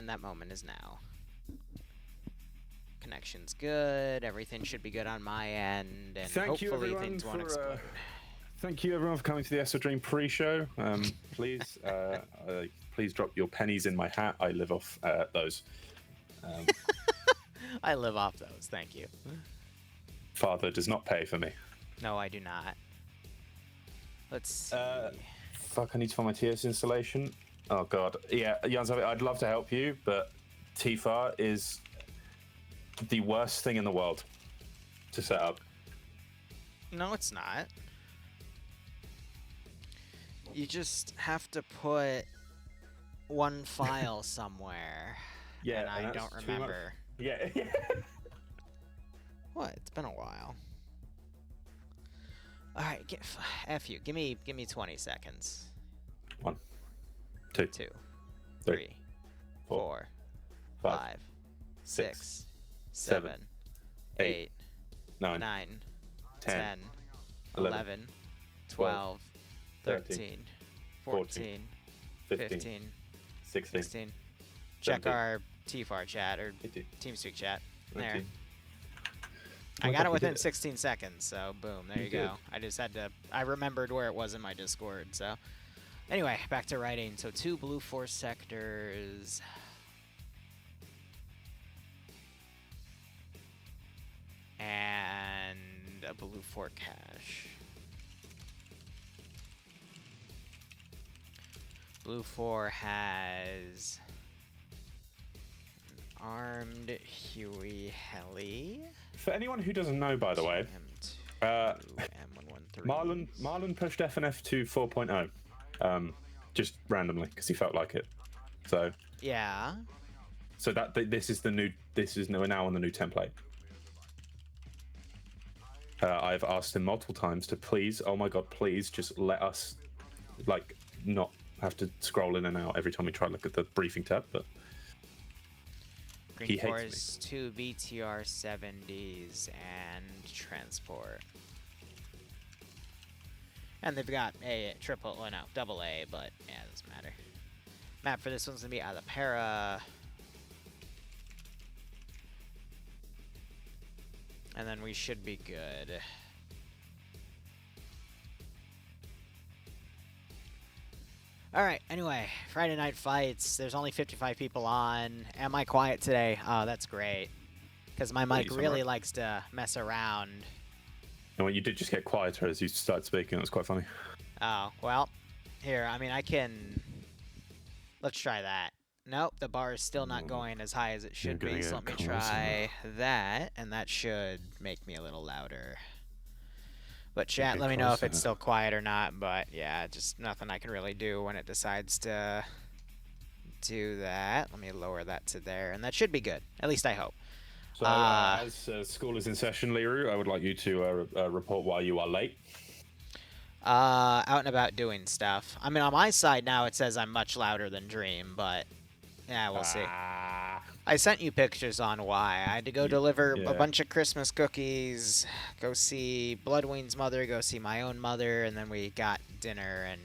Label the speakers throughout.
Speaker 1: and that moment is now. Connection's good. Everything should be good on my end, and hopefully things won't explode.
Speaker 2: Thank you, everyone, for coming to the Esther Dream pre-show. Please, please drop your pennies in my hat. I live off those.
Speaker 1: I live off those. Thank you.
Speaker 2: Father does not pay for me.
Speaker 1: No, I do not. Let's see.
Speaker 2: Fuck, I need to find my TS installation. Oh, God. Yeah, Jans, I'd love to help you, but Tifa is the worst thing in the world to set up.
Speaker 1: No, it's not. You just have to put one file somewhere.
Speaker 2: Yeah,
Speaker 1: and I don't remember.
Speaker 2: Yeah.
Speaker 1: What? It's been a while. All right, F you. Give me 20 seconds.
Speaker 2: 1, 2,
Speaker 1: 3, 4, 5, 6, 7, 8, 9, 10, 11, 12, 13, 14, 15, 16. Check our TFAR chat or TeamSpeak chat. There. I got it within 16 seconds, so boom, there you go. I just had to, I remembered where it was in my Discord, so. Anyway, back to writing. So 2 blue 4 sectors. And a blue 4 cache. Blue 4 has an armed Huey heli.
Speaker 2: For anyone who doesn't know, by the way, Marlon pushed FNF to 4.0, just randomly because he felt like it. So
Speaker 1: yeah.
Speaker 2: So that this is we're now on the new template. I've asked him multiple times to please, oh my god, please just let us not have to scroll in and out every time we try to look at the briefing tab, but
Speaker 1: Green Force 2 BTR 70s and transport. And they've got a double A, but yeah, it doesn't matter. Map for this one's gonna be Alapara. And then we should be good. Alright, anyway, Friday night fights. There's only 55 people on. Am I quiet today? Oh, that's great. Because my mic really likes to mess around.
Speaker 2: No, you did just get quieter as you started speaking. It was quite funny.
Speaker 1: Oh, well, here, I mean, I can... Let's try that. Nope, the bar is still not going as high as it should be, so let me try that, and that should make me a little louder. But chat, let me know if it's still quiet or not, but yeah, just nothing I can really do when it decides to do that. Let me lower that to there, and that should be good. At least I hope.
Speaker 2: So, as school is in session, Liru, I would like you to report why you are late.
Speaker 1: Out and about doing stuff. I mean, on my side now it says I'm much louder than Dream, but yeah, we'll see. I sent you pictures on why. I had to go deliver a bunch of Christmas cookies, go see Bloodwing's mother, go see my own mother, and then we got dinner, and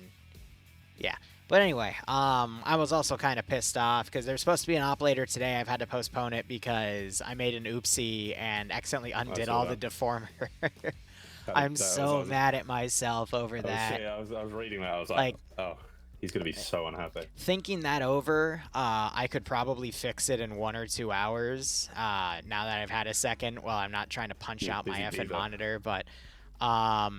Speaker 1: yeah. But anyway, I was also kind of pissed off because there's supposed to be an op later today. I've had to postpone it because I made an oopsie and accidentally undid all the deformer. I'm so mad at myself over that.
Speaker 2: I was reading that. I was like, oh. He's going to be so unhappy.
Speaker 1: Thinking that over, I could probably fix it in 1 or 2 hours. Now that I've had a second, well, I'm not trying to punch out my effing monitor, but I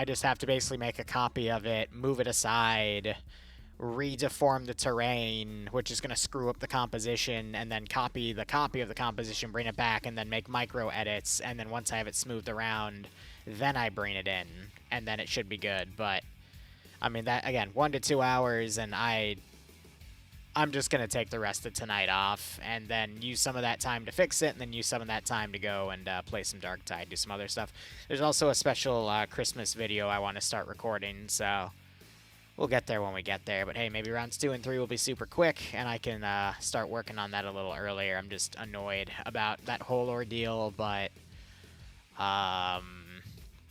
Speaker 1: just have to basically make a copy of it, move it aside, redeform the terrain, which is going to screw up the composition, and then copy the copy of the composition, bring it back, and then make micro edits, and then once I have it smoothed around, then I bring it in, and then it should be good, but... I mean, that again, 1 to 2 hours, and I'm just going to take the rest of tonight off, and then use some of that time to fix it, and then use some of that time to go and play some Dark Tide, do some other stuff. There's also a special Christmas video I want to start recording, so we'll get there when we get there. But hey, maybe rounds 2 and 3 will be super quick, and I can start working on that a little earlier. I'm just annoyed about that whole ordeal, but...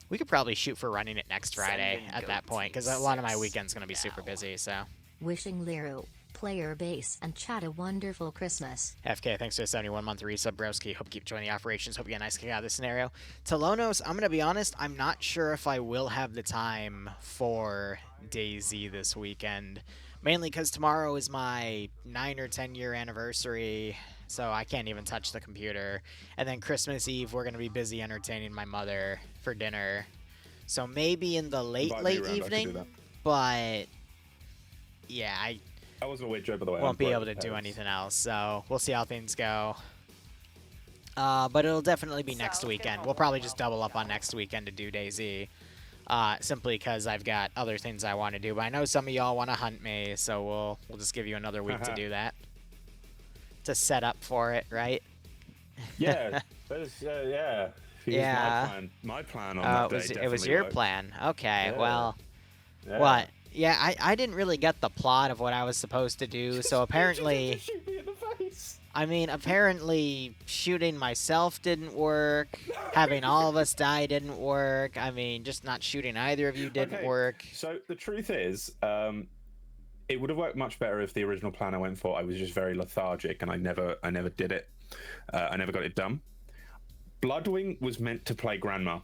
Speaker 1: we could probably shoot for running it next Friday at that point, because a lot of my weekend's going to be super busy, so.
Speaker 3: Wishing Liru player base, and chat a wonderful Christmas.
Speaker 1: FK, thanks for the 71-month resub, broski. Hope you keep joining the operations. Hope you get a nice kick out of this scenario. Telonos, I'm going to be honest, I'm not sure if I will have the time for DayZ this weekend. Mainly because tomorrow is my 9 or 10 year anniversary, so I can't even touch the computer. And then Christmas Eve, we're going to be busy entertaining my mother for dinner. So maybe in the late evening, but yeah,
Speaker 2: that wasn't a weird joke, by the way.
Speaker 1: Won't be able to do anything else, so we'll see how things go. But it'll definitely be next weekend. We'll probably just double up on next weekend to do DayZ. Simply because I've got other things I want to do. But I know some of y'all want to hunt me, so we'll just give you another week to do that. To set up for it, right?
Speaker 2: Yeah. Yeah.
Speaker 1: Yeah.
Speaker 2: My plan on that day
Speaker 1: it was your
Speaker 2: worked.
Speaker 1: plan. Okay,
Speaker 2: Yeah.
Speaker 1: well,
Speaker 2: Yeah.
Speaker 1: what? Yeah, I didn't really get the plot of what I was supposed to do, so apparently...
Speaker 2: Shoot me in the face.
Speaker 1: I mean, apparently shooting myself didn't work, having all of us die didn't work, I mean, just not shooting either of you didn't work.
Speaker 2: So the truth is, it would have worked much better if the original plan I went for, I was just very lethargic and I never did it. I never got it done. Bloodwing was meant to play Grandma.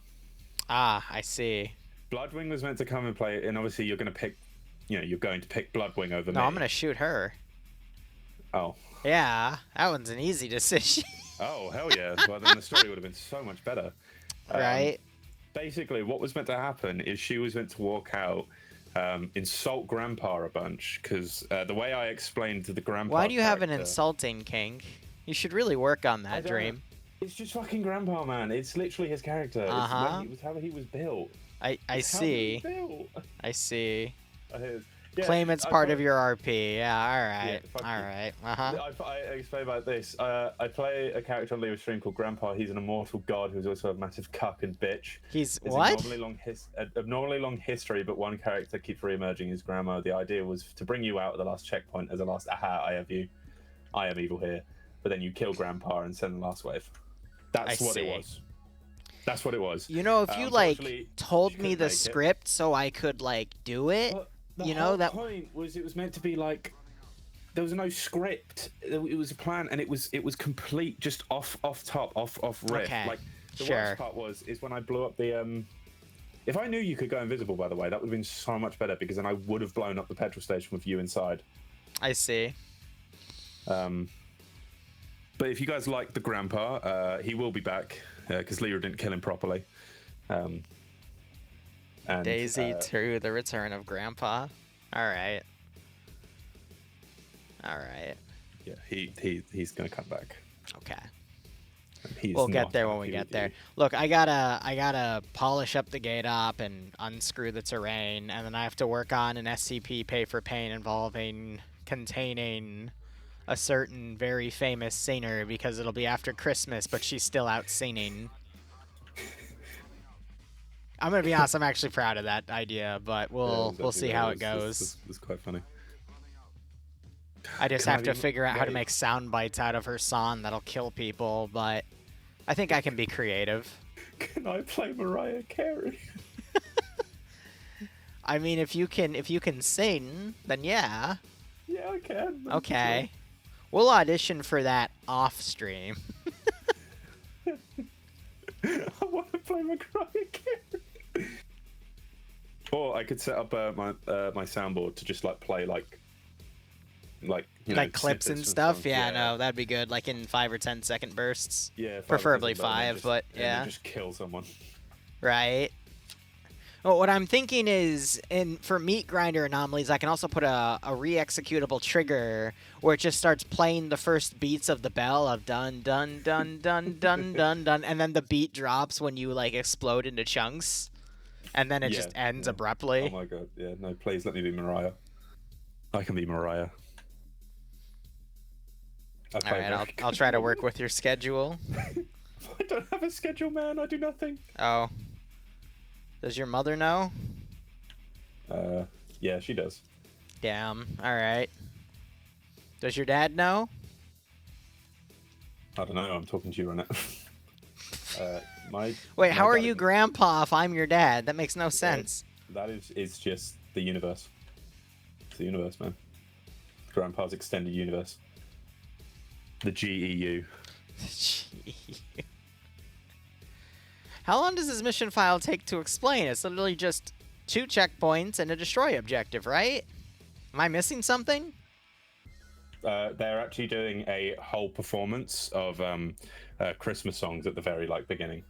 Speaker 1: Ah, I see.
Speaker 2: Bloodwing was meant to come and play it, and obviously you're going to pick, you're going to pick Bloodwing over me.
Speaker 1: No, I'm going to shoot her.
Speaker 2: Oh.
Speaker 1: Yeah, that one's an easy decision.
Speaker 2: Oh, hell yeah. Well, then the story would have been so much better.
Speaker 1: Right?
Speaker 2: Basically, what was meant to happen is she was meant to walk out, insult Grandpa a bunch, because the way I explained to the Grandpa
Speaker 1: Why do you have an
Speaker 2: character-
Speaker 1: insulting kink? You should really work on that, Dream.
Speaker 2: It's just fucking Grandpa, man. It's literally his character. It's how he was built.
Speaker 1: I see. I see.
Speaker 2: Yeah,
Speaker 1: Claim it's part of your RP. Yeah, alright.
Speaker 2: Yeah,
Speaker 1: alright. Uh-huh.
Speaker 2: I explain about this. I play a character on Liru's stream called Grandpa. He's an immortal god who's also a massive cuck and bitch.
Speaker 1: He's
Speaker 2: There's
Speaker 1: what?
Speaker 2: Abnormally long history, but one character keeps re-emerging as Grandma. The idea was to bring you out at the last checkpoint as a last, aha, I have you. I am evil here. But then you kill Grandpa and send the last wave. That's what it was. That's what it was.
Speaker 1: You know, if you, like, told me the script so I could, like, do it, you know, that...
Speaker 2: The point was it was meant to be, like, there was no script. It was a plan, and it was complete, just off top, off riff.
Speaker 1: Okay,
Speaker 2: like, the worst part is when I blew up the, If I knew you could go invisible, by the way, that would have been so much better, because then I would have blown up the petrol station with you inside.
Speaker 1: I see.
Speaker 2: But if you guys like the Grandpa, he will be back, because Liru didn't kill him properly. And,
Speaker 1: DayZ 2, The Return of Grandpa. Alright. Alright.
Speaker 2: Yeah, he's gonna come back.
Speaker 1: Okay. We'll get there when we get there. Look, I gotta polish up the gate op and unscrew the terrain, and then I have to work on an SCP pay for pain containing a certain very famous singer, because it'll be after Christmas, but she's still out singing. I'm gonna be honest, I'm actually proud of that idea, but we'll see how it goes.
Speaker 2: It's quite funny.
Speaker 1: I just have to figure out how to make sound bites out of her song that'll kill people, but I think I can be creative.
Speaker 2: Can I play Mariah Carey?
Speaker 1: I mean, if you can sing, then yeah.
Speaker 2: Yeah, I can.
Speaker 1: Okay. We'll audition for that off stream.
Speaker 2: I want to play Mariah Carey. Or I could set up my soundboard to just like play like
Speaker 1: clips and stuff. Yeah, no, that'd be good. Like in 5 or 10 second bursts.
Speaker 2: Yeah,
Speaker 1: preferably 5, but yeah.
Speaker 2: Just kill someone.
Speaker 1: Right. Well, what I'm thinking is, for meat grinder anomalies, I can also put a re-executable trigger where it just starts playing the first beats of the bell of dun dun dun dun dun dun dun, and then the beat drops when you like explode into chunks, and then it just ends abruptly.
Speaker 2: Oh my god! Yeah, no, please let me be Mariah. I can be Mariah.
Speaker 1: All right, I'll try to work with your schedule.
Speaker 2: I don't have a schedule, man. I do nothing.
Speaker 1: Oh. Does your mother know?
Speaker 2: Yeah, she does.
Speaker 1: Damn. All right. Does your dad know?
Speaker 2: I don't know. I'm talking to you right now.
Speaker 1: Wait, how are you Grandpa if I'm your dad? That makes no sense.
Speaker 2: That is just the universe. It's the universe, man. Grandpa's extended universe. The GEU.
Speaker 1: How long does this mission file take to explain? It's literally just 2 checkpoints and a destroy objective, right? Am I missing something?
Speaker 2: They're actually doing a whole performance of Christmas songs at the very beginning.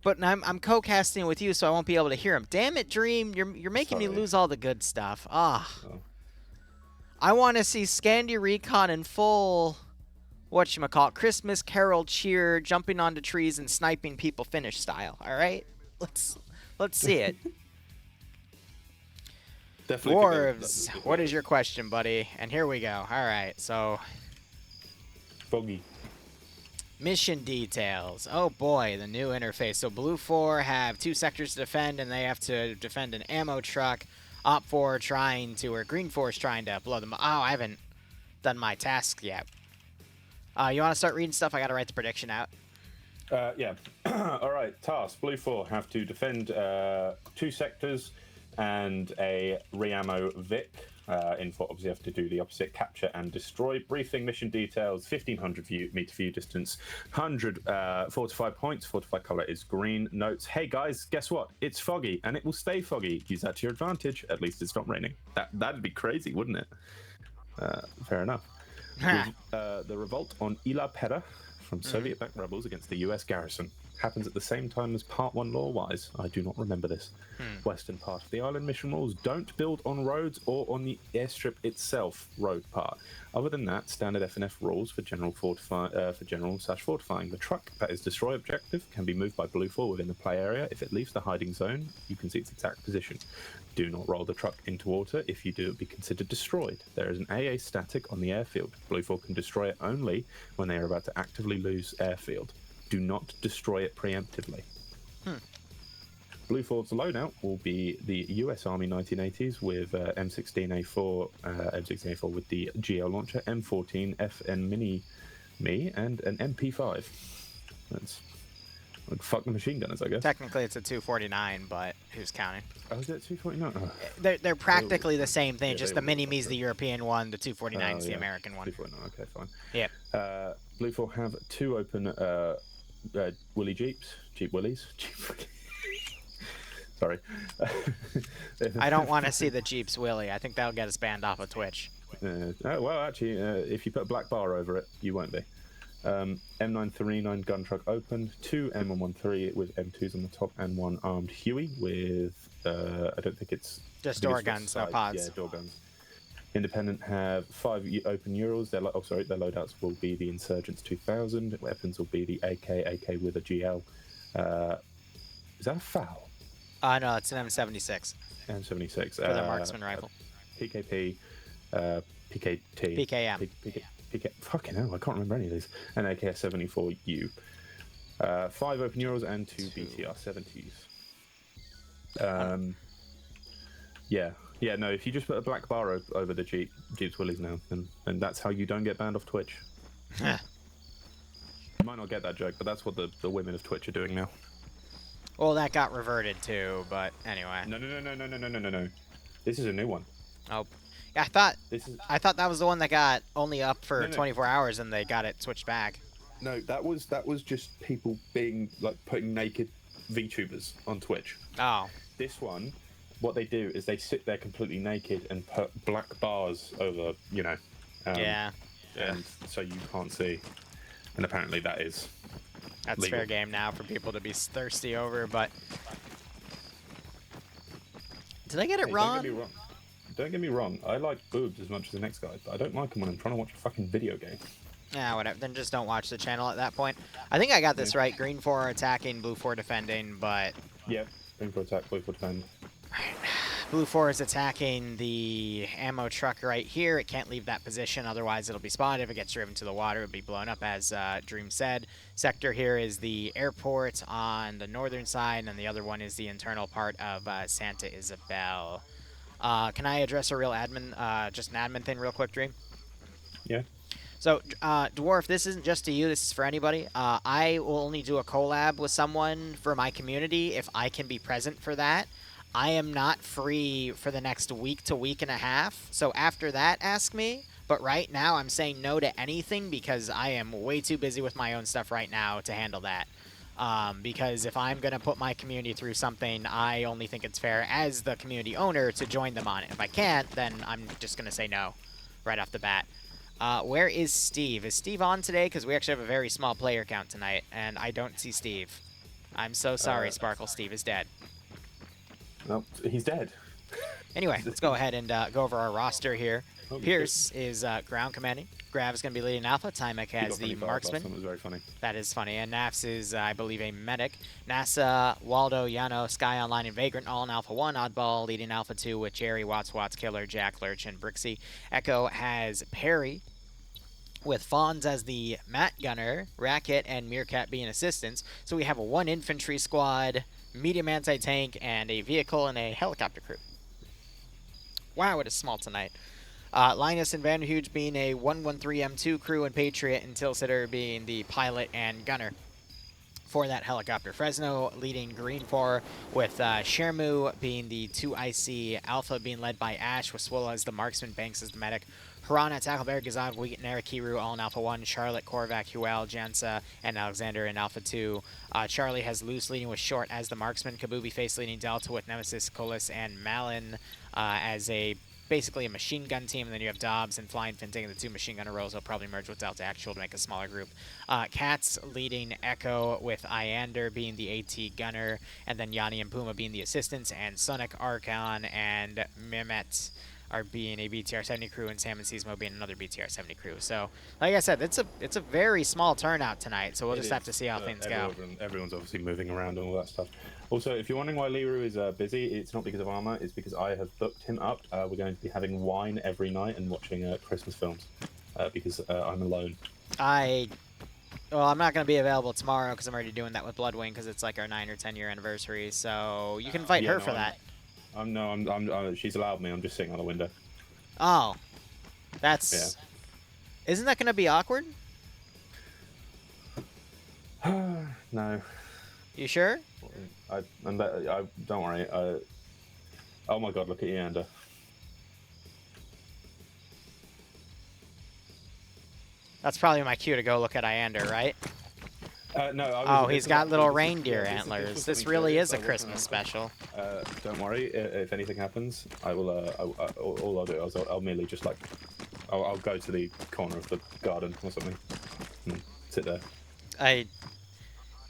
Speaker 1: But I'm co-casting with you, so I won't be able to hear them. Damn it, Dream! You're making me lose all the good stuff. Ah. Oh. I want to see Scandi Recon in full, whatchamacallit, Christmas Carol cheer, jumping onto trees and sniping people Finnish style. All right, let's see it.
Speaker 2: Definitely.
Speaker 1: Dwarves, what is your question, buddy? And here we go. All right, so
Speaker 2: Foggy.
Speaker 1: Mission details. Oh boy, the new interface. So Blue 4 have 2 sectors to defend, and they have to defend an ammo truck. Op 4 trying to, or Green 4 is trying to blow them. Oh, I haven't done my task yet. You want to start reading stuff? I got to write the prediction out.
Speaker 2: Yeah. All right. Task. Blue 4 have to defend 2 sectors and a re-ammo Vic. Info obviously have to do the opposite, capture and destroy. Briefing, mission details, 1500 meter view distance, 100 fortified points, fortified color is green. Notes, hey guys, guess what? It's foggy and it will stay foggy. Use that to your advantage. At least it's not raining. That'd be crazy, wouldn't it? Fair enough. The revolt on Ila Pera from Soviet-backed rebels against the US garrison happens at the same time as Part 1 lore-wise. I do not remember this. Western part of the island mission rules don't build on roads or on the airstrip itself road part. Other than that, standard FNF rules for general fortifying. The truck that is destroy objective can be moved by Blue 4 within the play area. If it leaves the hiding zone, you can see its exact position. Do not roll the truck into water. If you do, it will be considered destroyed. There is an AA static on the airfield. Blue 4 can destroy it only when they are about to actively lose airfield. Do not destroy it preemptively. Blue 4's loadout will be the US Army 1980s with M16A4 with the GL launcher, M14 FN Mini-Me, and an MP5. That's fuck the machine gunners, I guess.
Speaker 1: Technically, it's a 249, but who's counting?
Speaker 2: Oh, is it 249? Oh.
Speaker 1: They're practically the same thing. Just the Mini-Me's the European one, the 249's the American one.
Speaker 2: 249, okay, fine.
Speaker 1: Yeah.
Speaker 2: Blue 4 have 2 open Willy Jeeps, Jeep Willies. Sorry.
Speaker 1: I don't want to see the Jeeps Willy. I think that'll get us banned off of Twitch.
Speaker 2: Well, actually, if you put a black bar over it, you won't be. M939 gun truck open, 2 M113 with M2s on the top, and 1 armed Huey with, I don't think it's...
Speaker 1: Just door guns, no pods.
Speaker 2: Yeah, door guns. Independent have 5 open Urals. Their loadouts will be the Insurgents 2000. Weapons will be the AK with a GL. Is that a foul?
Speaker 1: No, it's an M76.
Speaker 2: M76.
Speaker 1: For the marksman rifle.
Speaker 2: PKP, PKT.
Speaker 1: PKM.
Speaker 2: Fucking hell, I can't remember any of these. And AK-74U. 5 open Urals and 2 BTR-70s. Yeah, no, if you just put a black bar over the Jeeps Willies now, then that's how you don't get banned off Twitch. You might not get that joke, but that's what the women of Twitch are doing now.
Speaker 1: Well, that got reverted too, but anyway.
Speaker 2: No. This is a new one.
Speaker 1: Oh, yeah, I thought that was the one that got only up for 24 hours and they got it switched back.
Speaker 2: No, that was just people being putting naked VTubers on Twitch.
Speaker 1: Oh.
Speaker 2: This one, what they do is they sit there completely naked and put black bars over,
Speaker 1: yeah.
Speaker 2: And so you can't see. And apparently that's legal.
Speaker 1: Fair game now for people to be thirsty over, but... Did I get it wrong?
Speaker 2: Don't get me wrong. I like boobs as much as the next guy, but I don't like them when I'm trying to watch a fucking video game.
Speaker 1: Yeah, whatever. Then just don't watch the channel at that point. I think I got this right. Green 4 attacking, Blue 4 defending, but...
Speaker 2: Yeah, Green 4 attack, Blue 4 defend.
Speaker 1: Blue 4 is attacking the ammo truck right here. It can't leave that position, otherwise it'll be spotted. If it gets driven to the water, it'll be blown up, as Dream said. Sector here is the airport on the northern side, and the other one is the internal part of Santa Isabel. Can I address a real admin, just an admin thing real quick, Dream?
Speaker 2: Yeah.
Speaker 1: So, Dwarf, this isn't just to you, this is for anybody. I will only do a collab with someone for my community if I can be present for that. I am not free for the next week to week and a half. So after that, ask me. But right now, I'm saying no to anything because I am way too busy with my own stuff right now to handle that. Because if I'm going to put my community through something, I only think it's fair as the community owner to join them on it. If I can't, then I'm just going to say no right off the bat. Where is Steve? Is Steve on today? Because we actually have a very small player count tonight, and I don't see Steve. I'm so sorry, Sparkle. Steve is dead.
Speaker 2: No, he's dead.
Speaker 1: Anyway, let's go ahead and go over our roster here.
Speaker 2: Oh,
Speaker 1: Pierce is ground commanding. Grav is going to be leading Alpha. Timek has the marksman.
Speaker 2: That was very funny.
Speaker 1: That is funny. And Nafs is, I believe, a medic. NASA, Waldo, Yano, Sky Online, and Vagrant all in Alpha 1. Oddball leading Alpha 2 with Jerry, Watts, Killer, Jack, Lurch, and Brixie. Echo has Perry with Fawns as the Mat Gunner, Racket, and Meerkat being assistants. So we have a 1 infantry squad, medium anti-tank, and a vehicle and a helicopter crew. Wow, it is small tonight. Linus and Vanderhuge being a 113M2 crew, and Patriot and Tilsitter being the pilot and gunner for that helicopter. Fresno leading Green 4 with Shermu being the 2IC, Alpha being led by Ash with Swilla as the marksman, Banks as the medic. Harana, Tackleberry, Gazad, Wheat, Nara, Kiru all in Alpha 1. Charlotte, Korvac, Huel, Jansa, and Alexander in Alpha 2. Charlie has Loose leading with Short as the marksman. Kabubi Face leading Delta with Nemesis, Colas, and Malin as basically a machine gun team. And then you have Dobbs and Flying Fin taking the 2 machine gunner roles. They'll probably merge with Delta Actual to make a smaller group. Katz leading Echo with Iander being the AT gunner. And then Yanni and Puma being the assistants. And Sonic, Archon, and Mehmet are being a BTR-70 crew, and Sam and Seismo being another BTR-70 crew. So, like I said, it's a very small turnout tonight, so we'll just have to see how things go.
Speaker 2: Everyone's obviously moving around and all that stuff. Also, if you're wondering why Liru is busy, it's not because of armor, it's because I have booked him up. We're going to be having wine every night and watching Christmas films because I'm alone.
Speaker 1: Well, I'm not going to be available tomorrow because I'm already doing that with Bloodwing because it's like our 9 or 10 year anniversary, so you can invite her for that.
Speaker 2: She's allowed me. I'm just sitting on the window.
Speaker 1: Oh, that's. Yeah. Isn't that going to be awkward?
Speaker 2: No.
Speaker 1: You sure?
Speaker 2: I don't worry. Oh my God! Look at Iander.
Speaker 1: That's probably my cue to go look at Iander, right?
Speaker 2: No.
Speaker 1: He's got little reindeer antlers. This really is a Christmas special.
Speaker 2: Don't worry. If anything happens, I will. All I'll do is I'll merely just like, I'll go to the corner of the garden or something and sit there.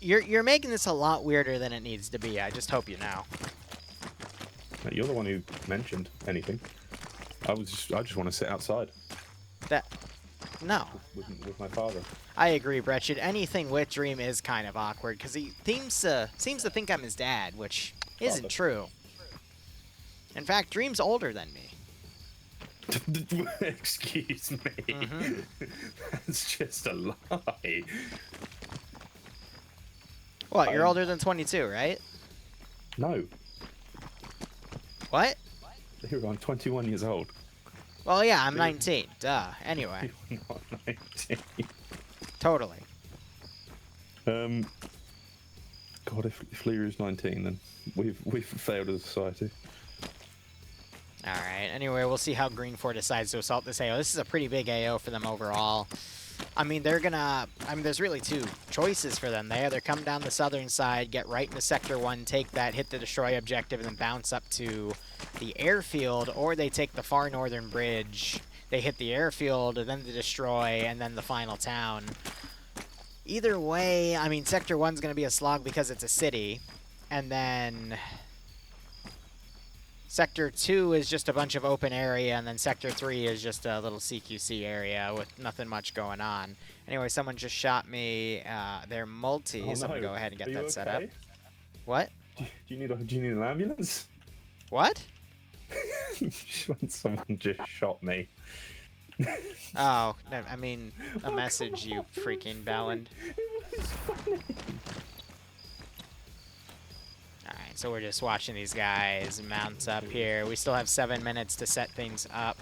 Speaker 1: You're making this a lot weirder than it needs to be. I just hope you know.
Speaker 2: You're the one who mentioned anything. I just want to sit outside.
Speaker 1: No.
Speaker 2: With my father.
Speaker 1: I agree, Bretched. Anything with Dream is kind of awkward because he seems to think I'm his dad, which isn't true. In fact, Dream's older than me.
Speaker 2: Excuse me.
Speaker 1: Mm-hmm.
Speaker 2: That's just a lie.
Speaker 1: What? You're older than 22, right?
Speaker 2: No.
Speaker 1: What?
Speaker 2: I'm 21 years old.
Speaker 1: Well, yeah, I'm 19. Duh. Anyway.
Speaker 2: You're not 19.
Speaker 1: Totally.
Speaker 2: God, if Liru's 19, then we've failed as a society.
Speaker 1: All right. Anyway, we'll see how Green 4 decides to assault this AO. This is a pretty big AO for them overall. I mean, there's really 2 choices for them. They either come down the southern side, get right into Sector 1, take that, hit the destroy objective, and then bounce up to the airfield, or they take the far northern bridge, they hit the airfield, then the destroy, and then the final town. Either way, I mean, Sector 1's going to be a slog because it's a city, and then Sector 2 is just a bunch of open area, and then Sector 3 is just a little CQC area with nothing much going on. Anyway, someone just shot me their multi, so I'm going to go ahead and get that set up. What?
Speaker 2: Do you need an ambulance?
Speaker 1: What?
Speaker 2: Someone just shot me.
Speaker 1: Oh, I mean, a message, you freaking Balland.
Speaker 2: It was funny.
Speaker 1: Alright, so we're just watching these guys mount up here. We still have 7 minutes to set things up.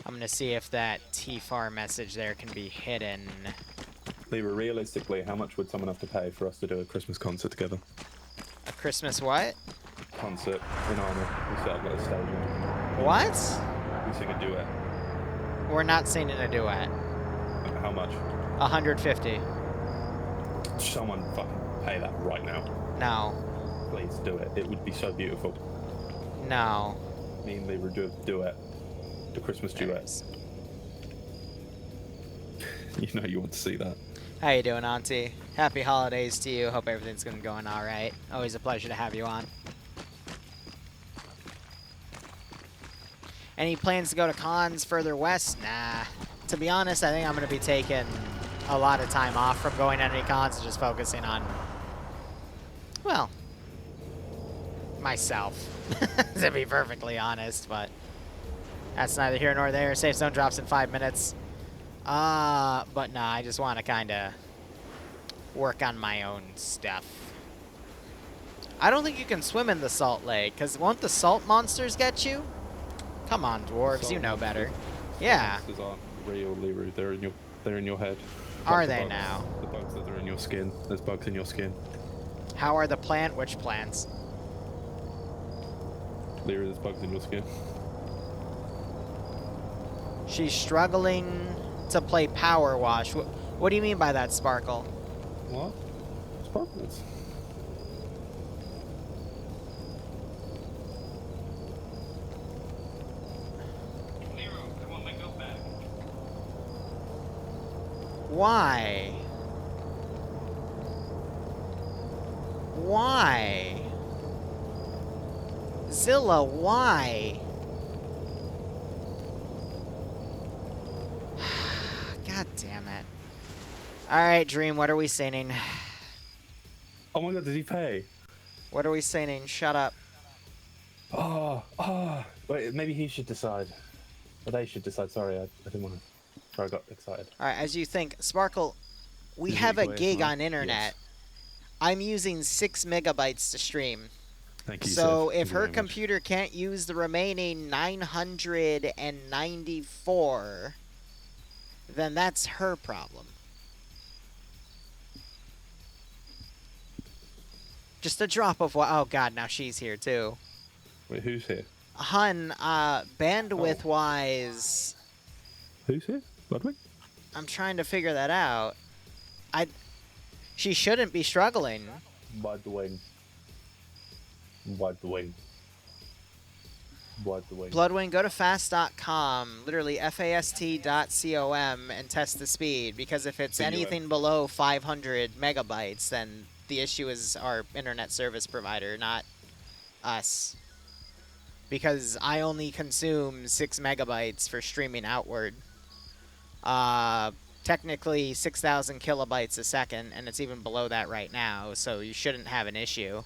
Speaker 1: I'm going to see if that TFAR message there can be hidden.
Speaker 2: Liru, realistically, how much would someone have to pay for us to do a Christmas concert together?
Speaker 1: A Christmas what?
Speaker 2: concert in armour. We set up at the stadium.
Speaker 1: What?
Speaker 2: We sing a duet.
Speaker 1: We're not singing a duet.
Speaker 2: How much?
Speaker 1: 150.
Speaker 2: Someone fucking pay that right now.
Speaker 1: No.
Speaker 2: Please do it. It would be so beautiful.
Speaker 1: No.
Speaker 2: Me and Liru do a duet. The Christmas duet. You know you want to see that.
Speaker 1: How you doing, Auntie? Happy holidays to you. Hope everything's going all right. Always a pleasure to have you on. Any plans to go to cons further west? Nah. To be honest, I think I'm going to be taking a lot of time off from going to any cons and just focusing on, well, myself, to be perfectly honest, but that's neither here nor there. Safe zone drops in 5 minutes. But nah, I just want to kind of work on my own stuff. I don't think you can swim in the salt lake, because won't the salt monsters get you? Come on, dwarves, you know better. Yeah.
Speaker 2: Monsters aren't real, Liru. They're in your head.
Speaker 1: Are they now?
Speaker 2: The bugs that are in your skin. There's bugs in your skin.
Speaker 1: How are the which plants?
Speaker 2: Liru, there's bugs in your skin.
Speaker 1: She's struggling to play Power Wash. What do you mean by that, Sparkle?
Speaker 2: What? Sparkles.
Speaker 1: Why? Why? Zilla, why? God damn it. Alright, Dream, what are we singing?
Speaker 2: Oh my god, did he pay?
Speaker 1: What are we singing? Shut up.
Speaker 2: Wait, maybe he should decide. Or they should decide. Sorry, I didn't want to. Sorry, I got excited.
Speaker 1: Alright, as you think, Sparkle, we
Speaker 2: Is it
Speaker 1: have a
Speaker 2: Equation
Speaker 1: gig
Speaker 2: one?
Speaker 1: on internet.
Speaker 2: Yes.
Speaker 1: I'm using 6 megabytes to stream.
Speaker 2: Thank you,
Speaker 1: So
Speaker 2: Seth.
Speaker 1: if
Speaker 2: Thank you
Speaker 1: her
Speaker 2: very much.
Speaker 1: computer can't use the remaining 994, then that's her problem. Just a drop of what? Oh god, now she's here too.
Speaker 2: Wait, who's here?
Speaker 1: Hun, bandwidth-wise,
Speaker 2: Who's here? Ludwig?
Speaker 1: I'm trying to figure that out. She shouldn't be struggling.
Speaker 2: Wide the wing. Wide the wing. Wide the wing.
Speaker 1: Bloodwing, go to fast.com, literally fast.com, and test the speed, because if it's
Speaker 2: CUM.
Speaker 1: anything below 500 megabytes, then the issue is our internet service provider, not us. Because I only consume 6 megabytes for streaming outward. Technically 6,000 kilobytes a second, and it's even below that right now, so you shouldn't have an issue.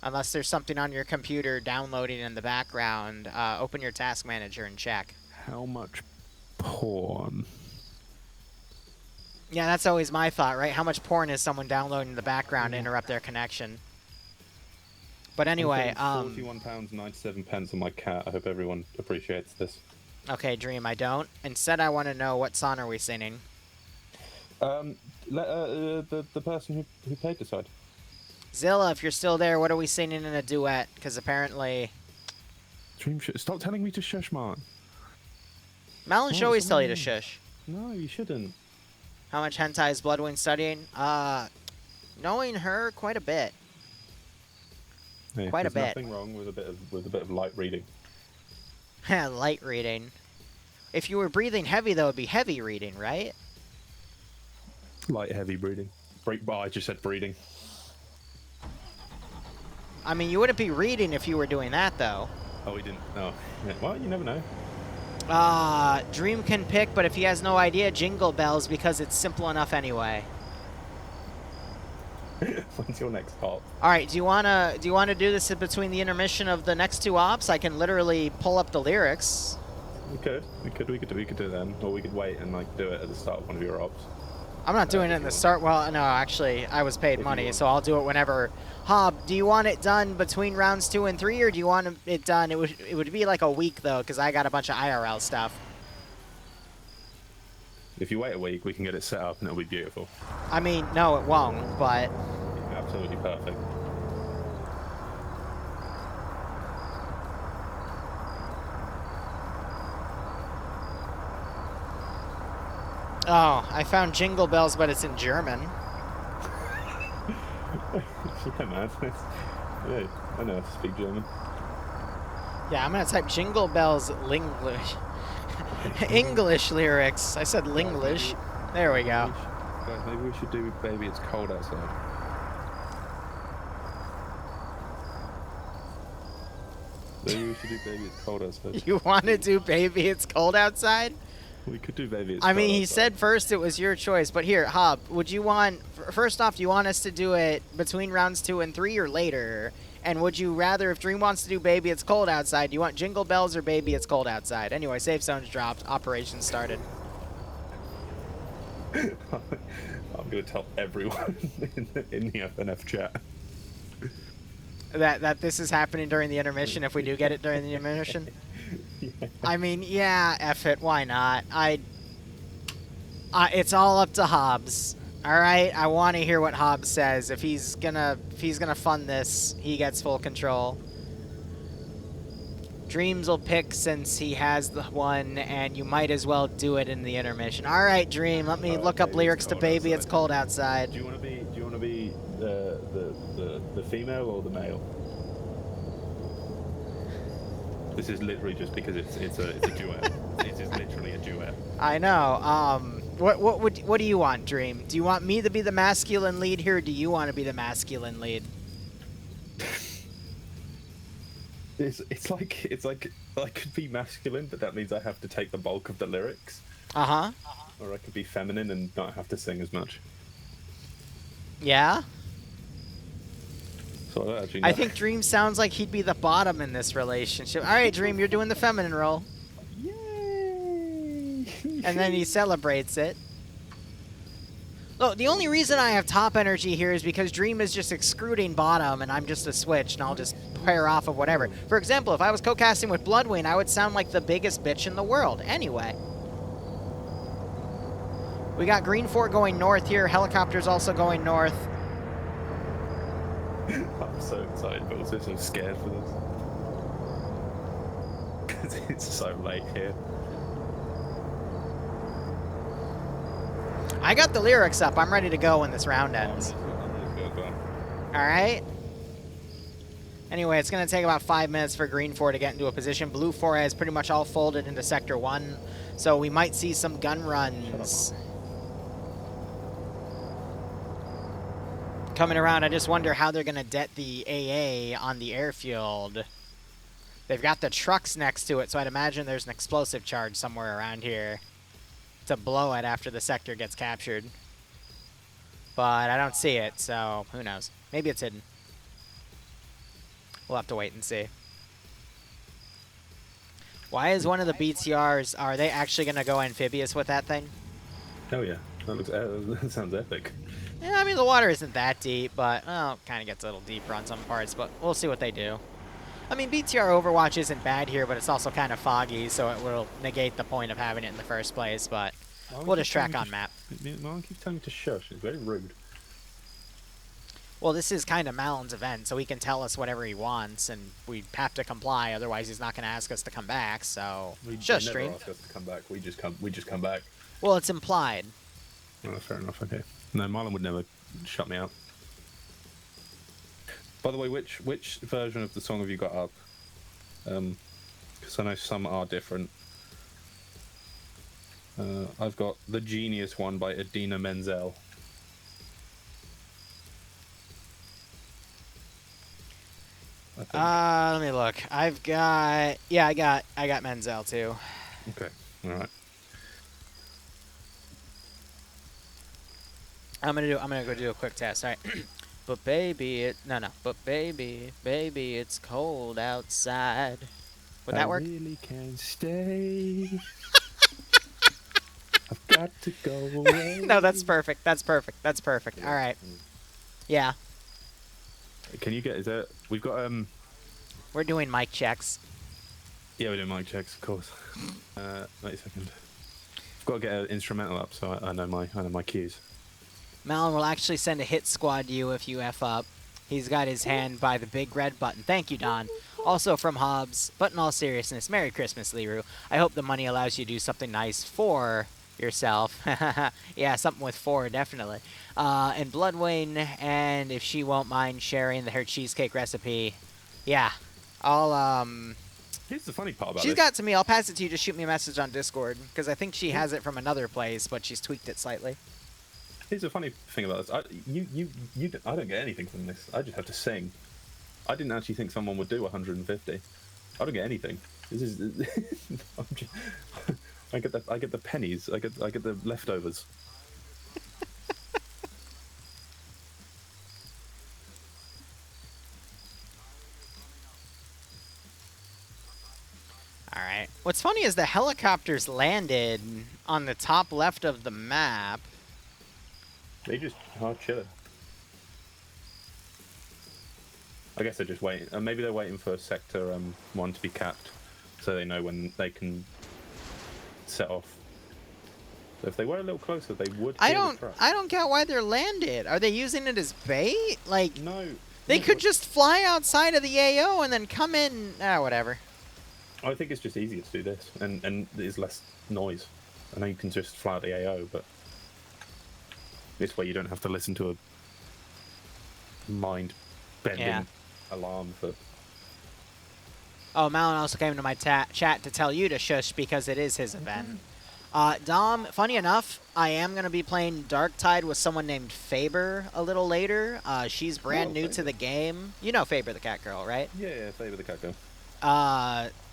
Speaker 1: Unless there's something on your computer downloading in the background, open your task manager and check.
Speaker 2: How much porn?
Speaker 1: Yeah, that's always my thought, right? How much porn is someone downloading in the background to interrupt their connection? But anyway,
Speaker 2: £41.97 on my cat. I hope everyone appreciates this.
Speaker 1: Okay, Dream, I don't. Instead, I want to know, what song are we singing?
Speaker 2: Let the person who paid decide.
Speaker 1: Zilla, if you're still there, what are we singing in a duet? Because apparently...
Speaker 2: Stop telling me to shush, Mark.
Speaker 1: Malin should always tell you to shush.
Speaker 2: No, you shouldn't.
Speaker 1: How much hentai is Bloodwing studying? Knowing her, quite a bit.
Speaker 2: Hey,
Speaker 1: Quite a
Speaker 2: there's
Speaker 1: bit.
Speaker 2: nothing wrong with a bit of light reading.
Speaker 1: Light reading. If you were breathing heavy, though, it'd be heavy reading, right?
Speaker 2: Light, heavy breathing. I just said breathing.
Speaker 1: I mean, you wouldn't be reading if you were doing that, though.
Speaker 2: Oh, we didn't. Oh, yeah. Well, you never know.
Speaker 1: Dream can pick, but if he has no idea, Jingle Bells, because it's simple enough anyway.
Speaker 2: When's your next hop?
Speaker 1: All right, do you wanna do this in between the intermission of the next 2 ops? I can literally pull up the lyrics.
Speaker 2: We could do it then, or we could wait and like do it at the start of one of your ops.
Speaker 1: I'm not doing it in the start. Well, no, actually, I was paid money, so I'll do it whenever. Hob, do you want it done between rounds 2 and 3, or do you want it done? It would be like a week though, because I got a bunch of IRL stuff.
Speaker 2: If you wait a week, we can get it set up and it'll be beautiful.
Speaker 1: I mean, no, it won't, but
Speaker 2: Absolutely perfect.
Speaker 1: Oh, I found Jingle Bells, but it's in German.
Speaker 2: Yeah, man. Yeah, I know how to speak German.
Speaker 1: Yeah, I'm gonna type Jingle Bells Linglish. English lyrics. I said Linglish. There we go.
Speaker 2: Guys, maybe we should do Baby It's Cold Outside. Maybe we should do Baby It's Cold Outside.
Speaker 1: You want to do Baby It's Cold Outside?
Speaker 2: We could do Baby It's
Speaker 1: I
Speaker 2: Cold
Speaker 1: mean, he
Speaker 2: Outside.
Speaker 1: said first it was your choice, but here, Hob, would you want... First off, do you want us to do it between rounds 2 and 3 or later? And would you rather, if Dream wants to do Baby It's Cold Outside, do you want Jingle Bells or Baby It's Cold Outside? Anyway, safe zones dropped. Operation started.
Speaker 2: I'm going to tell everyone in the FNF chat.
Speaker 1: That this is happening during the intermission, if we do get it during the intermission?
Speaker 2: Yeah.
Speaker 1: I mean, yeah, F it, why not? It's all up to Hobbs. All right, I want to hear what Hobbs says. If he's gonna fund this, he gets full control. Dreams will pick since he has the one, and you might as well do it in the intermission. All right, Dream, let me look up lyrics to Baby It's Cold Outside.
Speaker 2: Do you want to be the female or the male? This is literally just because it's a duet. It is literally a duet.
Speaker 1: I know. What do you want, Dream? Do you want me to be the masculine lead here, or do you want to be the masculine lead?
Speaker 2: It's like I could be masculine, but that means I have to take the bulk of the lyrics.
Speaker 1: Uh-huh.
Speaker 2: Or I could be feminine and not have to sing as much.
Speaker 1: Yeah?
Speaker 2: So I don't actually know.
Speaker 1: I think Dream sounds like he'd be the bottom in this relationship. All right, Dream, you're doing the feminine role.
Speaker 2: Yay!
Speaker 1: And then he celebrates it. Look, the only reason I have top energy here is because Dream is just excluding bottom, and I'm just a switch, and I'll just pair off of whatever. For example, if I was co-casting with Bloodwing, I would sound like the biggest bitch in the world. Anyway. We got Green Fort going north here. Helicopter's also going north.
Speaker 2: I'm so excited, but also so scared for this. Because it's so late here.
Speaker 1: I got the lyrics up. I'm ready to go when this round ends. Alright. Anyway, it's going to take about 5 minutes for Green 4 to get into a position. Blue 4 has pretty much all folded into Sector 1, so we might see some gun runs. Coming around, I just wonder how they're going to det the AA on the airfield. They've got the trucks next to it, so I'd imagine there's an explosive charge somewhere around here to blow it after the sector gets captured. But I don't see it, so who knows. Maybe it's hidden. We'll have to wait and see. Why is one of the BTRs, are they actually going to go amphibious with that thing?
Speaker 2: Oh yeah, that sounds epic.
Speaker 1: Yeah, I mean, the water isn't that deep, but, well, it kind of gets a little deeper on some parts, but we'll see what they do. I mean, BTR Overwatch isn't bad here, but it's also kind of foggy, so it will negate the point of having it in the first place, but we'll just track on map.
Speaker 2: Marlon keeps telling me to shush. It's very rude.
Speaker 1: Well, this is kind of Malin's event, so he can tell us whatever he wants, and we have to comply, otherwise he's not going to ask us to come back, so shush,
Speaker 2: They
Speaker 1: stream.
Speaker 2: never ask us to come back. We just come back.
Speaker 1: Well, it's implied.
Speaker 2: Oh, fair enough, okay. No, Marlon would never shut me out. By the way, which version of the song have you got up? Because I know some are different. I've got the Genius one by Adina Menzel.
Speaker 1: Let me look. I've got, yeah, I got Menzel too.
Speaker 2: Okay, all right.
Speaker 1: I'm gonna go do a quick test. All right. But baby, but baby, it's cold outside. Would that work?
Speaker 2: I really can't stay. I've got to go away.
Speaker 1: No, that's perfect. That's perfect. That's perfect.
Speaker 2: Yeah.
Speaker 1: All right. Yeah.
Speaker 2: Can you get? Is there? We've got
Speaker 1: We're doing mic checks.
Speaker 2: Yeah, we're doing mic checks, of course. Wait a second. I've got to get an instrumental up, so I know my cues.
Speaker 1: Malin will actually send a hit squad to you if you F up. He's got his hand by the big red button. Thank you, Don. Also from Hobbs, but in all seriousness, Merry Christmas, Liru. I hope the money allows you to do something nice for yourself. Yeah, something with 4, definitely. And Bloodwayne, and if she won't mind sharing her cheesecake recipe, yeah, I'll,
Speaker 2: Here's the funny part about
Speaker 1: she's
Speaker 2: this.
Speaker 1: got to me. I'll pass it to you. Just shoot me a message on Discord, because I think she has it from another place, but she's tweaked it slightly.
Speaker 2: Here's the funny thing about this. I don't get anything from this. I just have to sing. I didn't actually think someone would do 150. I don't get anything. This is. I get the pennies. I get the leftovers.
Speaker 1: All right. What's funny is the helicopters landed on the top left of the map.
Speaker 2: They just are chilling. I guess they're just waiting. Maybe they're waiting for Sector 1 to be capped, so they know when they can set off. So if they were a little closer, they would.
Speaker 1: I don't get why they're landed. Are they using it as bait? Like,
Speaker 2: no.
Speaker 1: They could just fly outside of the AO and then come in. Whatever.
Speaker 2: I think it's just easier to do this, and there's less noise. I know you can just fly out the AO, but this way you don't have to listen to a mind-bending alarm for.
Speaker 1: Oh, Malin also came to my chat to tell you to shush because it is his event. Dom, funny enough, I am going to be playing Darktide with someone named Faber a little later. She's brand new to the game. You know Faber the cat girl, right?
Speaker 2: Yeah, Faber the cat girl.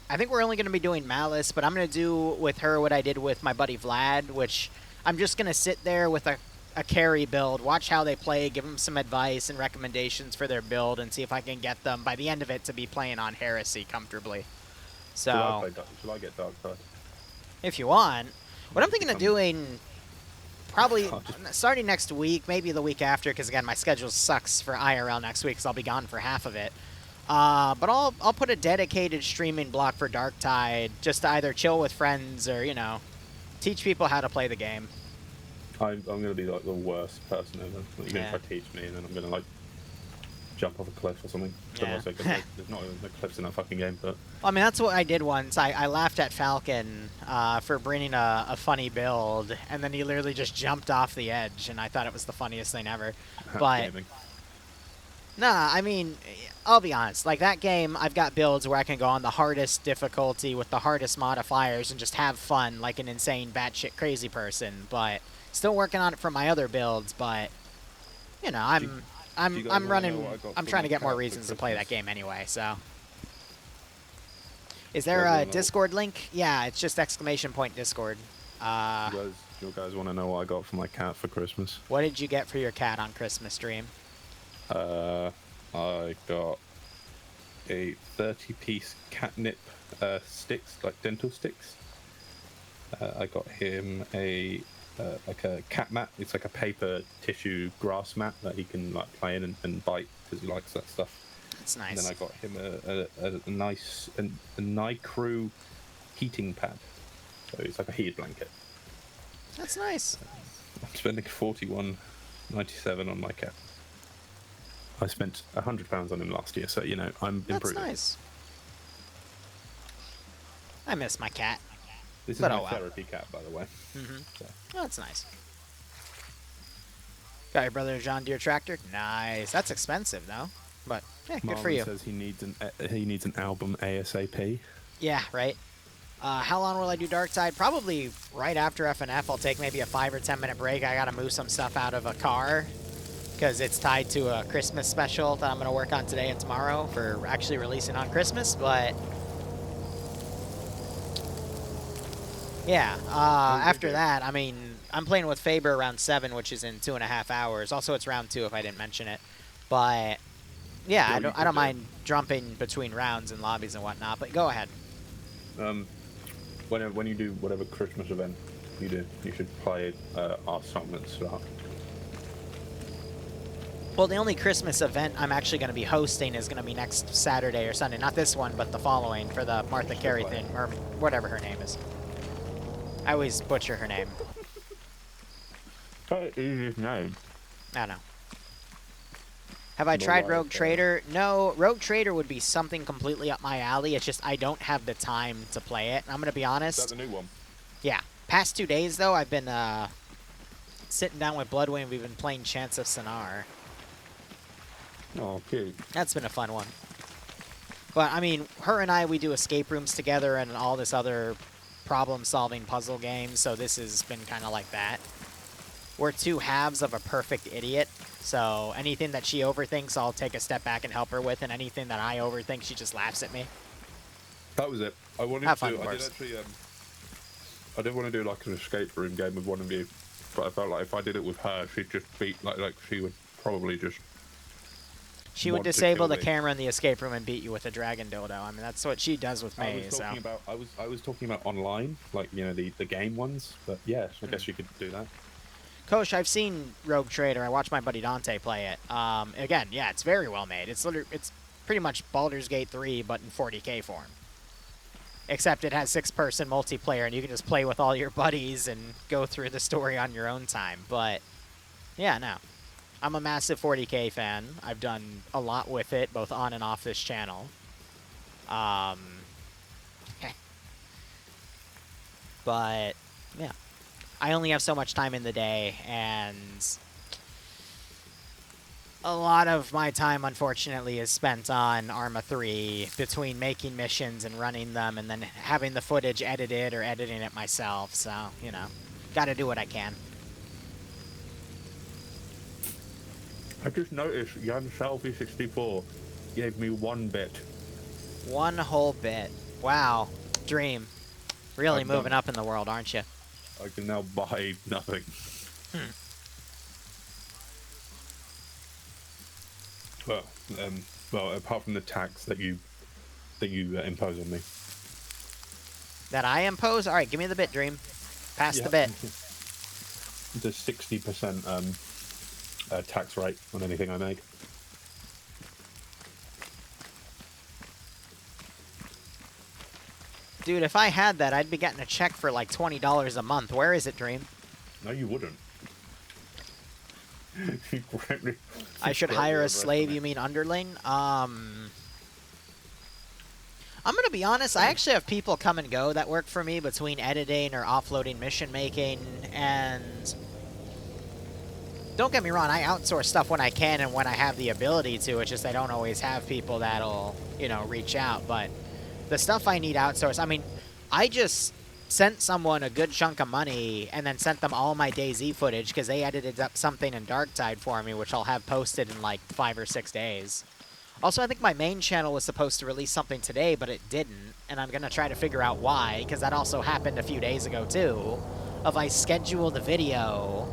Speaker 1: I think we're only going to be doing Malice, but I'm going to do with her what I did with my buddy Vlad, which I'm just going to sit there with a carry build, watch how they play, give them some advice and recommendations for their build, and see if I can get them, by the end of it, to be playing on Heresy comfortably. So,
Speaker 2: Shall I get Darktide?
Speaker 1: If you want. What I'm thinking of doing, probably starting next week, maybe the week after, because again, my schedule sucks for IRL next week, because I'll be gone for half of it. But I'll put a dedicated streaming block for Darktide, just to either chill with friends or, you know, teach people how to play the game.
Speaker 2: I'm going to be like the worst person ever. Like, even if I teach me, and then I'm going to like jump off a cliff or something.
Speaker 1: Yeah.
Speaker 2: There's not even cliffs in that fucking game, but.
Speaker 1: Well, I mean, that's what I did once. I laughed at Falcon for bringing a funny build, and then he literally just jumped off the edge, and I thought it was the funniest thing ever. But nah, I mean, I'll be honest. Like, that game, I've got builds where I can go on the hardest difficulty with the hardest modifiers and just have fun like an insane batshit crazy person. But still working on it for my other builds. But you know, I'm trying to get more reasons to play that game anyway. So, is there a Discord link? Yeah, it's just !Discord.
Speaker 2: You guys want to know what I got for my cat for Christmas?
Speaker 1: What did you get for your cat on Christmas stream?
Speaker 2: I got a 30-piece catnip sticks, like dental sticks. I got him like a cat mat. It's like a paper tissue grass mat that he can like play in and bite because he likes that stuff.
Speaker 1: That's nice.
Speaker 2: And then I got him a nice Nycrew heating pad. So it's like a heated blanket.
Speaker 1: That's nice.
Speaker 2: I'm spending $41.97 on my cat. I spent £100 on him last year, so you know I'm improving.
Speaker 1: That's nice. I miss my cat.
Speaker 2: This is my therapy cat, by the way.
Speaker 1: Mm-hmm. So. Oh, that's nice. Got your brother John Deere tractor? Nice. That's expensive, though. But yeah, good for you.
Speaker 2: Says he needs an album ASAP.
Speaker 1: Yeah, right. How long will I do Darktide? Probably right after FNF. I'll take maybe a 5 or 10 minute break. I gotta move some stuff out of a car because it's tied to a Christmas special that I'm gonna work on today and tomorrow for actually releasing on Christmas. But yeah, after that, I mean, I'm playing with Faber around 7, which is in 2.5 hours. Also, it's round 2 if I didn't mention it. But yeah, I don't mind jumping between rounds and lobbies and whatnot. But go ahead.
Speaker 2: When you do whatever Christmas event you do, you should play our song at the start.
Speaker 1: Well, the only Christmas event I'm actually going to be hosting is going to be next Saturday or Sunday. Not this one, but the following for the Martha Carey thing, or whatever her name is. I always butcher her name.
Speaker 2: What is his name?
Speaker 1: I don't know. Have I tried Rogue Trader? No, Rogue Trader would be something completely up my alley. It's just I don't have the time to play it. And I'm going to be honest.
Speaker 2: Is that the new one?
Speaker 1: Yeah. Past 2 days, though, I've been sitting down with Bloodwing. We've been playing Chance of Sonar.
Speaker 2: Oh, cute.
Speaker 1: That's been a fun one. But, I mean, her and I, we do escape rooms together and all this other problem-solving puzzle games, so this has been kind of like that. We're two halves of a perfect idiot, so anything that she overthinks, I'll take a step back and help her with, and anything that I overthink, she just laughs at me.
Speaker 2: That was it. I wanted
Speaker 1: Have fun,
Speaker 2: to. I did actually. I did want to do like an escape room game with one of you, but I felt like if I did it with her, she'd just beat like she would probably just.
Speaker 1: She would disable the camera in the escape room and beat you with a dragon dildo. I mean, that's what she does with me.
Speaker 2: I was talking about online, like the game ones. But yeah, I guess you could do that.
Speaker 1: Coach, I've seen Rogue Trader. I watched my buddy Dante play it. Again, yeah, it's very well made. It's pretty much Baldur's Gate 3, but in 40K form. Except it has 6-person multiplayer, and you can just play with all your buddies and go through the story on your own time. But yeah, no. I'm a massive 40K fan. I've done a lot with it, both on and off this channel. But, yeah. I only have so much time in the day, and a lot of my time, unfortunately, is spent on Arma 3, between making missions and running them, and then having the footage edited or editing it myself. So, you know, gotta do what I can.
Speaker 2: I just noticed Jan Salvi 64 gave me 1 bit.
Speaker 1: 1 whole bit. Wow. Dream. Really moving up in the world, aren't you?
Speaker 2: I can now buy nothing. Well, apart from the tax that you impose on me.
Speaker 1: That I impose? All right, give me the bit, Dream. Pass the bit.
Speaker 2: It's a 60% tax rate on anything I make.
Speaker 1: Dude, if I had that, I'd be getting a check for like $20 a month. Where is it, Dream?
Speaker 2: No, you wouldn't.
Speaker 1: I should hire a slave, you mean underling? I'm going to be honest, I actually have people come and go that work for me between editing or offloading mission making, and don't get me wrong, I outsource stuff when I can and when I have the ability to. It's just I don't always have people that'll, you know, reach out, but the stuff I need outsourced, I mean, I just sent someone a good chunk of money and then sent them all my DayZ footage because they edited up something in Darktide for me, which I'll have posted in like 5 or 6 days. Also, I think my main channel was supposed to release something today, but it didn't, and I'm going to try to figure out why, because that also happened a few days ago too, of I scheduled the video,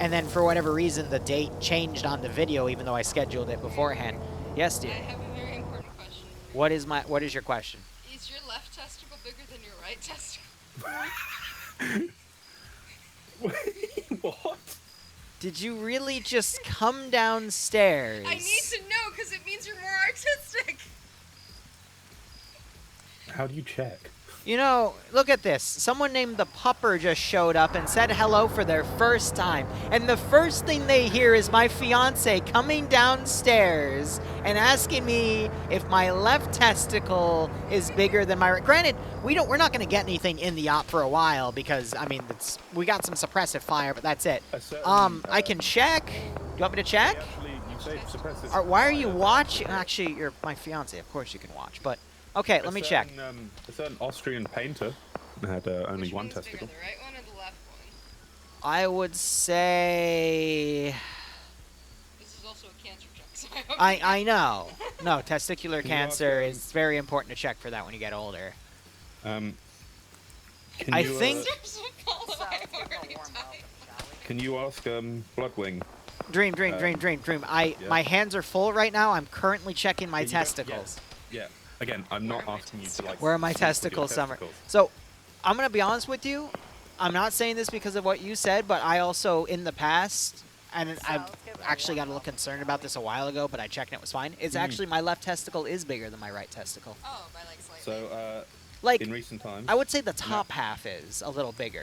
Speaker 1: and then for whatever reason the date changed on the video even though I scheduled it beforehand. Yes, dude.
Speaker 4: I have a very important question.
Speaker 1: What is your question?
Speaker 4: Is your left testicle bigger than your right testicle?
Speaker 2: What?
Speaker 1: Did you really just come downstairs?
Speaker 4: I need to know because it means you're more artistic.
Speaker 2: How do you check?
Speaker 1: You know, look at this. Someone named the Pupper just showed up and said hello for their first time. And the first thing they hear is my fiance coming downstairs and asking me if my left testicle is bigger than my right. Granted, we're not going to get anything in the op for a while because, I mean, we got some suppressive fire, but that's it. I can check. Do you want me to check?
Speaker 2: You say suppressive.
Speaker 1: Why are you watching? Actually, you're my fiance. Of course you can watch, but... Okay, let me check.
Speaker 2: A certain Austrian painter had only
Speaker 4: Which
Speaker 2: one
Speaker 4: one's
Speaker 2: testicle.
Speaker 4: bigger, the right one or the left one?
Speaker 1: I would say...
Speaker 4: This is also a cancer check, so I hope
Speaker 1: I know. No, testicular cancer is very important to check for that when you get older. I think...
Speaker 2: Can you ask Bloodwing?
Speaker 1: Dream. My hands are full right now. I'm currently checking my testicles.
Speaker 2: Yeah. Again, I'm not asking you to like.
Speaker 1: Where are my testicles, Summer? So, I'm gonna be honest with you. I'm not saying this because of what you said, but I also, in the past, and I've actually got a little concerned about this a while ago, but I checked and it was fine. It's actually my left testicle is bigger than my right testicle.
Speaker 4: Oh, by like slightly.
Speaker 2: So,
Speaker 1: like
Speaker 2: in recent times,
Speaker 1: I would say the top half is a little bigger.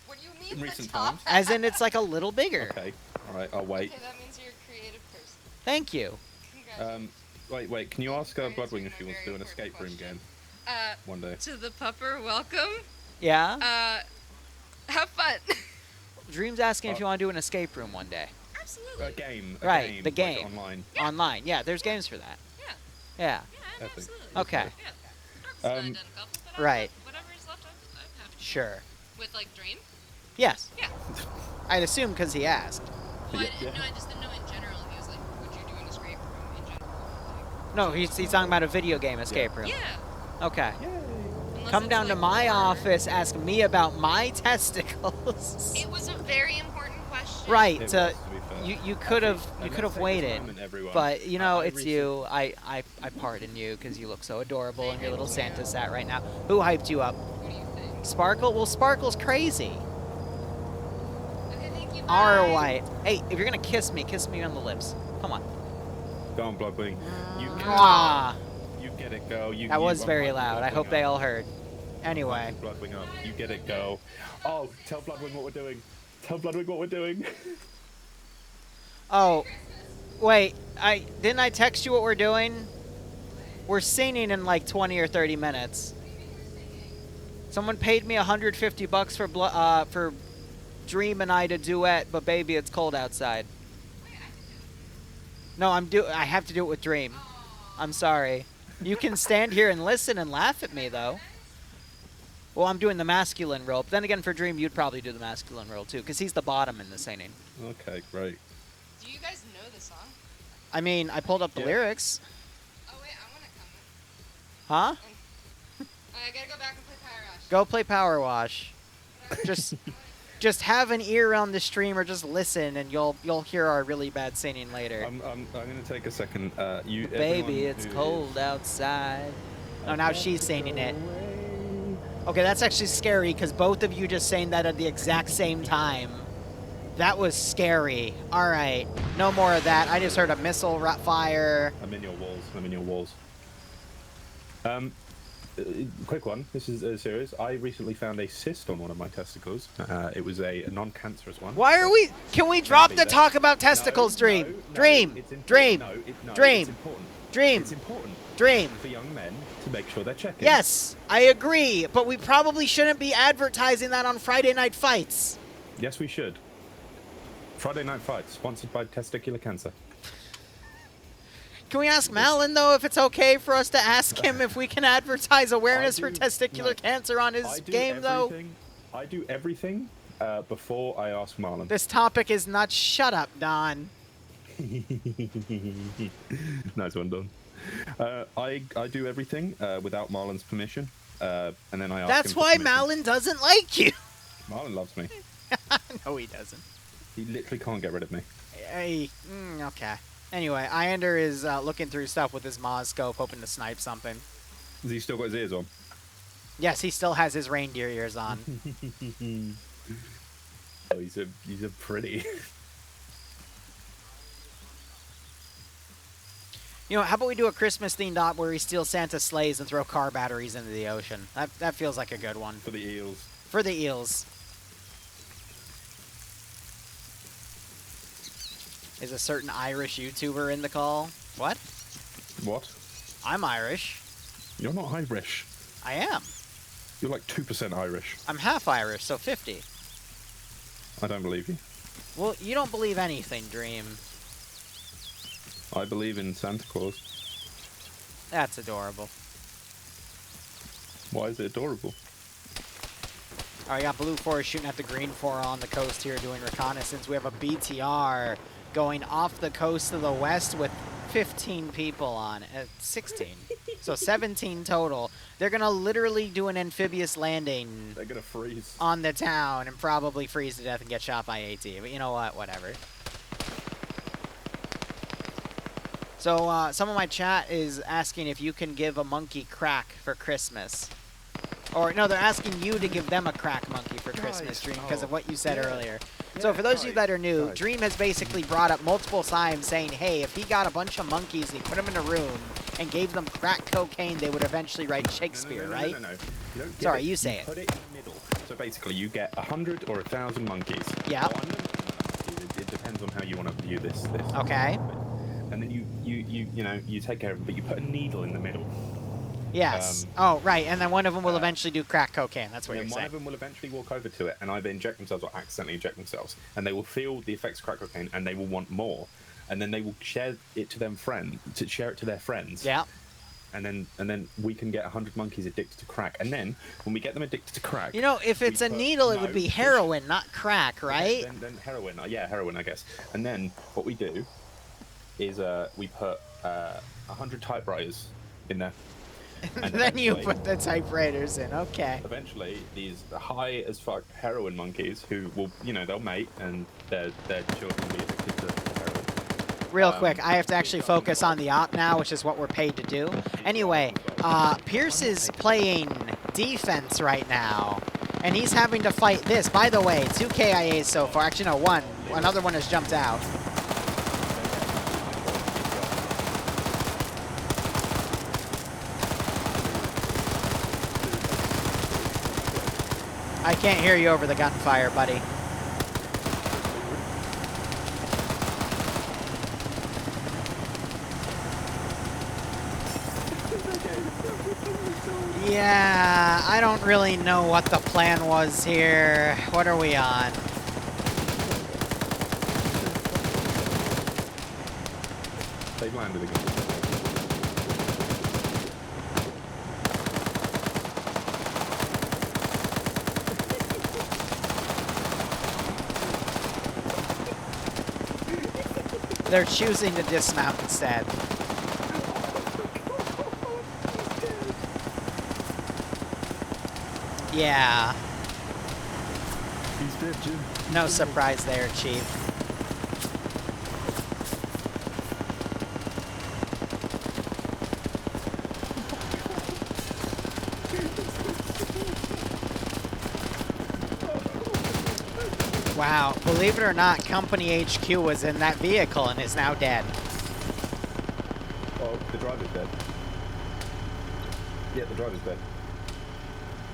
Speaker 4: What do you mean
Speaker 2: in
Speaker 4: the
Speaker 2: recent
Speaker 4: top
Speaker 2: times?
Speaker 4: half?
Speaker 1: As in, it's like a little bigger.
Speaker 2: Okay. All right. I'll wait.
Speaker 4: Okay, that means you're a creative person.
Speaker 1: Thank you.
Speaker 4: Congratulations.
Speaker 2: Wait. Can you ask Bloodwing if she wants to do an escape room game one day?
Speaker 4: To the pupper, welcome.
Speaker 1: Yeah?
Speaker 4: Have fun.
Speaker 1: Dream's asking if you want to do an escape room one day.
Speaker 4: Absolutely.
Speaker 2: A game.
Speaker 1: Right, the
Speaker 2: like
Speaker 1: game.
Speaker 2: online.
Speaker 4: Yeah.
Speaker 1: Online. Yeah, there's games for that.
Speaker 4: Yeah.
Speaker 1: Yeah.
Speaker 4: Yeah,
Speaker 2: Epic.
Speaker 4: absolutely.
Speaker 1: Okay.
Speaker 4: Yeah. I've done a couple, but
Speaker 1: Right.
Speaker 4: whatever's left, I'm happy.
Speaker 1: Sure.
Speaker 4: With like Dream?
Speaker 1: Yes.
Speaker 4: Yeah.
Speaker 1: I'd assume because he asked.
Speaker 4: Well,
Speaker 2: Yeah.
Speaker 4: I just didn't know in general. He was like, would you do an escape room in general?
Speaker 1: No, he's talking about a video game escape room.
Speaker 4: Yeah.
Speaker 1: Okay.
Speaker 2: Yay.
Speaker 4: Unless
Speaker 1: Come
Speaker 4: it's,
Speaker 1: down to
Speaker 4: like,
Speaker 1: my
Speaker 4: horror.
Speaker 1: office, ask me about my testicles.
Speaker 4: It was a very important question.
Speaker 1: Right.
Speaker 2: It was,
Speaker 1: To,
Speaker 2: to be fair.
Speaker 1: you could have
Speaker 2: And let's
Speaker 1: have
Speaker 2: take this
Speaker 1: waited,
Speaker 2: moment, everyone.
Speaker 1: but you know
Speaker 2: I
Speaker 1: it's you. I pardon you because you look so adorable in your little Santa set right now. Who hyped you up?
Speaker 4: Who do you think?
Speaker 1: Sparkle? Well, Sparkle's crazy.
Speaker 4: Okay, thank you.
Speaker 1: R
Speaker 4: bye.
Speaker 1: White. Hey, if you're gonna kiss me on the lips. Come on.
Speaker 2: Go on, Bloodwing. You get
Speaker 1: Mwah.
Speaker 2: it. You get it, girl.
Speaker 1: That was very
Speaker 2: I'm
Speaker 1: loud. I
Speaker 2: Bloodwing
Speaker 1: hope they
Speaker 2: up.
Speaker 1: all heard. Anyway.
Speaker 2: Bloodwing up. You get it, girl. Oh, tell Bloodwing what we're doing. Tell Bloodwing what we're doing.
Speaker 1: Oh, wait. Didn't I text you what we're doing? We're singing in like 20 or 30 minutes. Someone paid me $150 for Dream and I to duet, but baby, it's cold outside. No, I have to do it with Dream. I'm sorry. You can stand here and listen and laugh at me though. Well, I'm doing the masculine role. But then again, for Dream, you'd probably do the masculine role too, because he's the bottom in the singing.
Speaker 2: Okay, great.
Speaker 4: Do you guys know the song?
Speaker 1: I mean, I pulled up the
Speaker 2: Yeah.
Speaker 1: lyrics.
Speaker 4: Oh wait, I want to come.
Speaker 1: Huh?
Speaker 4: I gotta go back and play Power Rush.
Speaker 1: Go play Power Wash. Just have an ear on the stream or just listen, and you'll hear our really bad singing later.
Speaker 2: I'm gonna take a second. You.
Speaker 1: Baby,
Speaker 2: everyone
Speaker 1: it's
Speaker 2: who
Speaker 1: cold
Speaker 2: is-
Speaker 1: outside. Oh, now she's singing it. Okay, that's actually scary because both of you just saying that at the exact same time. That was scary. All right, no more of that. I just heard a missile fire.
Speaker 2: I'm in your walls. I'm in your walls. Quick one. This is serious. I recently found a cyst on one of my testicles. It was a non-cancerous one.
Speaker 1: Why are we? Can we drop
Speaker 2: be
Speaker 1: the
Speaker 2: there.
Speaker 1: talk about testicles, Dream?
Speaker 2: No,
Speaker 1: Dream.
Speaker 2: it's important.
Speaker 1: Dream.
Speaker 2: No,
Speaker 1: Dream.
Speaker 2: It's important.
Speaker 1: Dream.
Speaker 2: It's important
Speaker 1: Dream.
Speaker 2: for young men to make sure they're checking.
Speaker 1: Yes, I agree, but we probably shouldn't be advertising that on Friday Night Fights.
Speaker 2: Yes, we should. Friday Night Fights, sponsored by testicular cancer.
Speaker 1: Can we ask Malin, though, if it's okay for us to ask him if we can advertise awareness for
Speaker 2: do-
Speaker 1: testicular
Speaker 2: no.
Speaker 1: cancer on his
Speaker 2: I do
Speaker 1: game, though?
Speaker 2: everything- I do everything before I ask Marlon.
Speaker 1: This topic is not. Shut up, Don.
Speaker 2: Nice one, Don. I do everything without Marlon's permission, and then I ask
Speaker 1: That's
Speaker 2: him for
Speaker 1: why
Speaker 2: permission.
Speaker 1: Malin doesn't like you.
Speaker 2: Marlon loves me.
Speaker 1: No, he doesn't.
Speaker 2: He literally can't get rid of me.
Speaker 1: Hey, okay. Anyway, Iander is looking through stuff with his Maz scope, hoping to snipe something.
Speaker 2: Has he still got his ears on?
Speaker 1: Yes, he still has his reindeer ears on.
Speaker 2: Oh, he's a pretty.
Speaker 1: You know, how about we do a Christmas-themed op where we steal Santa's sleighs and throw car batteries into the ocean? That feels like a good one.
Speaker 2: For the eels.
Speaker 1: For the eels. Is a certain Irish YouTuber in the call? What?
Speaker 2: What?
Speaker 1: I'm Irish.
Speaker 2: You're not Irish.
Speaker 1: I am.
Speaker 2: You're like 2% Irish.
Speaker 1: I'm half Irish, so 50.
Speaker 2: I don't believe you.
Speaker 1: Well, you don't believe anything, Dream.
Speaker 2: I believe in Santa Claus.
Speaker 1: That's adorable.
Speaker 2: Why is it adorable?
Speaker 1: All right, we got Blue 4 shooting at the Green 4 on the coast here doing reconnaissance. We have a BTR going off the coast to the west with 15 people on it. 16. So 17 total. They're going to literally do an amphibious landing
Speaker 2: They're gonna freeze.
Speaker 1: on the town and probably freeze to death and get shot by AT. But you know what? Whatever. So some of my chat is asking if you can give a monkey crack for Christmas. Or, no, they're asking you to give them a crack monkey for Christmas, Dream, because of what you said earlier. So for those of you that are new, Dream has basically brought up multiple times saying, hey, if he got a bunch of monkeys and he put them in a room and gave them crack cocaine, they would eventually write Shakespeare, right?
Speaker 2: No. You don't give
Speaker 1: Sorry,
Speaker 2: it,
Speaker 1: you say it.
Speaker 2: Put it in the middle. So basically, you get 100 or 1,000 monkeys.
Speaker 1: Yeah.
Speaker 2: Or it depends on how you want to view this.
Speaker 1: Okay.
Speaker 2: And then you take care of them, but you put a needle in the middle.
Speaker 1: Yes. Oh, right. And then one of them will eventually do crack cocaine. That's what you're
Speaker 2: And
Speaker 1: saying.
Speaker 2: one of them will eventually walk over to it and either inject themselves or accidentally inject themselves, and they will feel the effects of crack cocaine, and they will want more, and then they will share it to their friends.
Speaker 1: Yeah.
Speaker 2: And then we can get 100 monkeys addicted to crack, and then when we get them addicted to crack,
Speaker 1: You know, if it's a needle, it would be heroin, not crack, right?
Speaker 2: Then heroin, yeah, heroin, I guess. And then what we do is we put 100 typewriters in there.
Speaker 1: And then you put the typewriters in. Okay.
Speaker 2: Eventually, these high as fuck heroin monkeys who will, they'll mate, and their children will be addicted to heroin.
Speaker 1: Real quick, I have to actually focus on the op now, which is what we're paid to do. Anyway, Pierce is playing defense right now, and he's having to fight this. By the way, 2 KIAs so far. Actually, no, 1. Another one has jumped out. I can't hear you over the gunfire, buddy. Yeah, I don't really know what the plan was here. What are we on?
Speaker 2: They've landed again.
Speaker 1: They're choosing to dismount instead. Yeah.
Speaker 2: He's dead, Jim.
Speaker 1: No surprise there, Chief. Wow, believe it or not, Company HQ was in that vehicle and is now dead.
Speaker 2: Oh, the driver's dead. Yeah, the driver's dead.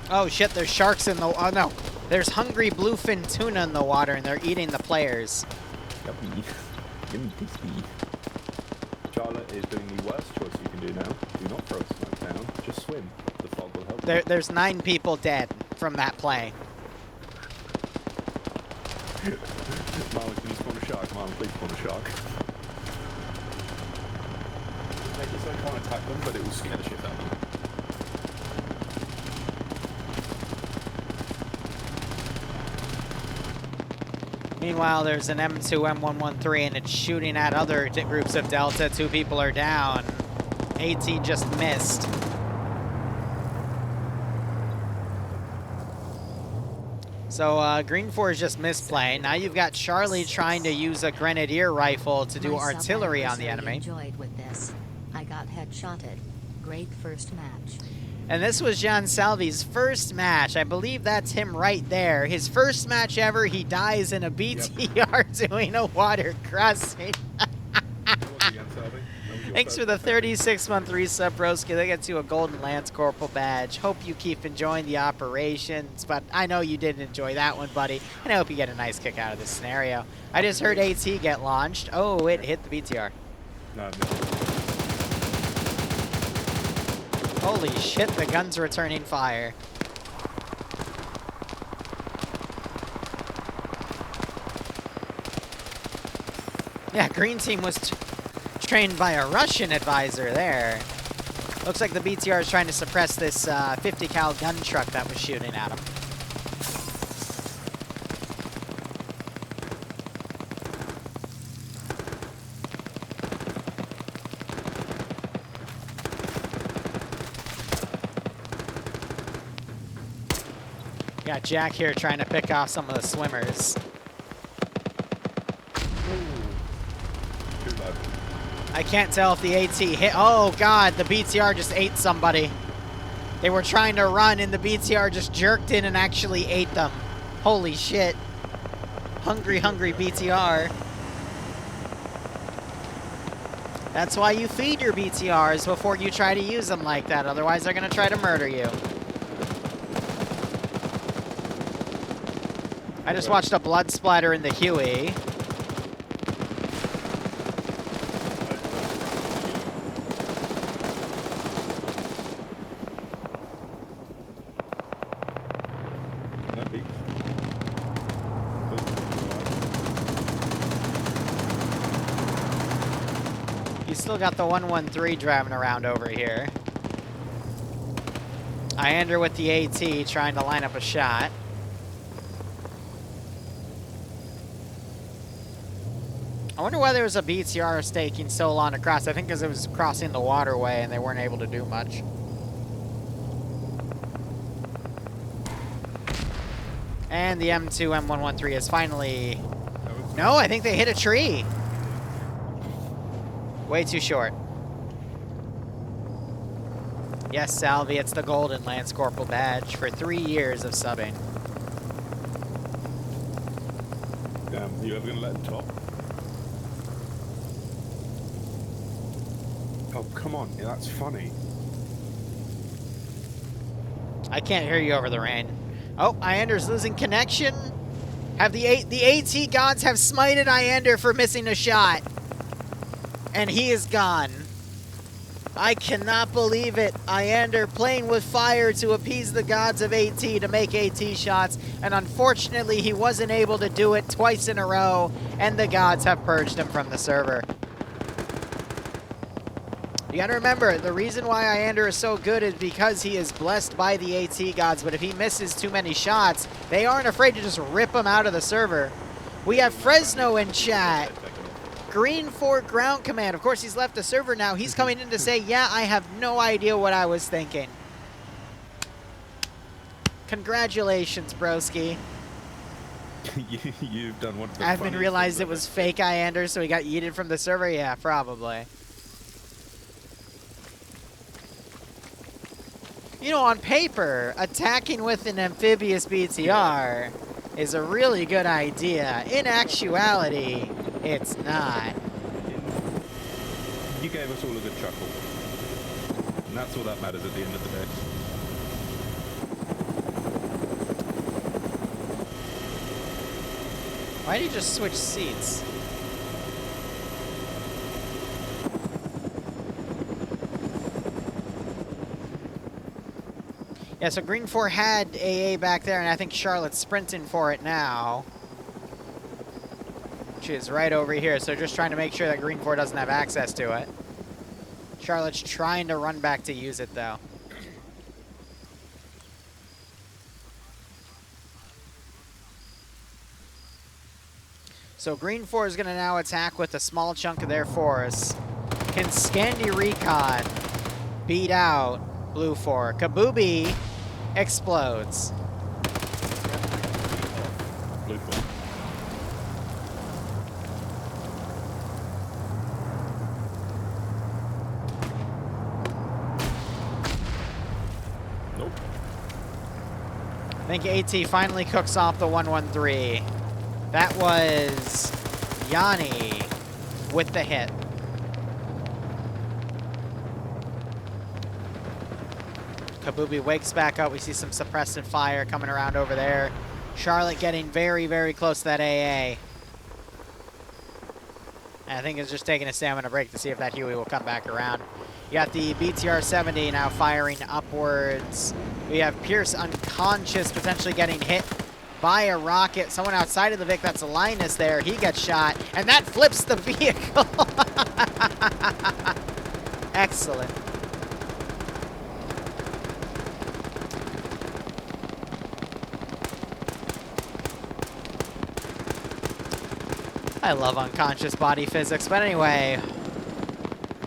Speaker 1: Oh shit, there's sharks in the... Oh no, there's hungry bluefin tuna in the water and they're eating the players.
Speaker 2: Yummy. Yummy tasty. Charlotte is doing the worst choice you can do now. Do not throw smoke down, just swim. The fog will help you.
Speaker 1: There's 9 people dead from that play.
Speaker 2: Marlon, can you spawn a shark? Marlon, please spawn a shark. Make it so I can't attack them, but it will scare the shit out of them.
Speaker 1: Meanwhile, there's an M2 M113 and it's shooting at other groups of Delta. 2 people are down. AT just missed. So Green 4 is just misplaying. Now you've got Charlie trying to use a grenadier rifle to do artillery on the enemy.
Speaker 3: Enjoyed with this. I got headshotted. Great first match.
Speaker 1: And this was John Salvi's first match. I believe that's him right there. His first match ever. He dies in a BTR doing a water crossing. Thanks for the 36-month resub, broski. They get you a Golden Lance Corporal badge. Hope you keep enjoying the operations, but I know you didn't enjoy that one, buddy. And I hope you get a nice kick out of this scenario. I just heard AT get launched. Oh, it hit the BTR.
Speaker 2: No,
Speaker 1: Holy shit, the gun's returning fire. Yeah, green team was trained by a Russian advisor there. Looks like the BTR is trying to suppress this 50 cal gun truck that was shooting at him. Got Jack here trying to pick off some of the swimmers. I can't tell if the AT hit. Oh god, the BTR just ate somebody. They were trying to run and the BTR just jerked in and actually ate them. Holy shit. Hungry, hungry BTR. That's why you feed your BTRs before you try to use them like that. Otherwise, they're going to try to murder you. I just watched a blood splatter in the Huey. we still got the 113 driving around over here. Iander with the AT trying to line up a shot. I wonder why there was a BTR staking so long across. I think because it was crossing the waterway and they weren't able to do much. And the M2 M113 is finally... No, I think they hit a tree. Way too short. Yes, Salvi, it's the golden Lance Corporal badge for 3 years of subbing.
Speaker 5: Damn, are you ever gonna let him top? Oh, come on, yeah, that's funny.
Speaker 1: I can't hear you over the rain. Oh, Iander's losing connection. Have the AT gods have smited Iander for missing a shot. And he is gone. I cannot believe it. Iander playing with fire to appease the gods of AT to make AT shots. And unfortunately, he wasn't able to do it twice in a row. And the gods have purged him from the server. You gotta remember, the reason why Iander is so good is because he is blessed by the AT gods, but if he misses too many shots, they aren't afraid to just rip him out of the server. We have Fresno in chat. Green 4 ground command. Of course, he's left the server now. He's coming in to say, yeah, I have no idea what I was thinking. Congratulations, broski.
Speaker 5: You've done one of the
Speaker 1: Admin realized it was fake Iander, so he got yeeted from the server? Yeah, probably. You know, on paper, attacking with an amphibious BTR is a really good idea. In actuality, it's not.
Speaker 5: You gave us all a good chuckle. And that's all that matters at the end of the day.
Speaker 1: Why did you just switch seats? Yeah, so Green 4 had AA back there, and I think Charlotte's sprinting for it now. Which is right over here, so just trying to make sure that Green 4 doesn't have access to it. Charlotte's trying to run back to use it, though. So Green 4 is going to now attack with a small chunk of their force. Can Scandi Recon beat out Blue 4? Kabubi explodes.
Speaker 5: Blue 4. Nope.
Speaker 1: I think AT finally cooks off the 113. That was Yanni with the hit. Kabubi wakes back up. We see some suppressive fire coming around over there. Charlotte getting very, very close to that AA. And I think it's just taking a stamina break to see if that Huey will come back around. You got the BTR-70 now firing upwards. We have Pierce unconscious, potentially getting hit by a rocket. Someone outside of the Vic, that's Linus there. He gets shot, and that flips the vehicle. Excellent. I love unconscious body physics, but anyway,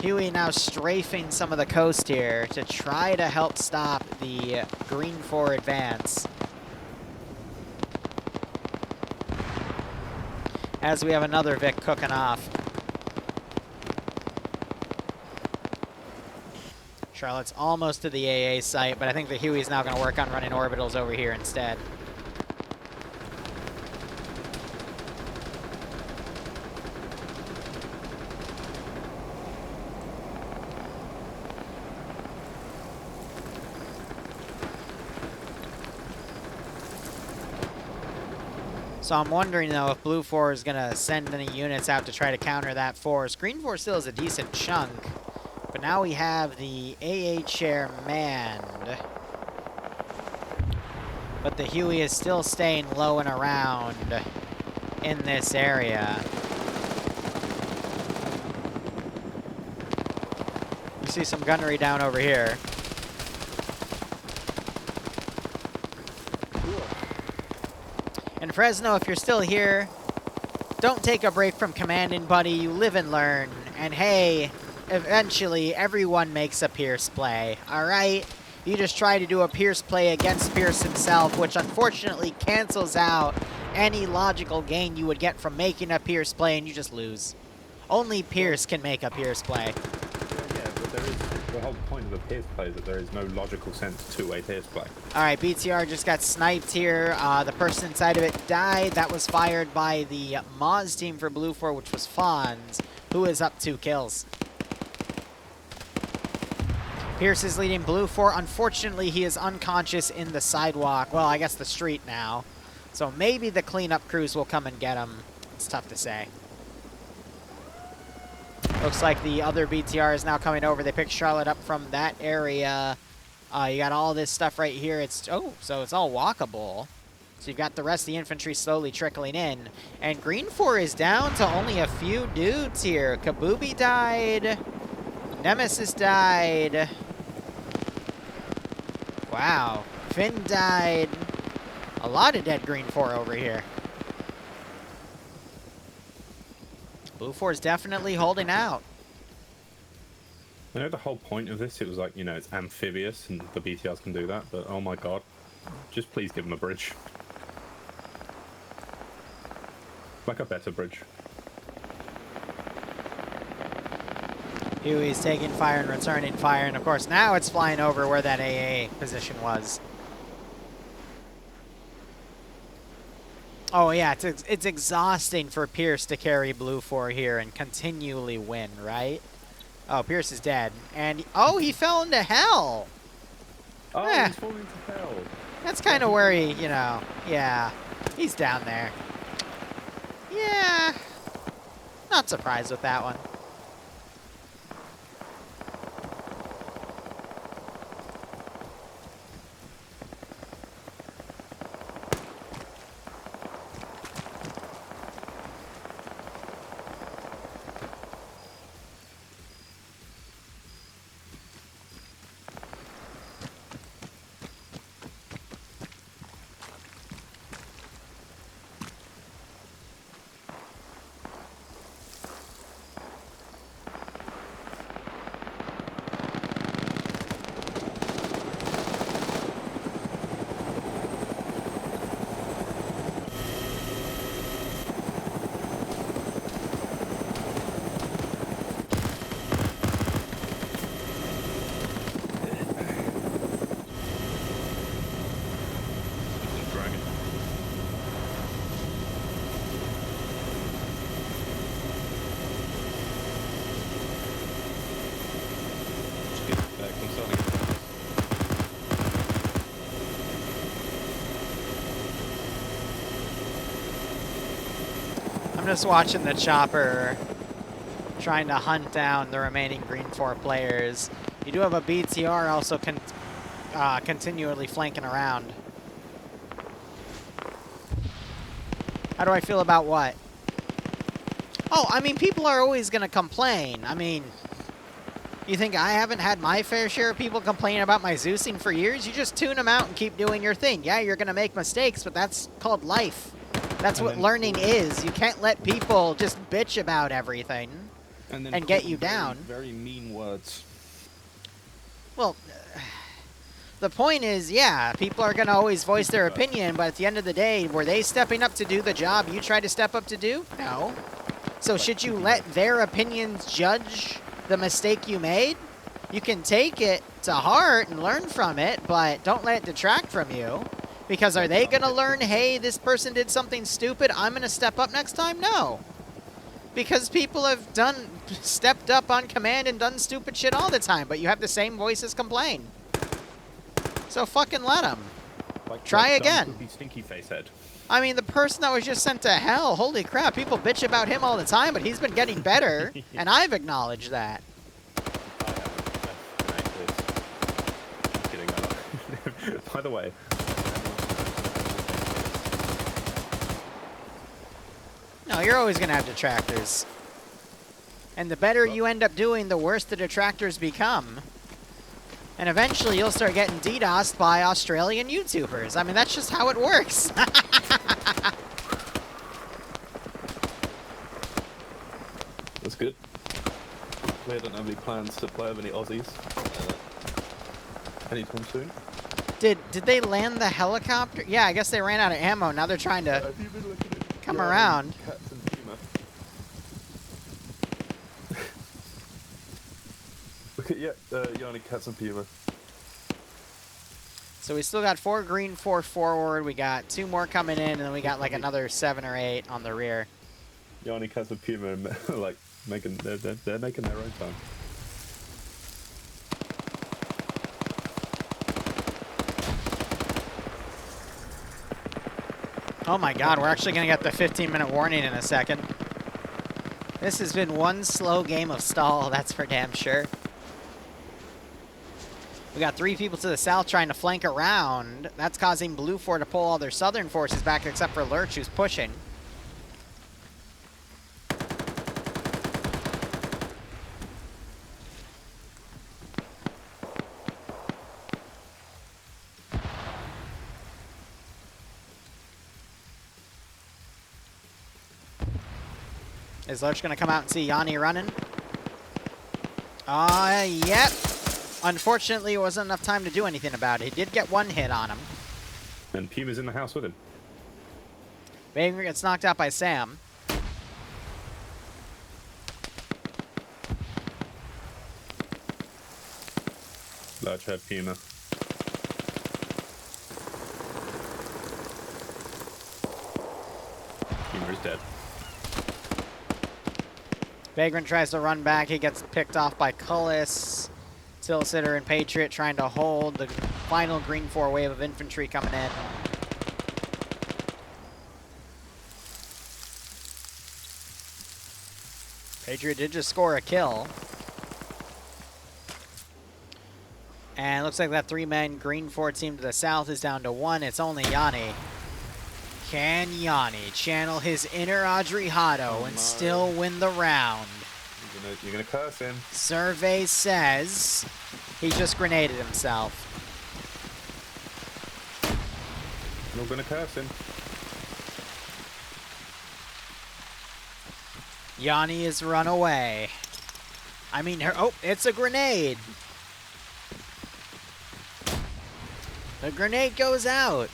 Speaker 1: Huey now strafing some of the coast here to try to help stop the Green 4 advance. As we have another Vic cooking off. Charlotte's almost to the AA site, but I think the Huey's now going to work on running orbitals over here instead. So I'm wondering, though, if Blue 4 is going to send any units out to try to counter that force. Green 4 still is a decent chunk, but now we have the AA chair manned. But the Huey is still staying low and around in this area. We see some gunnery down over here. And Fresno, if you're still here, don't take a break from commanding, buddy. You live and learn. And hey, eventually everyone makes a Pierce play, alright? You just try to do a Pierce play against Pierce himself, which unfortunately cancels out any logical gain you would get from making a Pierce play, and you just lose. Only Pierce can make a Pierce play.
Speaker 2: Yeah, but there is the whole point of a Pierce play is that there is no logical sense to a Pierce play.
Speaker 1: Alright, BTR just got sniped here. The person inside of it died. That was fired by the Moz team for Blue 4, which was Fonz, who is up 2 kills. Pierce is leading Blue 4. Unfortunately, he is unconscious in the sidewalk. Well, I guess the street now. So maybe the cleanup crews will come and get him. It's tough to say. Looks like the other BTR is now coming over. They picked Charlotte up from that area. You got all this stuff right here. So it's all walkable. So you've got the rest of the infantry slowly trickling in. And Green 4 is down to only a few dudes here. Kabubi died. Nemesis died. Wow. Finn died. A lot of dead Green 4 over here. Blue 4 is definitely holding out.
Speaker 2: I know the whole point of this, it was like, you know, it's amphibious and the BTRs can do that, but oh my god. Just please give them a bridge. Like a better bridge.
Speaker 1: Huey's taking fire and returning fire, and of course now it's flying over where that AA position was. Oh yeah, it's exhausting for Pierce to carry Blue 4 here and continually win, right? Oh, Pierce is dead. And, oh, he fell into hell!
Speaker 2: Oh,
Speaker 1: Eh.
Speaker 2: he's falling into hell.
Speaker 1: That's kind of where he, you know, yeah, he's down there. Yeah, not surprised with that one. I'm just watching the chopper trying to hunt down the remaining Green 4 players. You do have a BTR also continually flanking around. How do I feel about what? Oh, I mean, people are always going to complain. I mean, you think I haven't had my fair share of people complaining about my Zeusing for years? You just tune them out and keep doing your thing. Yeah, you're going to make mistakes, but that's called life. That's what learning is. You can't let people just bitch about everything and get you down.
Speaker 5: Very mean words.
Speaker 1: Well, the point is, yeah, people are going to always voice their opinion, but at the end of the day, were they stepping up to do the job you tried to step up to do? No. So should you let their opinions judge the mistake you made? You can take it to heart and learn from it, but don't let it detract from you. Because are they going to learn, hey, this person did something stupid, I'm going to step up next time? No. Because people have stepped up on command and done stupid shit all the time, but you have the same voices complain. So fucking let them. Try again.
Speaker 2: Stinky face head.
Speaker 1: I mean, the person that was just sent to hell, holy crap, people bitch about him all the time, but he's been getting better, and I've acknowledged that.
Speaker 2: By the way,
Speaker 1: No, you're always going to have detractors. And the better you end up doing, the worse the detractors become. And eventually you'll start getting DDoSed by Australian YouTubers. I mean, that's just how it works.
Speaker 2: That's good. We don't have any plans to play with any Aussies anytime soon.
Speaker 1: Did they land the helicopter? Yeah, I guess they ran out of ammo. Now they're trying to
Speaker 2: Have you been looking at
Speaker 1: come around.
Speaker 2: Cats and Puma? Look at Yanni, Cats and Puma.
Speaker 1: So we still got 4 green, 4 forward. We got 2 more coming in, and then we got like another 7 or 8 on the rear.
Speaker 2: Yanni, Cats and Puma are like they're making their own time.
Speaker 1: Oh my god, we're actually going to get the 15-minute warning in a second. This has been one slow game of stall, that's for damn sure. We got 3 people to the south trying to flank around. That's causing Blue 4 to pull all their southern forces back except for Lurch, who's pushing. Is Lurch going to come out and see Yanni running? Yep. Unfortunately, it wasn't enough time to do anything about it. He did get 1 hit on him.
Speaker 2: And Puma's in the house with him.
Speaker 1: Banger gets knocked out by Sam.
Speaker 2: Large head Puma. Puma is dead.
Speaker 1: Vagrant tries to run back. He gets picked off by Cullis. Tilsitter and Patriot trying to hold the final green 4 wave of infantry coming in. Patriot did just score a kill. And looks like that 3-man green 4 team to the south is down to 1. It's only Yanni. Can Yanni channel his inner Audrey Hotto and still win the round?
Speaker 2: You're gonna curse him.
Speaker 1: Survey says he just grenaded himself.
Speaker 2: You're gonna curse him.
Speaker 1: Yanni has run away. I mean, oh, it's a grenade. The grenade goes out.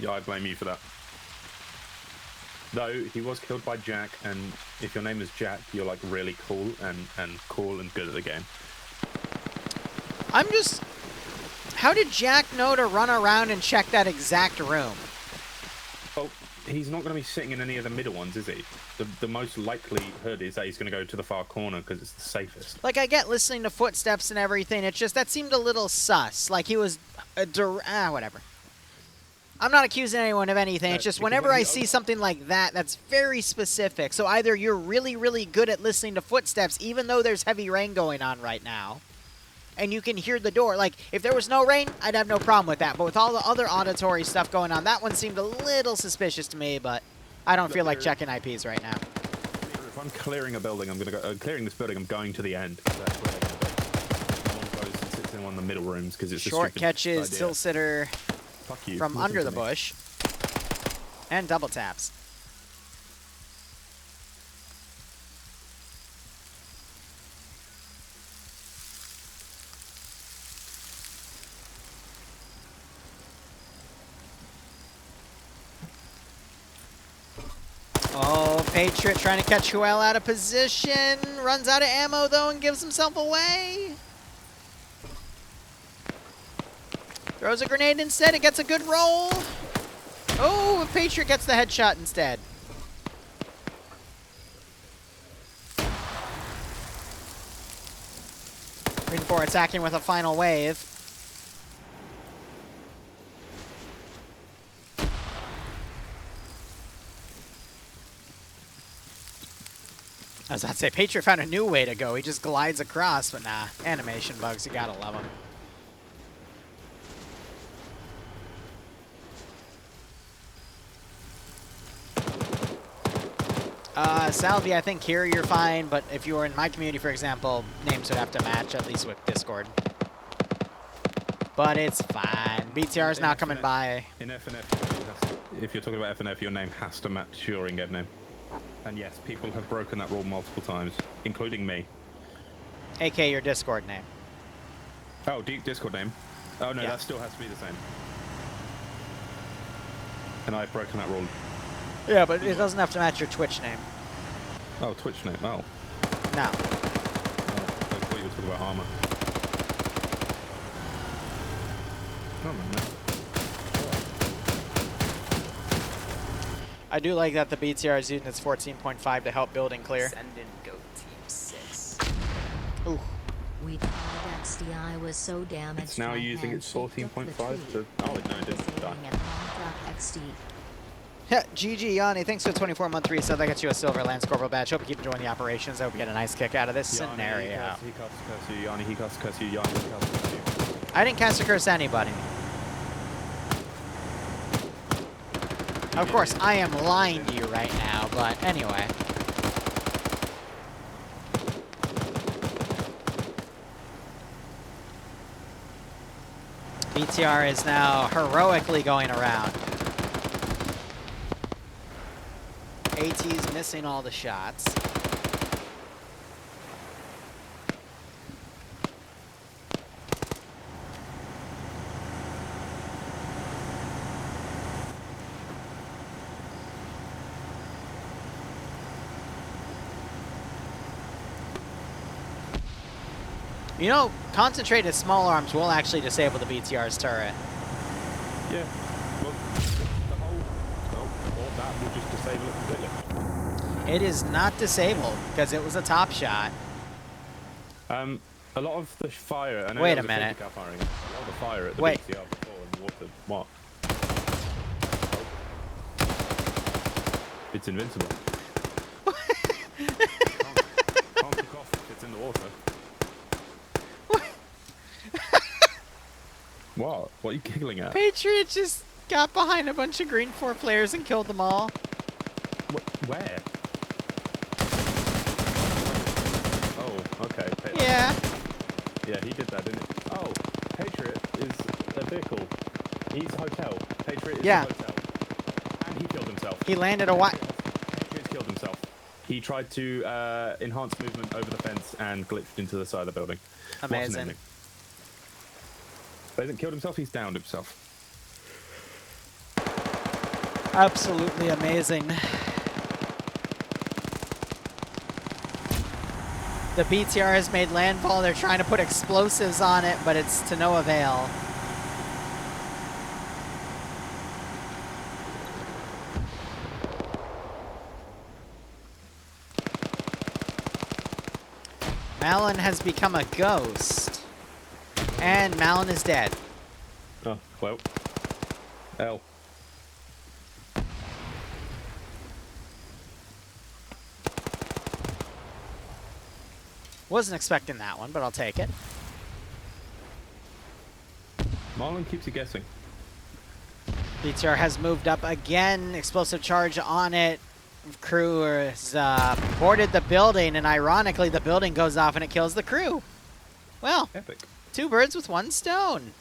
Speaker 2: I blame you for that. Though he was killed by Jack, and if your name is Jack, you're like really cool and good at the game.
Speaker 1: I'm just... How did Jack know to run around and check that exact room?
Speaker 2: Well, he's not going to be sitting in any of the middle ones, is he? The most likelihood is that he's going to go to the far corner because it's the safest.
Speaker 1: Like, I get listening to footsteps and everything. It's just, that seemed a little sus. Like, he was... whatever. I'm not accusing anyone of anything. It's just whenever I see something like that, that's very specific. So either you're really, really good at listening to footsteps, even though there's heavy rain going on right now, and you can hear the door. Like, if there was no rain, I'd have no problem with that. But with all the other auditory stuff going on, that one seemed a little suspicious to me, but I don't feel like checking IPs right now.
Speaker 2: If I'm clearing a building, I'm going to go... clearing this building, I'm going to the end. That's where they're going to be. No one goes and sits in one of the middle rooms because it's
Speaker 1: Short
Speaker 2: a
Speaker 1: catches,
Speaker 2: idea.
Speaker 1: Tilsitter
Speaker 2: Fuck you.
Speaker 1: from
Speaker 2: Listen
Speaker 1: under
Speaker 2: to
Speaker 1: the
Speaker 2: me.
Speaker 1: bush, and double taps. Oh, Patriot trying to catch Huel out of position. Runs out of ammo, though, and gives himself away. Throws a grenade instead. It gets a good roll. Oh, Patriot gets the headshot instead. Green 4 attacking with a final wave. was about to say, Patriot found a new way to go. He just glides across, but nah. Animation bugs, you gotta love them. Salvi, I think here you're fine, but if you were in my community, for example, names would have to match, at least with Discord. But it's fine. BTR's now coming by.
Speaker 5: In FNF, if you're talking about FNF, your name has to match your in-game name. And yes, people have broken that rule multiple times, including me.
Speaker 1: AK your Discord name.
Speaker 5: Oh, Discord name? Oh no,
Speaker 1: Yeah.
Speaker 5: that still has to be the same. And I've broken that rule.
Speaker 1: Yeah, but it doesn't have to match your Twitch name.
Speaker 5: Oh, Twitch name. Oh.
Speaker 1: No.
Speaker 5: I thought you were talking about armor. Oh, man.
Speaker 1: I do like that the BTR is using its 14.5 to help building clear.
Speaker 6: Send in Go Team 6.
Speaker 1: Ooh.
Speaker 3: We thought XDI was so damaged.
Speaker 2: It's now
Speaker 3: my
Speaker 2: using
Speaker 3: hand
Speaker 2: its
Speaker 3: shaped up the
Speaker 2: 14.5
Speaker 3: tree.
Speaker 2: to... Oh, no, it didn't die.
Speaker 3: Disabling and honked up XD.
Speaker 1: GG Yanni, thanks for the 24-month resub. That got you a silver Lance Corporal badge. Hope you keep enjoying the operations. I hope you get a nice kick out of this scenario.
Speaker 5: He casts curse you, Yanni. He casts curse you, Yanni. He casts curse you.
Speaker 1: I didn't cast a curse anybody. Of course, I am lying to you right now, but anyway. BTR is now heroically going around. AT's missing all the shots. You know, concentrated small arms will actually disable the BTR's turret.
Speaker 5: Yeah. Well, the whole... Oh, or that will just disable it completely.
Speaker 1: It is not disabled because it was a top shot.
Speaker 5: A lot of the fire... I know
Speaker 1: Wait
Speaker 5: there
Speaker 1: a
Speaker 5: was safety
Speaker 1: minute.
Speaker 5: car firing. A lot of the fire at the
Speaker 1: Wait.
Speaker 5: BCR before in the water. What? It's invincible. Can't kick off if it's in the water. What? What are you giggling at?
Speaker 1: Patriot just got behind a bunch of green 4 players and killed them all.
Speaker 5: Where? Oh, okay.
Speaker 1: Yeah.
Speaker 5: Yeah, he did that, didn't he? Oh, Patriot is a vehicle. He's a hotel. Patriot is
Speaker 1: Yeah.
Speaker 5: a hotel. And he killed himself.
Speaker 1: He landed a what?
Speaker 5: Patriot's killed himself. He tried to enhance movement over the fence and glitched into the side of the building. What an
Speaker 1: Amazing.
Speaker 5: ending. But he hasn't killed himself, he's downed himself.
Speaker 1: Absolutely amazing. The BTR has made landfall. They're trying to put explosives on it, but it's to no avail. Malin has become a ghost. And Malin is dead.
Speaker 5: Oh, well. L.
Speaker 1: Wasn't expecting that one, but I'll take it.
Speaker 5: Marlon keeps you guessing.
Speaker 1: BTR has moved up again. Explosive charge on it. Crew has boarded the building, and ironically, the building goes off and it kills the crew. Well,
Speaker 5: Epic.
Speaker 1: 2 birds with 1 stone.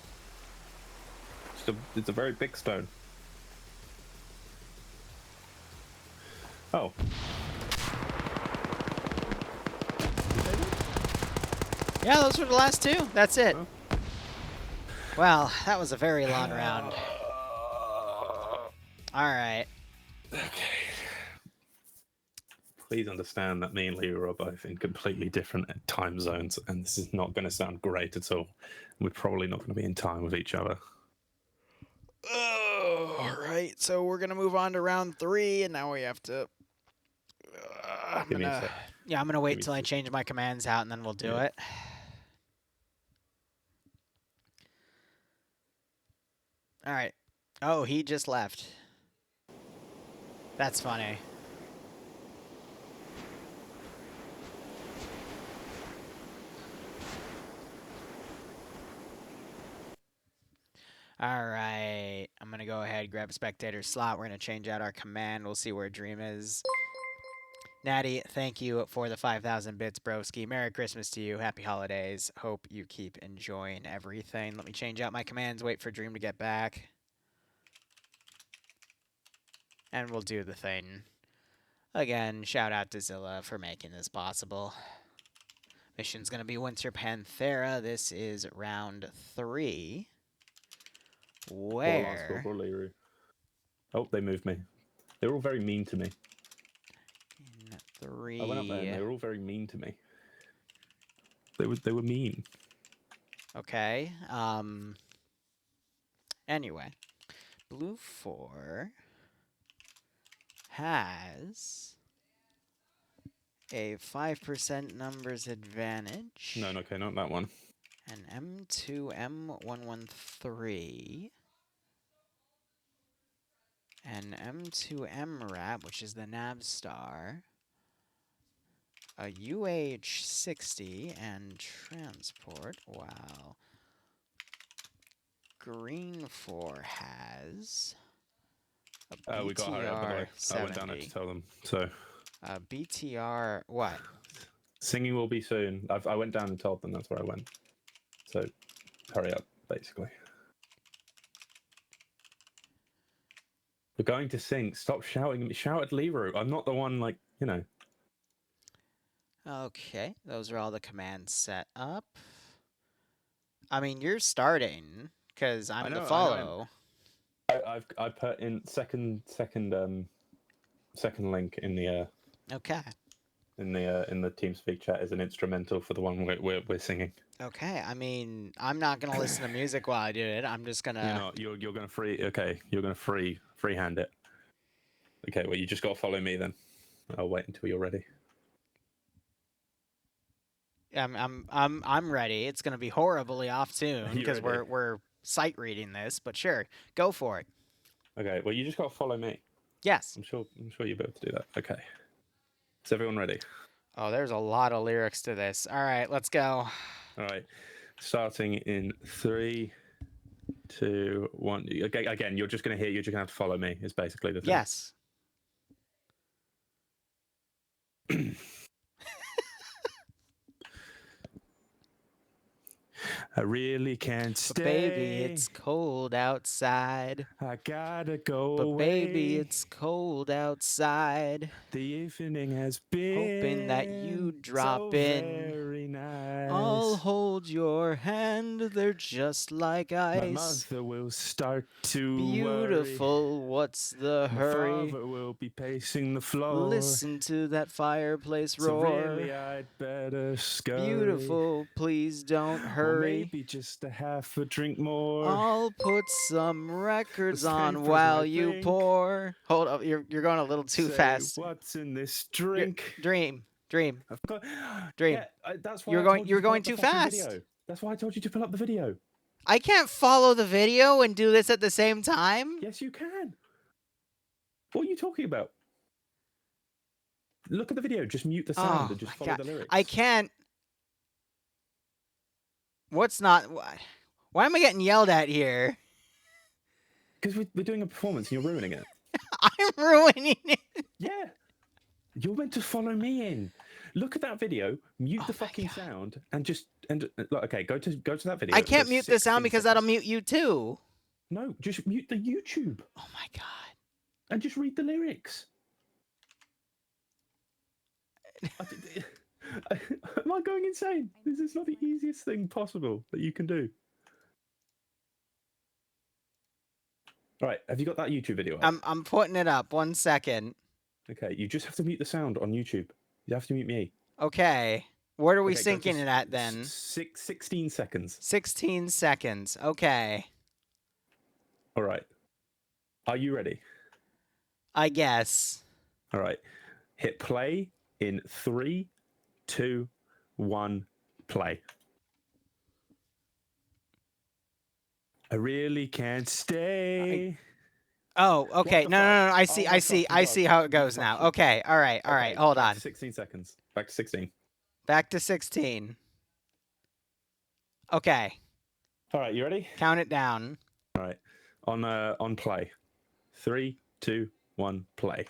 Speaker 5: It's a very big stone. Oh.
Speaker 1: Yeah, those were the last 2. That's it.
Speaker 5: Oh.
Speaker 1: Well, that was a very long round. All right.
Speaker 5: Okay. Please understand that me and Liru are both in completely different time zones, and this is not going to sound great at all. We're probably not going to be in time with each other.
Speaker 1: All right. So we're gonna move on to round 3, and now we have to.
Speaker 5: Give me a sec.
Speaker 1: Yeah, I'm gonna wait
Speaker 5: me
Speaker 1: till
Speaker 5: a
Speaker 1: I
Speaker 5: sec.
Speaker 1: change my commands out, and then we'll do
Speaker 5: Yeah.
Speaker 1: it. All right. Oh, he just left. That's funny. All right. I'm going to go ahead, grab a spectator slot. We're going to change out our command. We'll see where Dream is. Natty, thank you for the 5,000 bits, broski. Merry Christmas to you. Happy holidays. Hope you keep enjoying everything. Let me change out my commands. Wait for Dream to get back. And we'll do the thing. Again, shout out to Zilla for making this possible. Mission's going to be Winter Panthera. This is round 3. Where...
Speaker 2: For Liru. Oh, they moved me. They were all very mean to me.
Speaker 1: In 3...
Speaker 2: I went up there and they were all very mean to me. They were mean.
Speaker 1: Okay. Anyway. Blue 4 has a 5% numbers advantage.
Speaker 2: No, okay, not that one.
Speaker 1: An M2M113. An M2M Rat, which is the Navstar. A UH-60 and transport. Wow. Green 4 has a
Speaker 2: We got Harry out, by the way. I went down there to tell them. So
Speaker 1: BTR what?
Speaker 2: singing will be soon. I went down and told them that's where I went. So hurry up, basically. We're going to sing. Stop shouting. Shout at Liru. I'm not the one, like, you know.
Speaker 1: Okay, those are all the commands set up. I mean, you're starting because I'm the follow.
Speaker 2: I put in second link in the
Speaker 1: Okay.
Speaker 2: in the TeamSpeak chat as an instrumental for the one we're singing.
Speaker 1: Okay, I mean, I'm not gonna listen to music while I do it. I'm just gonna.
Speaker 2: You're gonna free. Okay, you're gonna freehand it. Okay, well, you just gotta follow me then. I'll wait until you're ready.
Speaker 1: I'm ready. It's gonna be horribly off tune because we're sight reading this, but sure, go for it.
Speaker 2: Okay, well, you just gotta follow me.
Speaker 1: Yes.
Speaker 2: I'm sure you'll be able to do that. Okay. Is everyone ready?
Speaker 1: Oh, there's a lot of lyrics to this. All right, let's go.
Speaker 2: All right. Starting in 3, 2, 1. Okay, again, you're just gonna have to follow me. Is basically the thing.
Speaker 1: Yes.
Speaker 2: I really can't stay.
Speaker 1: But baby, it's cold outside.
Speaker 2: I gotta go
Speaker 1: But
Speaker 2: away.
Speaker 1: baby, it's cold outside.
Speaker 2: The evening has been
Speaker 1: Hoping that you drop
Speaker 2: so
Speaker 1: in.
Speaker 2: very nice.
Speaker 1: I'll hold your hand. They're just like
Speaker 2: My
Speaker 1: ice.
Speaker 2: mother will start to
Speaker 1: Beautiful.
Speaker 2: worry.
Speaker 1: What's the
Speaker 2: My
Speaker 1: hurry?
Speaker 2: father will be pacing the floor.
Speaker 1: Listen to that fireplace
Speaker 2: So
Speaker 1: roar.
Speaker 2: really, I'd better scurry.
Speaker 1: Beautiful. Please don't
Speaker 2: Or
Speaker 1: hurry.
Speaker 2: maybe just a half a drink more.
Speaker 1: I'll put some records
Speaker 2: The
Speaker 1: on
Speaker 2: papers,
Speaker 1: while
Speaker 2: I
Speaker 1: you
Speaker 2: think.
Speaker 1: pour. Hold up, you're going a little too
Speaker 2: Say,
Speaker 1: fast.
Speaker 2: What's in this drink?
Speaker 1: Dream.
Speaker 2: I've got...
Speaker 1: Dream.
Speaker 2: Yeah, that's why
Speaker 1: You're
Speaker 2: I
Speaker 1: going-
Speaker 2: told
Speaker 1: you're
Speaker 2: you to pull
Speaker 1: going
Speaker 2: up the
Speaker 1: too
Speaker 2: fucking
Speaker 1: fast.
Speaker 2: video. That's why I told you to pull up the video.
Speaker 1: I can't follow the video and do this at the same time?
Speaker 2: Yes, you can. What are you talking about? Look at the video. Just mute the sound and just
Speaker 1: my
Speaker 2: follow
Speaker 1: God.
Speaker 2: the lyrics.
Speaker 1: I can't. What's not... Why am I getting yelled at here?
Speaker 2: Because we're doing a performance and you're ruining it.
Speaker 1: I'm ruining it.
Speaker 2: Yeah. You're meant to follow me in. Look at that video, mute the
Speaker 1: my
Speaker 2: fucking
Speaker 1: God.
Speaker 2: sound, and okay, go to that video.
Speaker 1: I can't
Speaker 2: There's
Speaker 1: mute the sound
Speaker 2: 16
Speaker 1: because that'll
Speaker 2: seconds.
Speaker 1: mute you too.
Speaker 2: No, just mute the YouTube
Speaker 1: Oh my God.
Speaker 2: and just read the lyrics. Am I going insane? This is not the easiest thing possible that you can do. All right, have you got that YouTube video up?
Speaker 1: I'm putting it up. 1 second.
Speaker 2: Okay, you just have to mute the sound on YouTube. You have to mute me.
Speaker 1: Okay. What are we
Speaker 2: Okay, go
Speaker 1: syncing
Speaker 2: to
Speaker 1: it at then?
Speaker 2: 16 seconds.
Speaker 1: 16 seconds. Okay.
Speaker 2: All right. Are you ready?
Speaker 1: I guess.
Speaker 2: All right. Hit play in 3, 2, 1, play. I really can't stay.
Speaker 1: Oh, okay.
Speaker 2: the
Speaker 1: No, no, no.
Speaker 2: fuck?
Speaker 1: I see.
Speaker 2: Oh
Speaker 1: I
Speaker 2: my
Speaker 1: see.
Speaker 2: fucking
Speaker 1: I
Speaker 2: God.
Speaker 1: see how it
Speaker 2: What
Speaker 1: goes
Speaker 2: the
Speaker 1: now.
Speaker 2: fuck?
Speaker 1: Okay. All right. All right.
Speaker 2: Okay,
Speaker 1: Hold
Speaker 2: back
Speaker 1: on.
Speaker 2: to 16 seconds. Back to 16.
Speaker 1: Back to 16. Okay.
Speaker 2: All right, you ready?
Speaker 1: Count it down.
Speaker 5: All right. On play. 3, 2, 1, play.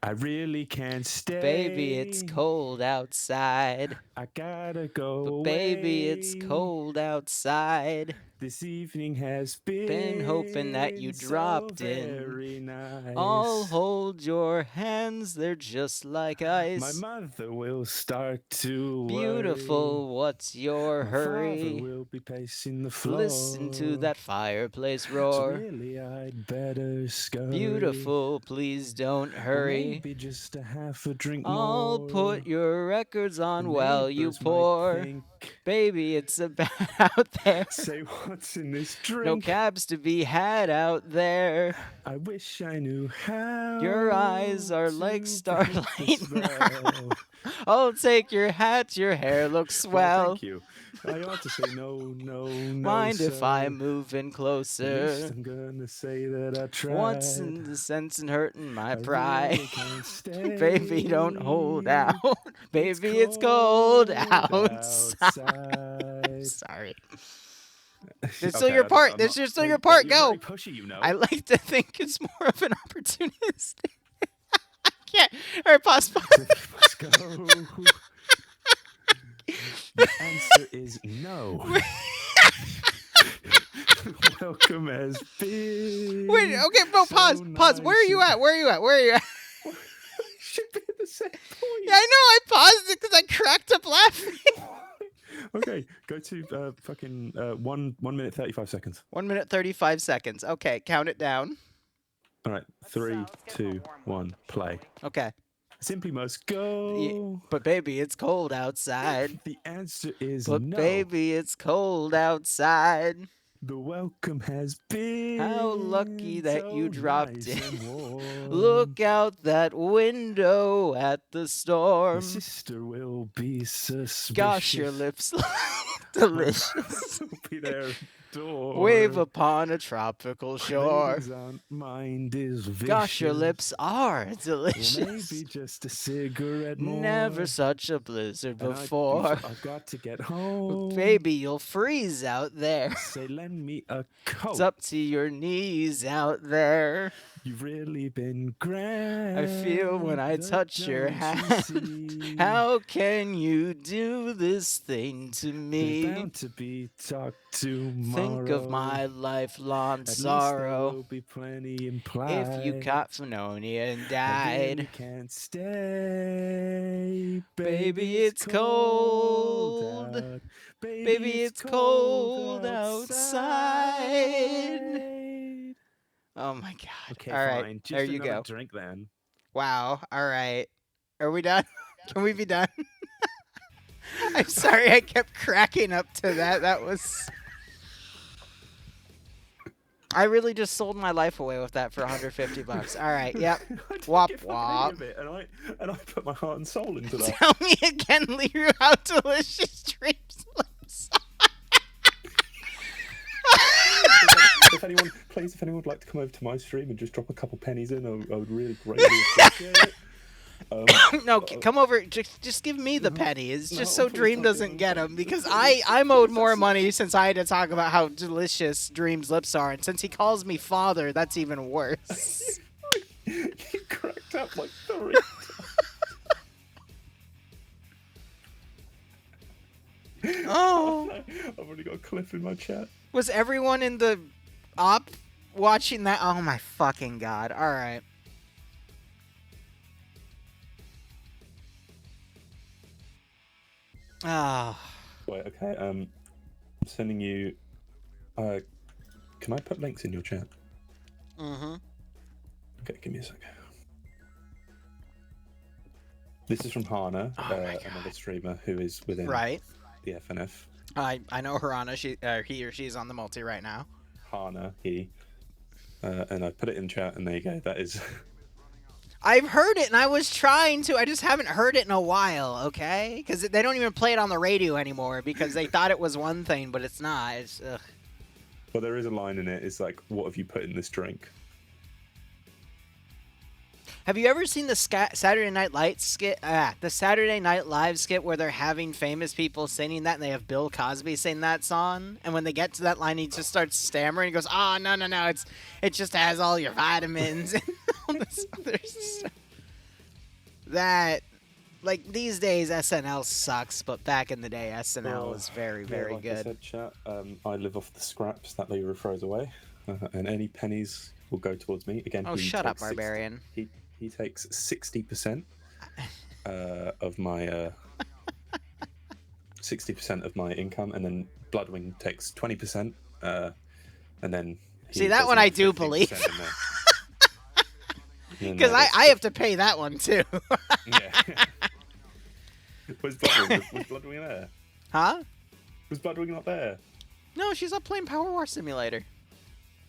Speaker 5: I really can't stay.
Speaker 1: Baby, it's cold outside.
Speaker 5: I gotta go.
Speaker 1: But baby, it's cold outside.
Speaker 5: This evening has
Speaker 1: Been hoping that you
Speaker 5: so
Speaker 1: dropped
Speaker 5: very
Speaker 1: in.
Speaker 5: nice.
Speaker 1: I'll hold your hands, they're just like ice.
Speaker 5: My mother will start to
Speaker 1: Beautiful,
Speaker 5: worry.
Speaker 1: what's your
Speaker 5: My
Speaker 1: hurry?
Speaker 5: father will be pacing the floor.
Speaker 1: Listen to that fireplace
Speaker 5: So
Speaker 1: roar.
Speaker 5: really, I'd better scurry.
Speaker 1: Beautiful, please don't
Speaker 5: Or
Speaker 1: hurry.
Speaker 5: maybe just a half a drink
Speaker 1: I'll
Speaker 5: more.
Speaker 1: put your records on
Speaker 5: The
Speaker 1: while you
Speaker 5: neighbors might
Speaker 1: pour.
Speaker 5: think,
Speaker 1: Baby, it's a bad out there.
Speaker 5: say what's in this
Speaker 1: No
Speaker 5: drink.
Speaker 1: cabs to be had out there.
Speaker 5: I wish I knew how.
Speaker 1: Your eyes are
Speaker 5: to
Speaker 1: like
Speaker 5: break the
Speaker 1: starlight
Speaker 5: spell.
Speaker 1: I'll take your hat, your hair looks swell.
Speaker 5: Thank you. I ought to say no, no, no.
Speaker 1: Mind if
Speaker 5: sir.
Speaker 1: I move in
Speaker 5: At least
Speaker 1: closer?
Speaker 5: I'm gonna say that I tried.
Speaker 1: What's in the sense in hurting my
Speaker 5: I
Speaker 1: pride?
Speaker 5: really can't stay.
Speaker 1: Baby, don't hold out. Baby, it's cold outside. Sorry. There's still
Speaker 5: Okay,
Speaker 1: your part.
Speaker 5: I'm
Speaker 1: There's
Speaker 5: not-
Speaker 1: still your
Speaker 5: but
Speaker 1: part.
Speaker 5: you're
Speaker 1: Go.
Speaker 5: very pushy, you know.
Speaker 1: I like to think it's more of an opportunist. I can't. All right, pause.
Speaker 5: Let's go. The answer is no. Welcome has been.
Speaker 1: Wait. Okay, bro. Pause.
Speaker 5: so
Speaker 1: Pause. Where are
Speaker 5: nice
Speaker 1: you
Speaker 5: and-
Speaker 1: at? Where are you at? Where are you at?
Speaker 5: Should be at the same point.
Speaker 1: Yeah, I know. I paused it because I cracked up laughing.
Speaker 5: Okay, go to fucking 1 minute 35 seconds.
Speaker 1: 1 minute 35 seconds. Okay, count it down.
Speaker 5: All right, 3, 2, 1, play.
Speaker 1: Okay.
Speaker 5: Simply must go.
Speaker 1: But baby, it's cold outside.
Speaker 5: The answer is
Speaker 1: But
Speaker 5: no.
Speaker 1: baby, it's cold outside.
Speaker 5: The welcome has been.
Speaker 1: How lucky that you
Speaker 5: so
Speaker 1: dropped
Speaker 5: nice
Speaker 1: in.
Speaker 5: and warm.
Speaker 1: Look out that window at the
Speaker 5: My
Speaker 1: storm.
Speaker 5: sister will be suspicious.
Speaker 1: Gosh, your lips look delicious.
Speaker 5: will be there. at the door.
Speaker 1: Wave upon a tropical shore.
Speaker 5: Ladies aren't mind is vicious.
Speaker 1: Gosh, your lips are
Speaker 5: Or
Speaker 1: delicious.
Speaker 5: maybe just a cigarette more.
Speaker 1: Never such a blizzard
Speaker 5: And
Speaker 1: before.
Speaker 5: I've got to get home.
Speaker 1: Baby, you'll freeze out there.
Speaker 5: Say, lend me a coat.
Speaker 1: It's up to your knees out there.
Speaker 5: You've really been grand.
Speaker 1: I feel when I touch your
Speaker 5: don't you
Speaker 1: hand.
Speaker 5: see?
Speaker 1: How can you do this thing to
Speaker 5: There's
Speaker 1: me?
Speaker 5: bound to be talk tomorrow.
Speaker 1: Think of my lifelong
Speaker 5: At least
Speaker 1: sorrow.
Speaker 5: there will be plenty implied.
Speaker 1: If you caught pneumonia and
Speaker 5: I
Speaker 1: died.
Speaker 5: really can't stay.
Speaker 1: Baby, it's cold.
Speaker 5: out.
Speaker 1: Baby, it's cold outside. Oh my god.
Speaker 5: Okay,
Speaker 1: all right.
Speaker 5: fine. Just
Speaker 1: there you
Speaker 5: another
Speaker 1: go.
Speaker 5: drink then.
Speaker 1: Wow. All right. Are we done? Can we be done? I'm sorry I kept cracking up to that. That was... I really just sold my life away with that for 150 bucks. All right. Yep.
Speaker 5: I didn't
Speaker 1: Wop
Speaker 5: get fucking
Speaker 1: wop.
Speaker 5: any of it, and I put my heart and soul into that.
Speaker 1: Tell me again, Liru, how delicious dreams lips are.
Speaker 2: If anyone, please, if anyone would like to come over to my stream and just drop a couple pennies in, I would really greatly appreciate it.
Speaker 1: No, come over. Just give me the pennies, just
Speaker 2: No,
Speaker 1: so
Speaker 2: please
Speaker 1: Dream
Speaker 2: don't do
Speaker 1: doesn't
Speaker 2: that.
Speaker 1: get them, because I'm owed more money since I had to talk about how delicious Dream's lips are, and since he calls me father, that's even worse.
Speaker 2: You cracked up like 3
Speaker 1: Oh,
Speaker 2: I've already got a clip in my chat.
Speaker 1: was everyone in the op watching that? Oh my fucking god! All right. Ah.
Speaker 2: Wait, okay. I'm sending you. Can I put links in your chat?
Speaker 1: Mm-hmm.
Speaker 2: Okay, give me a second. This is from Hana,
Speaker 1: Oh my
Speaker 2: another streamer who is within
Speaker 1: Right.
Speaker 2: the FNF.
Speaker 1: I know Harana. He or she's on the multi right now.
Speaker 2: Hana, he. And I put it in chat, and there you go. That is.
Speaker 1: I've heard it, and I was trying to. I just haven't heard it in a while, okay? Because they don't even play it on the radio anymore because they thought it was one thing, but it's not. It's, ugh.
Speaker 2: Well, there is a line in it. It's like, "What have you put in this drink?"
Speaker 1: Have you ever seen the Saturday Night Lights skit? The Saturday Night Live skit where they're having famous people singing that, and they have Bill Cosby sing that song. And when they get to that line, he just starts stammering. He goes, "Oh no, no, no! It just has all your vitamins and all this other stuff." That, like, these days SNL sucks, but back in the day SNL was very, very
Speaker 5: like
Speaker 1: good.
Speaker 5: I said, chat, I live off the scraps that Liru throws away, and any pennies will go towards me. Again,
Speaker 1: Oh,
Speaker 5: he
Speaker 1: shut up,
Speaker 5: takes
Speaker 1: Barbarian.
Speaker 5: He takes 60% of my 60% of my income, and then Bloodwing takes 20%, and then
Speaker 1: See, that one I do believe. Because I have to pay that one too.
Speaker 5: Yeah. Was Bloodwing there?
Speaker 1: Huh?
Speaker 5: Was Bloodwing not there?
Speaker 1: No, she's up playing Power War Simulator.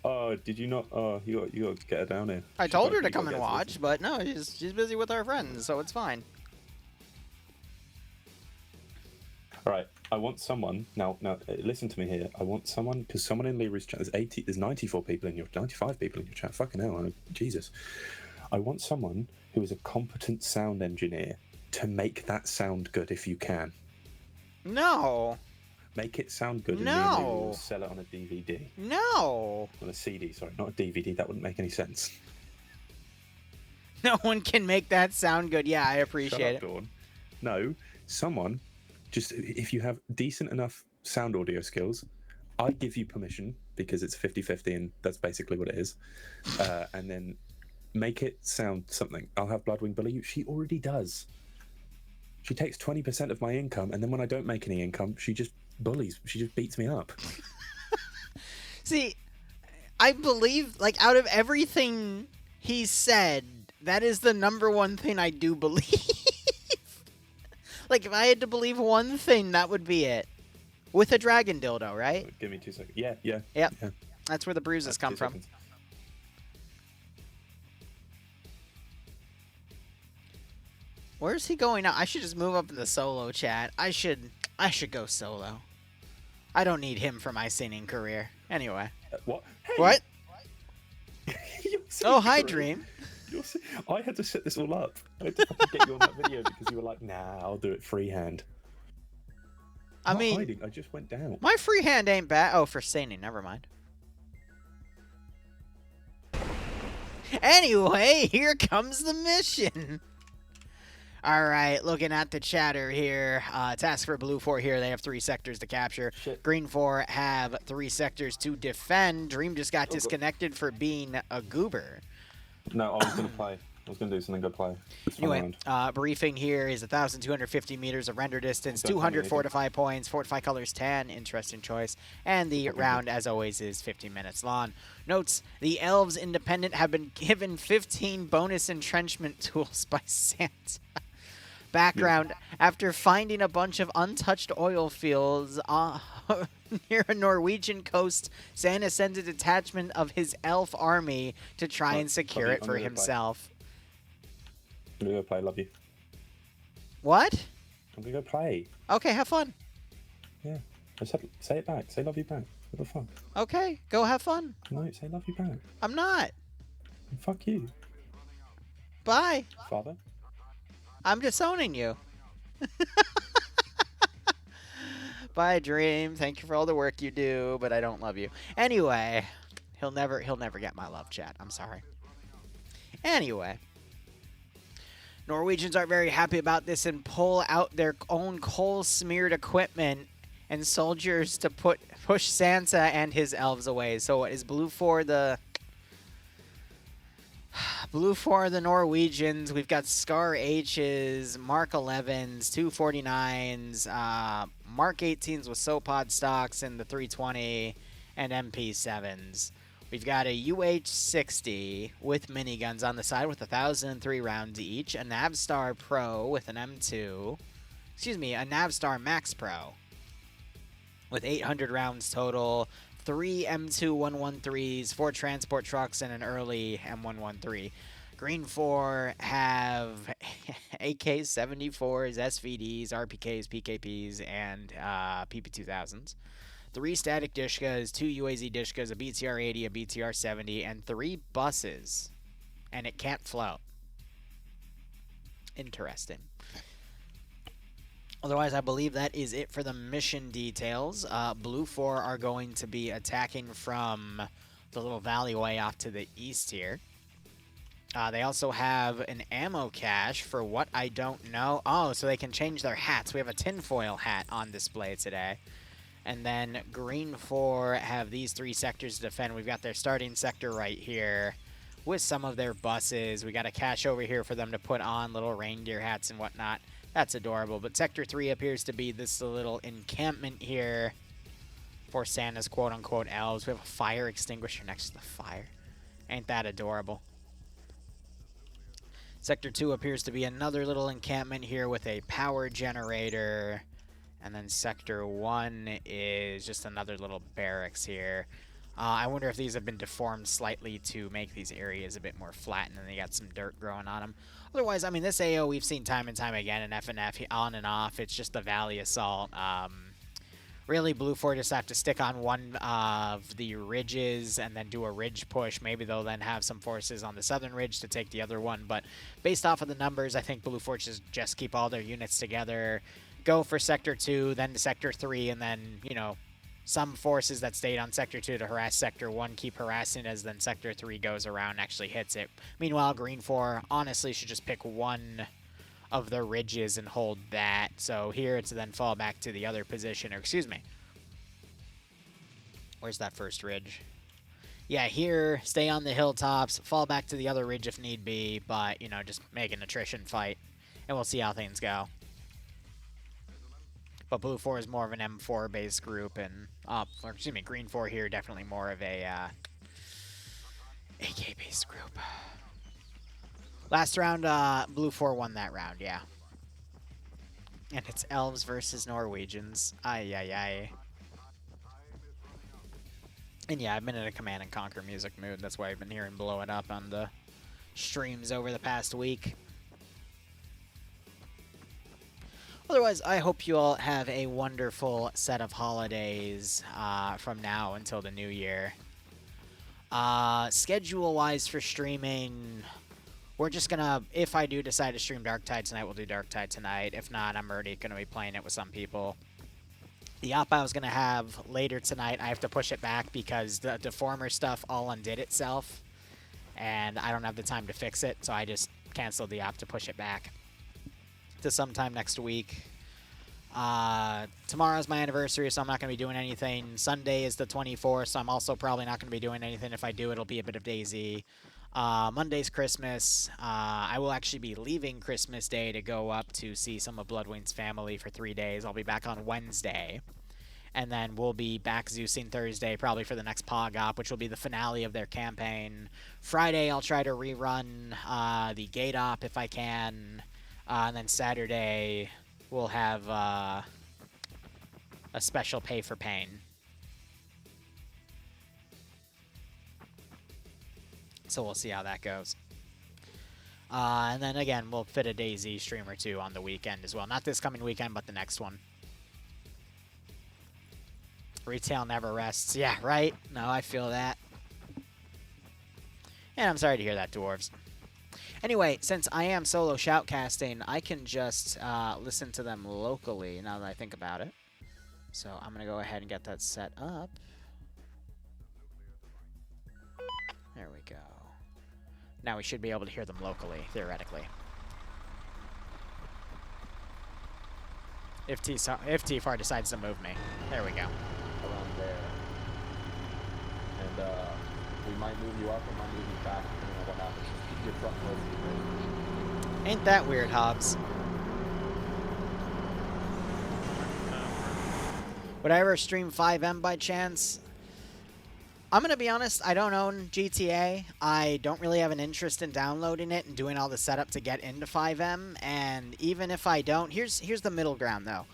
Speaker 5: Oh, did you not? Oh, you got to get her down here.
Speaker 1: I told her to come and watch, but no, she's busy with her friends, so it's fine.
Speaker 5: All right, I want someone now. Listen to me here. I want someone, because someone in Liru's chat. There's 94 people in your 95 people in your chat. Fucking hell, Jesus. I want someone who is a competent sound engineer to make that sound good if you can.
Speaker 1: No.
Speaker 5: Make it sound good.
Speaker 1: No.
Speaker 5: And me and Liru will sell it on a DVD.
Speaker 1: No.
Speaker 5: On a CD, sorry, not a DVD. That wouldn't make any sense.
Speaker 1: No one can make that sound good. Yeah, I appreciate it.
Speaker 5: Dawn. No, someone, just if you have decent enough sound audio skills, I give you permission, because it's 50-50 and that's basically what it is. And then make it sound something. I'll have Bloodwing bully you. She already does. She takes 20% of my income, and then when I don't make any income, she just bullies. She just beats me up.
Speaker 1: See, I believe, like, out of everything he said, that is the number one thing I do believe. Like, if I had to believe one thing, that would be it. With a dragon dildo, right?
Speaker 5: Give me 2 seconds. Yeah. Yep.
Speaker 1: Yeah. That's where the bruises come from.
Speaker 5: Seconds.
Speaker 1: Where's he going now? I should just move up in the solo chat. I should go solo. I don't need him for my singing career. Anyway.
Speaker 5: What? Hey.
Speaker 1: What?
Speaker 5: Oh,
Speaker 1: hi, Dream.
Speaker 5: I had to set this all up. I had to fucking get you on that video because you were like, nah, I'll do it freehand.
Speaker 1: I mean,
Speaker 5: hiding. I just went down.
Speaker 1: My freehand ain't bad. Oh, for singing. Never mind. Anyway, here comes the mission. All right, looking at the chatter here. Task for Blue 4 here. They have 3 sectors to capture.
Speaker 5: Shit.
Speaker 1: Green 4 have 3 sectors to defend. Dream just got disconnected for being a goober.
Speaker 5: No, I was going to play. I was going to do something. Go play.
Speaker 1: Anyway, briefing here is 1,250 meters of render distance, 200 fortify points, fortify colors 10, interesting choice, and the round, as always, is 15 minutes long. Notes, the Elves Independent have been given 15 bonus entrenchment tools by Santa. Background, after finding a bunch of untouched oil fields near a Norwegian coast, Santa sends a detachment of his elf army to try and secure it for himself.
Speaker 5: I'm gonna go play. Love you.
Speaker 1: What?
Speaker 5: I'm gonna go play.
Speaker 1: Okay, have fun.
Speaker 5: Yeah. I said, say it back. Say love you back. What the fuck?
Speaker 1: Okay, go have fun.
Speaker 5: No, say love you back.
Speaker 1: I'm not.
Speaker 5: And fuck you.
Speaker 1: Bye.
Speaker 5: Father?
Speaker 1: I'm disowning you. Bye, Dream. Thank you for all the work you do, but I don't love you. Anyway, he'll never get my love, chat. I'm sorry. Anyway. Norwegians aren't very happy about this and pull out their own coal-smeared equipment and soldiers to push Santa and his elves away. So what is Blue 4 the... Blue 4 the Norwegians. We've got Scar H's, Mark 11s, 249s, Mark 18s with Sopod stocks in the 320, and MP7s. We've got a UH-60 with miniguns on the side with 1,003 rounds each, a Navstar Pro with an M2, excuse me, a Navstar Max Pro with 800 rounds total, 3 M2 113s, 4 transport trucks, and an early M113. Green 4 have AK-74s, SVDs, RPKs, PKPs, and PP-2000s. 3 static Dishkas, 2 UAZ Dishkas, a BTR-80, a BTR-70, and 3 buses. And it can't float. Interesting. Otherwise, I believe that is it for the mission details. Blue 4 are going to be attacking from the little valleyway off to the east here. They also have an ammo cache for what I don't know. Oh, so they can change their hats. We have a tinfoil hat on display today. And then Green 4 have these 3 sectors to defend. We've got their starting sector right here with some of their buses. We got a cache over here for them to put on little reindeer hats and whatnot. That's adorable. But Sector 3 appears to be this little encampment here for Santa's quote-unquote elves. We have a fire extinguisher next to the fire. Ain't that adorable? Sector 2 appears to be another little encampment here with a power generator. And then Sector 1 is just another little barracks here. I wonder if these have been deformed slightly to make these areas a bit more flat, and then they got some dirt growing on them. Otherwise, I mean, this AO we've seen time and time again in FNF, on and off. It's just the Valley Assault. Really, Blue 4 just have to stick on one of the ridges and then do a ridge push. Maybe they'll then have some forces on the southern ridge to take the other one. But based off of the numbers, I think Blue 4 just keep all their units together, go for Sector 2, then to Sector 3, and then, you know, some forces that stayed on Sector 2 to harass Sector 1 keep harassing as then Sector 3 goes around and actually hits it. Meanwhile, Green 4 honestly should just pick one of the ridges and hold that. So here it's then fall back to the other position, or excuse me. Where's that first ridge? Yeah, here, stay on the hilltops, fall back to the other ridge if need be, but, you know, just make an attrition fight, and we'll see how things go. But Blue 4 is more of an M4 based group, and or excuse me, Green 4 here definitely more of a AK based group. Last round, Blue 4 won that round, yeah. And it's elves versus Norwegians. Ay ay ay. And yeah, I've been in a Command and Conquer music mood. That's why I've been hearing Blow It Up on the streams over the past week. Otherwise, I hope you all have a wonderful set of holidays from now until the new year. Schedule-wise for streaming, we're just gonna, if I do decide to stream Darktide tonight, we'll do Darktide tonight. If not, I'm already gonna be playing it with some people. The op I was gonna have later tonight, I have to push it back because the Deformer stuff all undid itself. And I don't have the time to fix it, so I just canceled the op to push it back to sometime next week. Tomorrow's my anniversary, so I'm not going to be doing anything. Sunday is the 24th, so I'm also probably not going to be doing anything. If I do, it'll be a bit of DayZ. Monday's Christmas. I will actually be leaving Christmas Day to go up to see some of Bloodwing's family for 3 days. I'll be back on Wednesday. And then we'll be back Zeusing Thursday, probably for the next Pog Op, which will be the finale of their campaign. Friday, I'll try to rerun the Gate Op if I can. And then Saturday, we'll have a special Pay for Pain. So we'll see how that goes. And then again, we'll fit a DayZ stream or two on the weekend as well. Not this coming weekend, but the next one. Retail never rests. Yeah, right? No, I feel that. And I'm sorry to hear that, Dwarves. Anyway, since I am solo shoutcasting, I can just listen to them locally now that I think about it. So I'm going to go ahead and get that set up. There we go. Now we should be able to hear them locally, theoretically. If T-Far decides to move me. There we go.
Speaker 7: Around there. And we might move you up or might move you back, depending on what happens. Just keep your truck close.
Speaker 1: Ain't that weird, Hobbs? Would I ever stream 5M by chance? I'm going to be honest, I don't own GTA. I don't really have an interest in downloading it and doing all the setup to get into 5M. And even if I don't, here's the middle ground, though.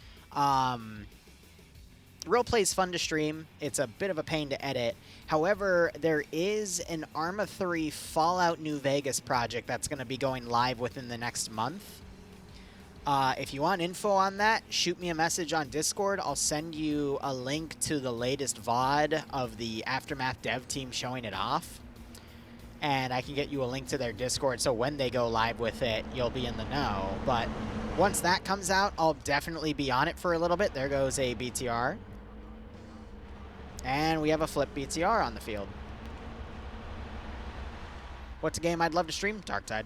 Speaker 1: Roleplay's fun to stream. It's a bit of a pain to edit. However, there is an Arma 3 Fallout New Vegas project that's going to be going live within the next month. If you want info on that, shoot me a message on Discord. I'll send you a link to the latest VOD of the Aftermath dev team showing it off. and I can get you a link to their Discord, so when they go live with it, you'll be in the know. But once that comes out, I'll definitely be on it for a little bit. There goes a BTR. And we have a flip BTR on the field. What's a game I'd love to stream? Darktide.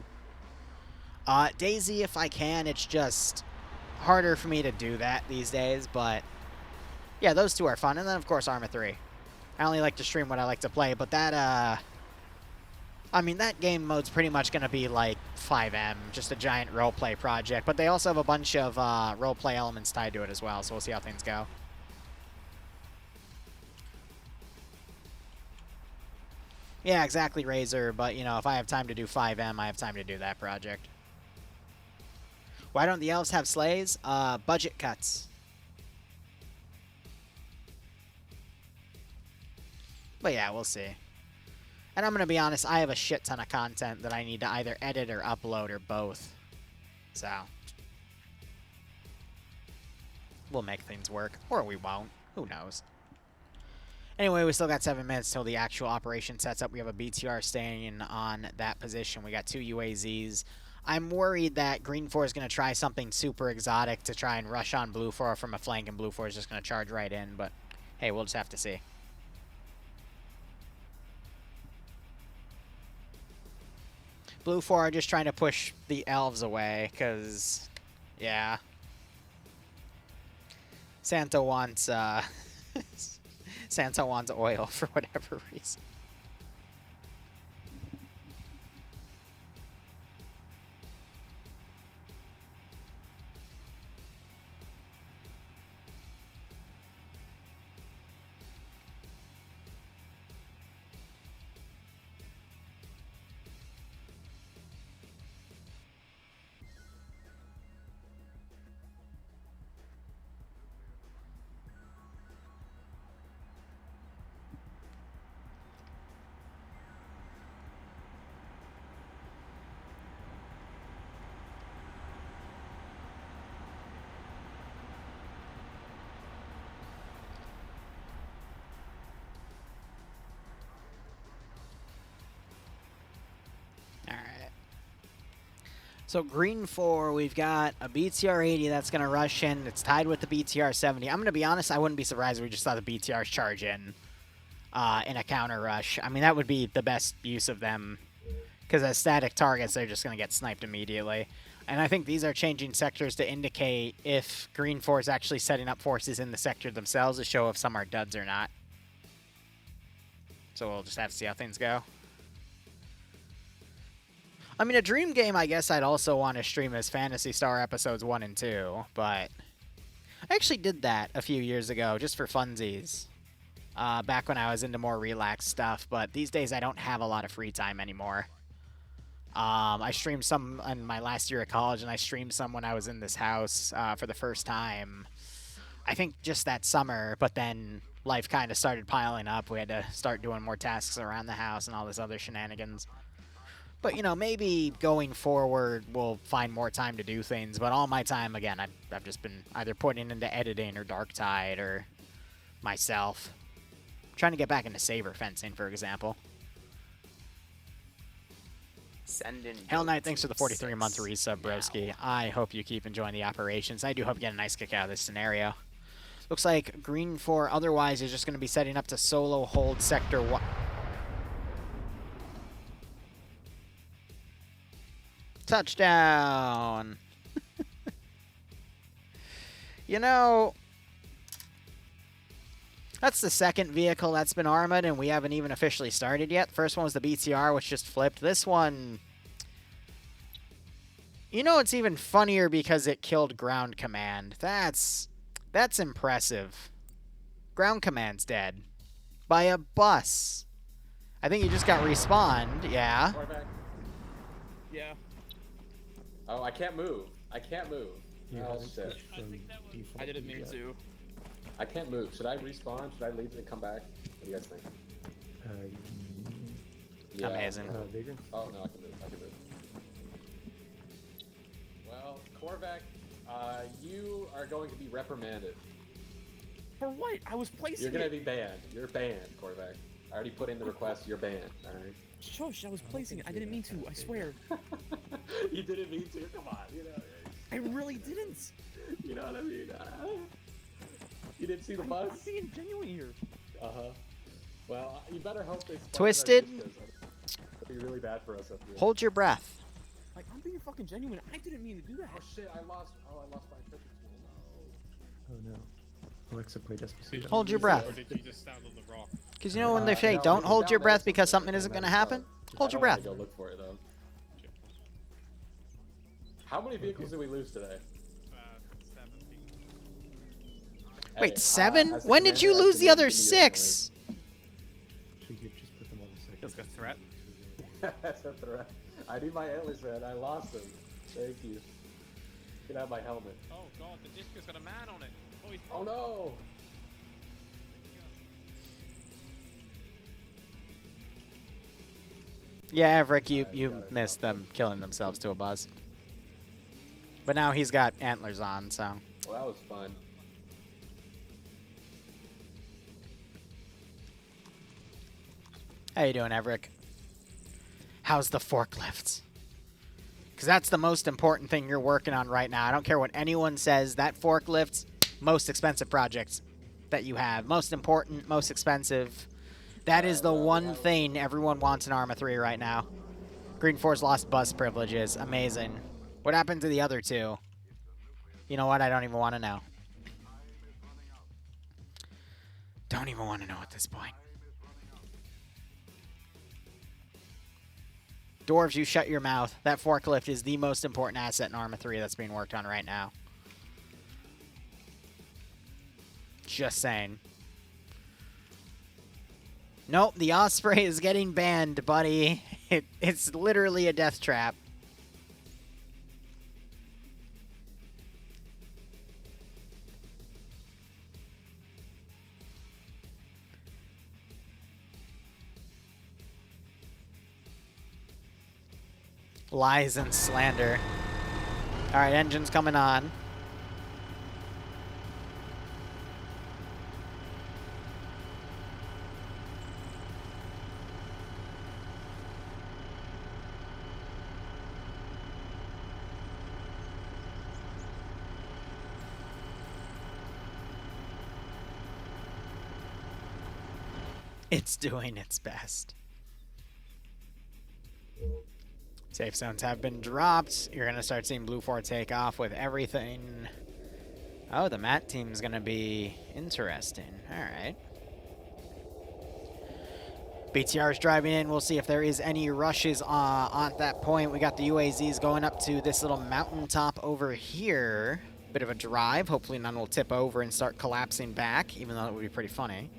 Speaker 1: Daisy, if I can. It's just harder for me to do that these days, but yeah, those two are fun. And then, of course, Arma 3. I only like to stream what I like to play, but that, I mean, that game mode's pretty much going to be like 5M, just a giant roleplay project. But they also have a bunch of roleplay elements tied to it as well, so we'll see how things go. Yeah, exactly, Razor. But, you know, if I have time to do 5M, I have time to do that project. Why don't the elves have sleighs? Budget cuts. But yeah, we'll see. And I'm going to be honest, I have a shit ton of content that I need to either edit or upload or both. So we'll make things work. Or we won't. Who knows? Anyway, we still got 7 minutes till the actual operation sets up. We have a BTR staying on that position. We got 2 UAZs. I'm worried that Green 4 is going to try something super exotic to try and rush on Blue 4 from a flank, and Blue 4 is just going to charge right in. But hey, we'll just have to see. Blue 4 are just trying to push the elves away, because, yeah. Santa wants oil for whatever reason. So Green 4, we've got a BTR 80 that's going to rush in. It's tied with the BTR 70. I'm going to be honest, I wouldn't be surprised if we just saw the BTRs charge in a counter rush. I mean, that would be the best use of them, because as static targets, they're just going to get sniped immediately. And I think these are changing sectors to indicate if Green 4 is actually setting up forces in the sector themselves to show if some are duds or not. So we'll just have to see how things go. I mean, a dream game, I guess I'd also want to stream as Phantasy Star Episodes 1 and 2, but I actually did that a few years ago, just for funsies, back when I was into more relaxed stuff, but these days I don't have a lot of free time anymore. I streamed some in my last year of college, and I streamed some when I was in this house for the first time, I think just that summer, but then life kind of started piling up. We had to start doing more tasks around the house and all this other shenanigans. But, you know, maybe going forward we'll find more time to do things. But all my time, again, I've just been either putting into editing or Darktide or myself. I'm trying to get back into saber fencing, for example.
Speaker 6: Send in
Speaker 1: Hell Knight, thanks for the 43-month resub, broski. I hope you keep enjoying the operations. I do hope you get a nice kick out of this scenario. Looks like Green 4 otherwise is just going to be setting up to solo hold Sector 1. Touchdown! You know, that's the second vehicle that's been armored, and we haven't even officially started yet. The first one was the BTR, which just flipped. This one, you know, it's even funnier because it killed Ground Command. That's impressive. Ground Command's dead. By a bus. I think he just got respawned, yeah.
Speaker 7: Yeah. Oh, I can't move. I can't move. Oh, shit.
Speaker 8: I didn't mean to.
Speaker 7: I can't move. Should I respawn? Should I leave and come back? What do you guys think? Yeah.
Speaker 1: Amazing.
Speaker 7: Oh, no, I can move. I can move. Well, Korvac, you are going to be reprimanded.
Speaker 8: For what? I was placing
Speaker 7: You're going to be banned. You're banned, Korvac. I already put in the request. You're banned. All right.
Speaker 8: Shush, I was placing it. I didn't mean to. I swear.
Speaker 7: You didn't mean to. Come on. You know.
Speaker 8: I really didn't.
Speaker 7: You know what I mean? You didn't see the buzz?
Speaker 8: I'm being genuine here.
Speaker 7: Well, you better hope they.
Speaker 1: Twisted.
Speaker 7: It'd be really bad for us up here.
Speaker 1: Hold your breath.
Speaker 8: Like, I'm being fucking genuine. I didn't mean to do that.
Speaker 7: Oh shit! I lost. Oh, I lost my triple.
Speaker 5: Oh no. Alexa, play Despacito.
Speaker 1: Hold your breath.
Speaker 8: Or did you just stand on the rock?
Speaker 1: Because you know when they say don't hold your breath because something isn't going to happen? Hold your breath.
Speaker 7: Go look for it though. How many vehicles did we lose today?
Speaker 8: 17.
Speaker 1: Wait, 7? When did you lose the other 6?
Speaker 5: Just put them on the second.
Speaker 8: That's a threat.
Speaker 7: That's a threat. I need my antlers, man. I lost them. Thank you. Get out my helmet.
Speaker 8: Oh god, the disc has got a man on it. Oh, he's
Speaker 7: Oh no!
Speaker 1: Yeah, Everett, you missed them killing themselves to a buzz. But now he's got antlers on, so.
Speaker 7: Well, that was fun.
Speaker 1: How you doing, Everett? How's the forklifts? Because that's the most important thing you're working on right now. I don't care what anyone says. That forklift's most expensive project that you have. Most important, most expensive. That is the one thing everyone wants in Arma 3 right now. Green 4's lost bus privileges. Amazing. What happened to the other 2? You know what? I don't even want to know. Don't even want to know at this point. Dwarves, you shut your mouth. That forklift is the most important asset in Arma 3 that's being worked on right now. Just saying. Nope, the Osprey is getting banned, buddy. It's literally a death trap. Lies and slander. All right, engine's coming on. It's doing its best. Safe zones have been dropped. You're going to start seeing Blue 4 take off with everything. Oh, the mat team's going to be interesting. All right. BTR's driving in. We'll see if there is any rushes at that point. We got the UAZs going up to this little mountaintop over here. Bit of a drive. Hopefully none will tip over and start collapsing back, even though it would be pretty funny.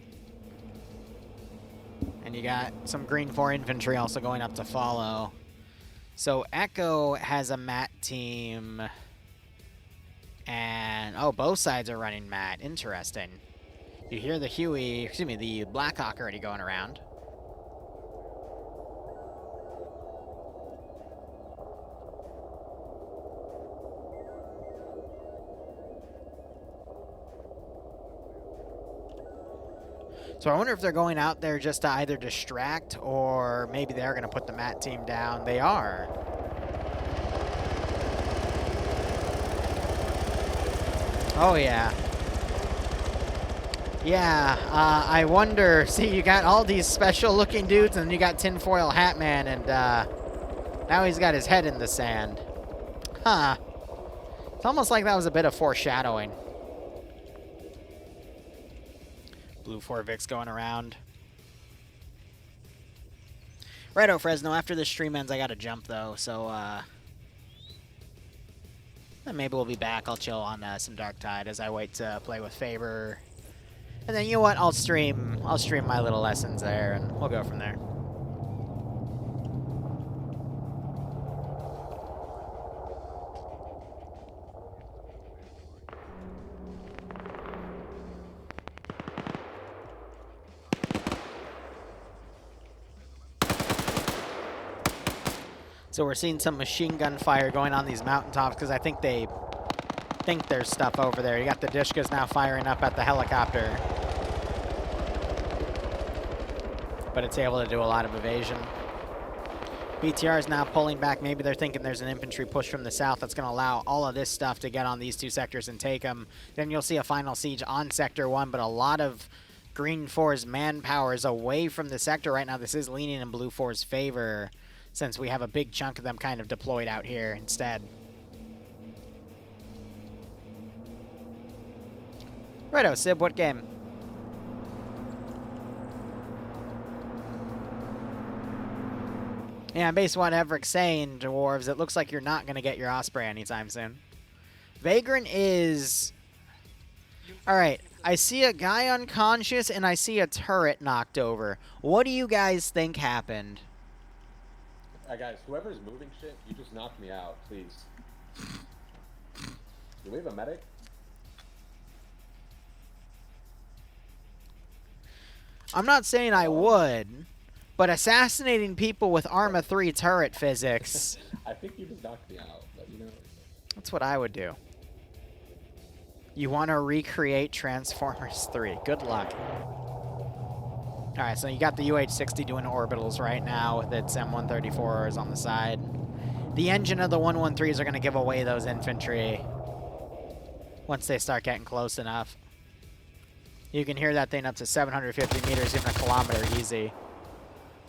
Speaker 1: And you got some Green 4 infantry also going up to follow. So Echo has a mat team. And, oh, both sides are running mat. Interesting. You hear the Huey, excuse me, the Blackhawk already going around. So I wonder if they're going out there just to either distract or maybe they're going to put the mat team down. They are. Oh, yeah. Yeah, I wonder. See, you got all these special-looking dudes, and you got Tinfoil Hat Man, and now he's got his head in the sand. Huh. It's almost like that was a bit of foreshadowing. Blue 4 Vic's going around. Righto, Fresno. After this stream ends, I got to jump, though, so then maybe we'll be back. I'll chill on some Dark Tide as I wait to play with Faber. And then, you know what? I'll stream my little lessons there, and we'll go from there. So we're seeing some machine gun fire going on these mountaintops because I think they think there's stuff over there. You got the Dishkas now firing up at the helicopter. but it's able to do a lot of evasion. BTR is now pulling back. Maybe they're thinking there's an infantry push from the south that's going to allow all of this stuff to get on these 2 sectors and take them. Then you'll see a final siege on Sector 1, but a lot of Green 4's manpower is away from the sector right now. This is leaning in Blue 4's favor, since we have a big chunk of them kind of deployed out here instead. Righto, Sib, what game? Yeah, based on what Everett's saying, Dwarves, it looks like you're not going to get your Osprey anytime soon. Vagrant is... Alright, I see a guy unconscious and I see a turret knocked over. What do you guys think happened?
Speaker 7: Guys, whoever's moving shit, you just knocked me out, please. Do we have a medic?
Speaker 1: I'm not saying I would, but assassinating people with Arma 3 turret physics...
Speaker 7: I think you just knocked me out, but you know...
Speaker 1: That's what I would do. You want to recreate Transformers 3. Good luck. Alright, so you got the UH-60 doing orbitals right now with its M134s on the side. The engine of the 113s are going to give away those infantry once they start getting close enough. You can hear that thing up to 750 meters, even a kilometer easy.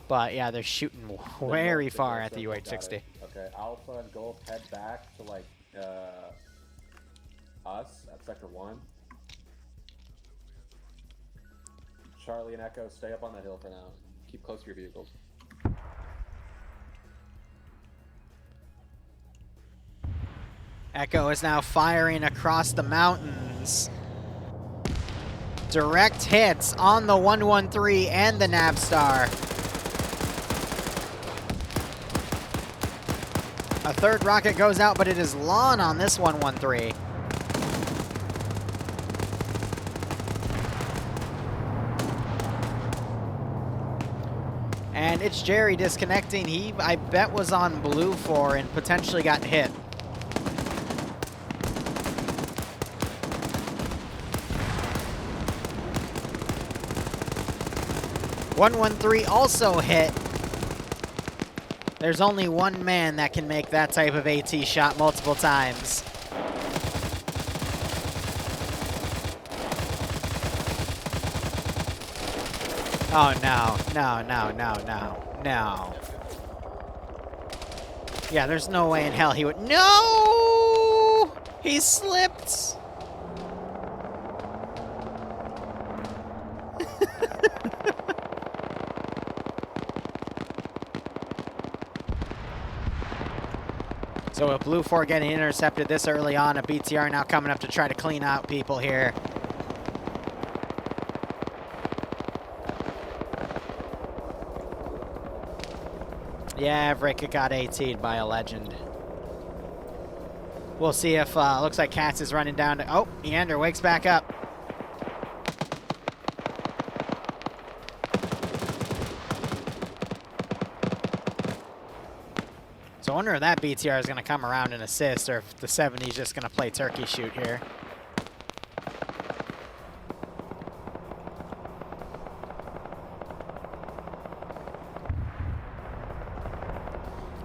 Speaker 1: But yeah, they're shooting very far at the UH-60.
Speaker 7: Okay, Alpha and Golf head back to like us at Sector 1. Charlie and Echo, stay up on that hill for now. Keep close to your vehicles.
Speaker 1: Echo is now firing across the mountains. Direct hits on the 113 and the Navstar. A third rocket goes out, but it is lawn on this 113. And it's Jerry disconnecting. He, I bet, was on Blue 4 and potentially got hit. .113 also hit. There's only one man that can make that type of AT shot multiple times. Oh, no. No, no, no, no. No. Yeah, there's no way in hell he would... No! He slipped! So with Blue 4 getting intercepted this early on, a BTR now coming up to try to clean out people here. Yeah, Vrika got AT'd by a legend. We'll see if, looks like Katz is running down to, oh, Neander wakes back up. So I wonder if that BTR is going to come around and assist, or if the 70 is just going to play turkey shoot here.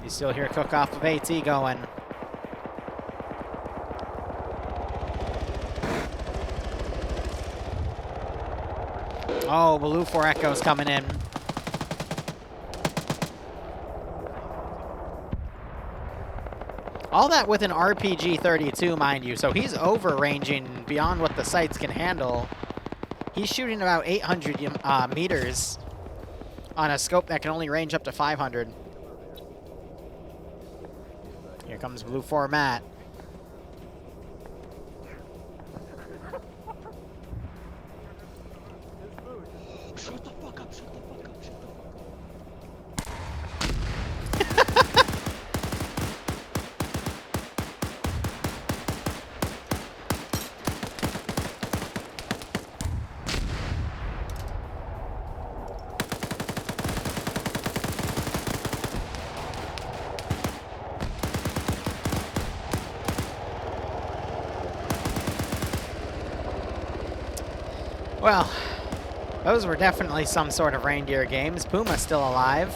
Speaker 1: You still hear cook-off of AT going. Oh, Blue 4 Echo's coming in. All that with an RPG-32, mind you, so he's over-ranging beyond what the sights can handle. He's shooting about 800 meters on a scope that can only range up to 500. Here comes Blue 4 Matt.
Speaker 8: Shut the fuck up, shut the fuck up, shut the fuck up.
Speaker 1: Well, Those were definitely some sort of reindeer games. Puma's still alive.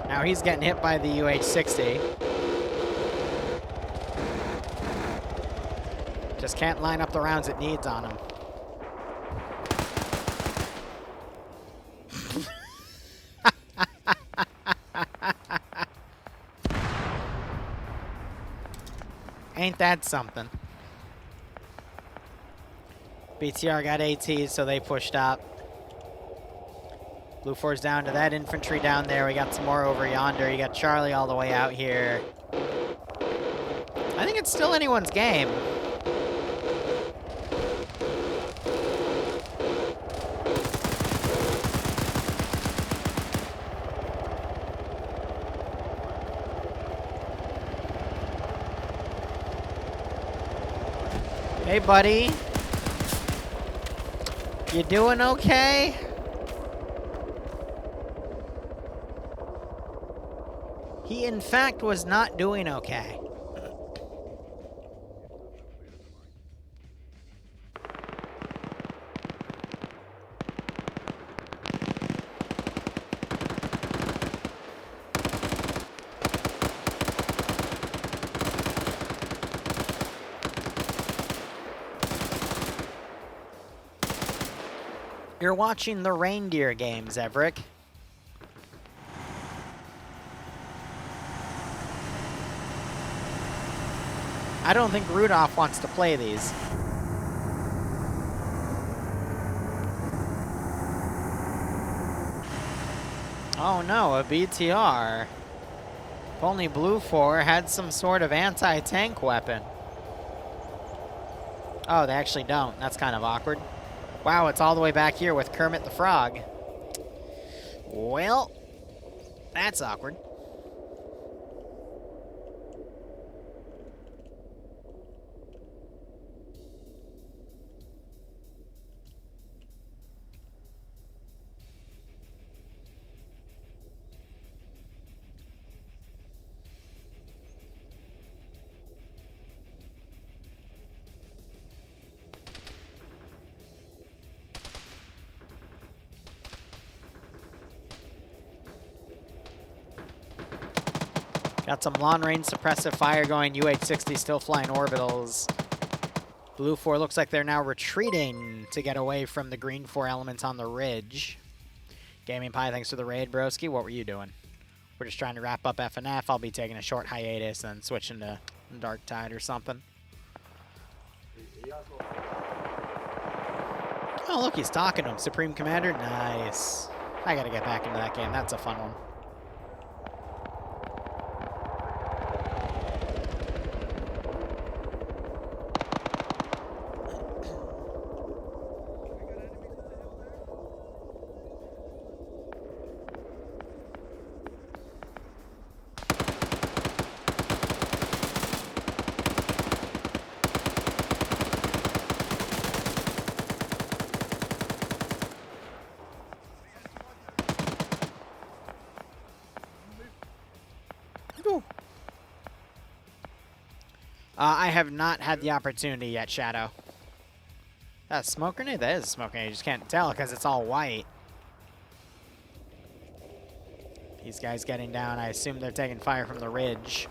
Speaker 1: Now he's getting hit by the UH-60. Just can't line up the rounds it needs on him. Ain't that something? BTR got ATs, so they pushed up. Blue 4's down to that infantry down there. We got some more over yonder. You got Charlie all the way out here. I think it's still anyone's game. Hey, buddy. You doing okay? He, in fact, was not doing okay. You're watching the reindeer games, Everick. I don't think Rudolph wants to play these. Oh no, a BTR. If only Blue 4 had some sort of anti-tank weapon. Oh, they actually don't. That's kind of awkward. Wow, it's all the way back here with Kermit the Frog. Well, that's awkward. Got some long-range suppressive fire going. UH-60 still flying orbitals. Blue 4 looks like they're now retreating to get away from the green 4 elements on the ridge. Gaming Pie, thanks for the raid, broski. What were you doing? We're just trying to wrap up FNF. I'll be taking a short hiatus and switching to Dark Tide or something. Oh, look, he's talking to him. Supreme Commander? Nice. I gotta get back into that game. That's a fun one. I have not had the opportunity yet, Shadow. That's a smoke grenade? That is a smoke grenade. You just can't tell because it's all white. These guys getting down. I assume they're taking fire from the ridge.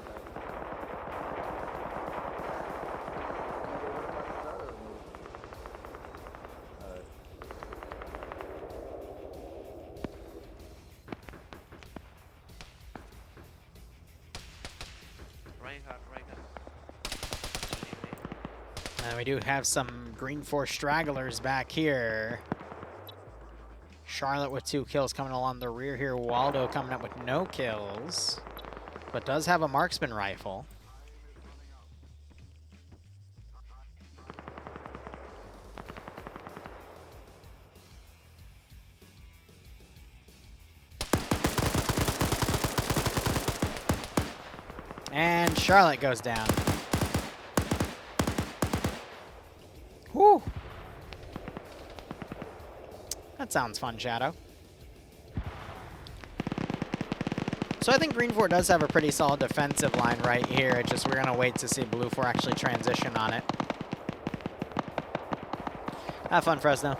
Speaker 1: And we do have some green 4 stragglers back here. Charlotte with 2 kills coming along the rear here. Waldo coming up with no kills, but does have a marksman rifle. And Charlotte goes down. Whew. That sounds fun, Shadow. So I think Green 4 does have a pretty solid defensive line right here. It's just we're going to wait to see Blue 4 actually transition on it. Have fun, Fresno.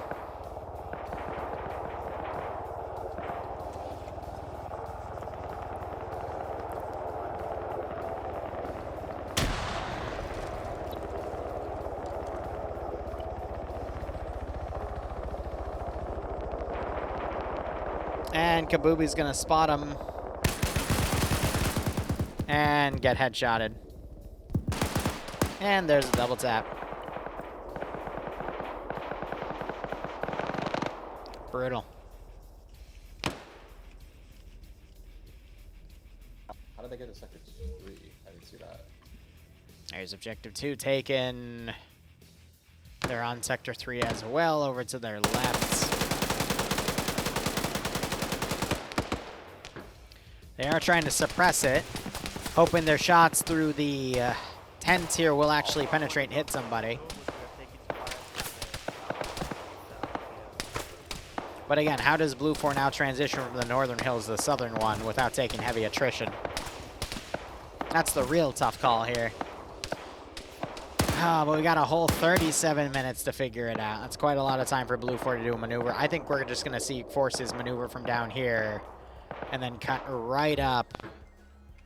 Speaker 1: And Kabubi's gonna spot him. And get headshotted. And there's a double tap. Brutal.
Speaker 7: How did they get to sector 3? I didn't see that.
Speaker 1: There's objective 2 taken. They're on sector 3 as well, over to their left. They are trying to suppress it, hoping their shots through the tent here will actually penetrate and hit somebody. But again, how does Blue 4 now transition from the northern hills to the southern one without taking heavy attrition? That's the real tough call here. But we got a whole 37 minutes to figure it out. That's quite a lot of time for Blue 4 to do a maneuver. I think we're just going to see forces maneuver from down here and then cut right up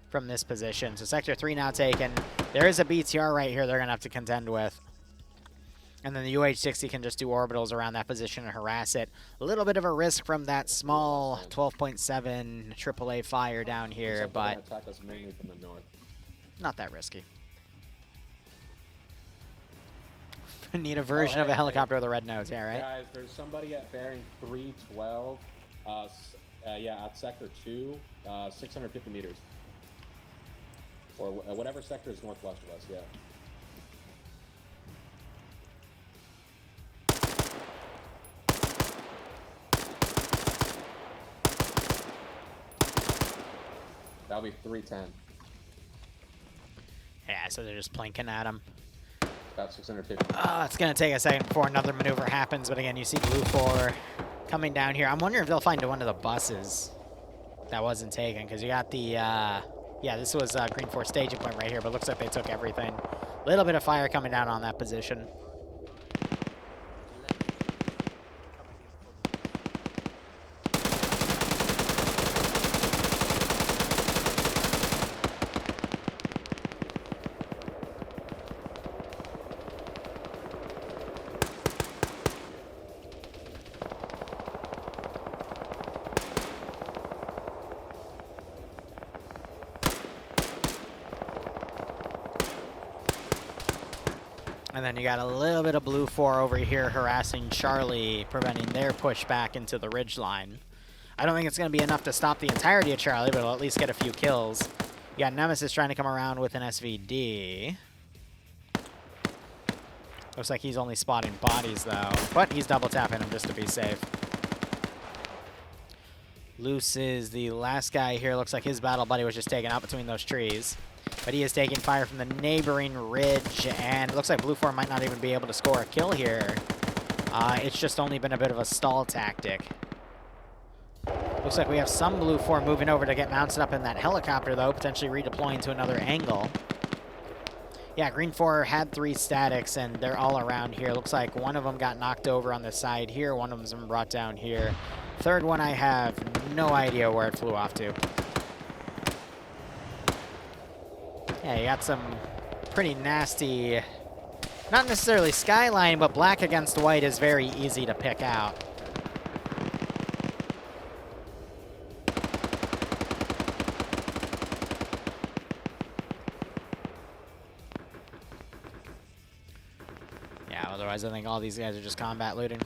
Speaker 1: from this position. So sector 3 now taken. There is a BTR right here they're going to have to contend with. And then the UH-60 can just do orbitals around that position and harass it. A little bit of a risk from that small 12.7 AAA fire down here, but
Speaker 7: attack us mainly from the north.
Speaker 1: not that risky. Need a version of a helicopter with a red nose, yeah, right?
Speaker 7: Guys, there's somebody at bearing 312. Yeah, at sector 2, 650 meters. Or whatever sector is northwest of us, yeah. That'll be 310.
Speaker 1: Yeah, so they're just plinking at him.
Speaker 7: About 650.
Speaker 1: It's going to take a second before another maneuver happens, but again, you see Blue 4 coming down here. I'm wondering if they'll find one of the buses that wasn't taken, because you got the, yeah, this was Green 4 staging point right here, but looks like they took everything. A little bit of fire coming down on that position. And then you got a little bit of Blue 4 over here harassing Charlie, preventing their push back into the ridge line. I don't think it's going to be enough to stop the entirety of Charlie, but it'll at least get a few kills. You got Nemesis trying to come around with an SVD. Looks like he's only spotting bodies, though. But he's double tapping him just to be safe. Loose is the last guy here. Looks like his battle buddy was just taken out between those trees. But he is taking fire from the neighboring ridge, and it looks like Blue 4 might not even be able to score a kill here. It's just only been a bit of a stall tactic. Looks like we have some Blue 4 moving over to get mounted up in that helicopter, though, potentially redeploying to another angle. Yeah, Green 4 had 3 statics, and they're all around here. Looks like one of them got knocked over on the side here. One of them's been brought down here. Third one, I have no idea where it flew off to. Yeah, you got some pretty nasty, not necessarily skyline, but black against white is very easy to pick out. Yeah, otherwise I think all these guys are just combat looting.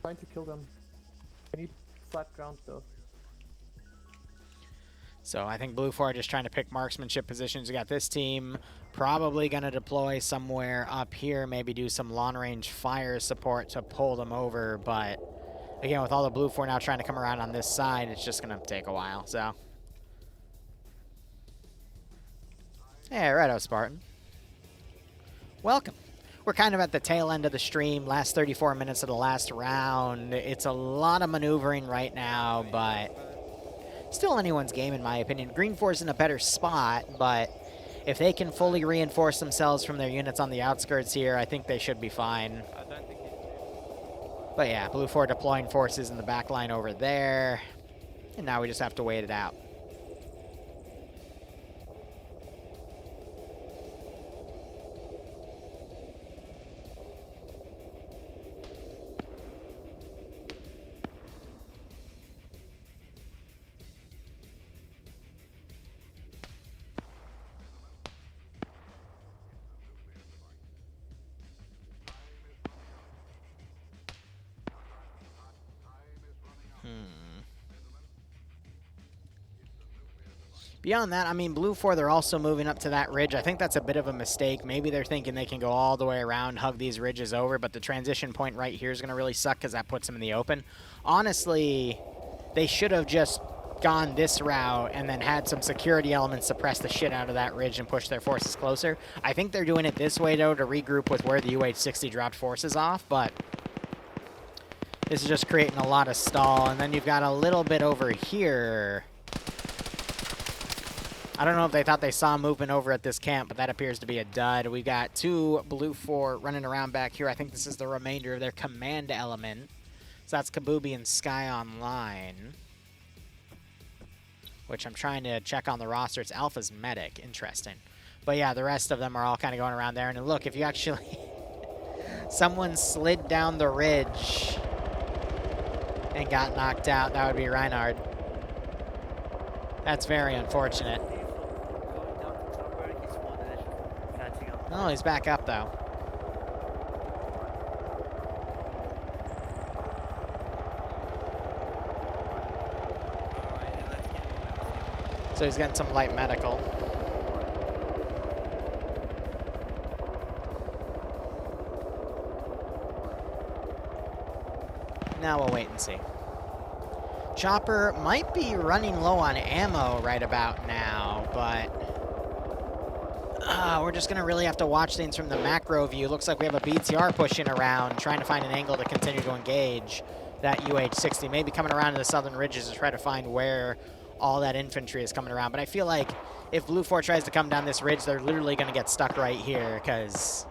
Speaker 8: Trying to kill them. I need flat ground though.
Speaker 1: So I think Blue 4 are just trying to pick marksmanship positions. You got this team probably going to deploy somewhere up here, maybe do some long-range fire support to pull them over. But again, with all the Blue 4 now trying to come around on this side, it's just going to take a while. So yeah, righto, Spartan. Welcome. We're kind of at the tail end of the stream, last 34 minutes of the last round. It's a lot of maneuvering right now, but still anyone's game in my opinion. Green 4's in a better spot, but if they can fully reinforce themselves from their units on the outskirts here, I think they should be fine. But yeah, Blue 4 deploying forces in the back line over there, and now we just have to wait it out. Beyond that, I mean, Blue 4, they're also moving up to that ridge. I think that's a bit of a mistake. Maybe they're thinking they can go all the way around, hug these ridges over, but the transition point right here is going to really suck because that puts them in the open. Honestly, they should have just gone this route and then had some security elements suppress the shit out of that ridge and push their forces closer. I think they're doing it this way, though, to regroup with where the UH-60 dropped forces off, but this is just creating a lot of stall. And then you've got a little bit over here. I don't know if they thought they saw movement over at this camp, but that appears to be a dud. We got 2 Blue 4 running around back here. I think this is the remainder of their command element. So that's Kabubi and Sky Online, which I'm trying to check on the roster. It's Alpha's Medic. Interesting. But yeah, the rest of them are all kind of going around there. And look, if you actually... someone slid down the ridge and got knocked out, that would be Reinhard. That's very unfortunate. Oh, he's back up, though. So he's getting some light medical. Now we'll wait and see. Chopper might be running low on ammo right about now, but we're just going to really have to watch things from the macro view. Looks like we have a BTR pushing around, trying to find an angle to continue to engage that UH-60. Maybe coming around to the southern ridges to try to find where all that infantry is coming around. But I feel like if Blue 4 tries to come down this ridge, they're literally going to get stuck right here because...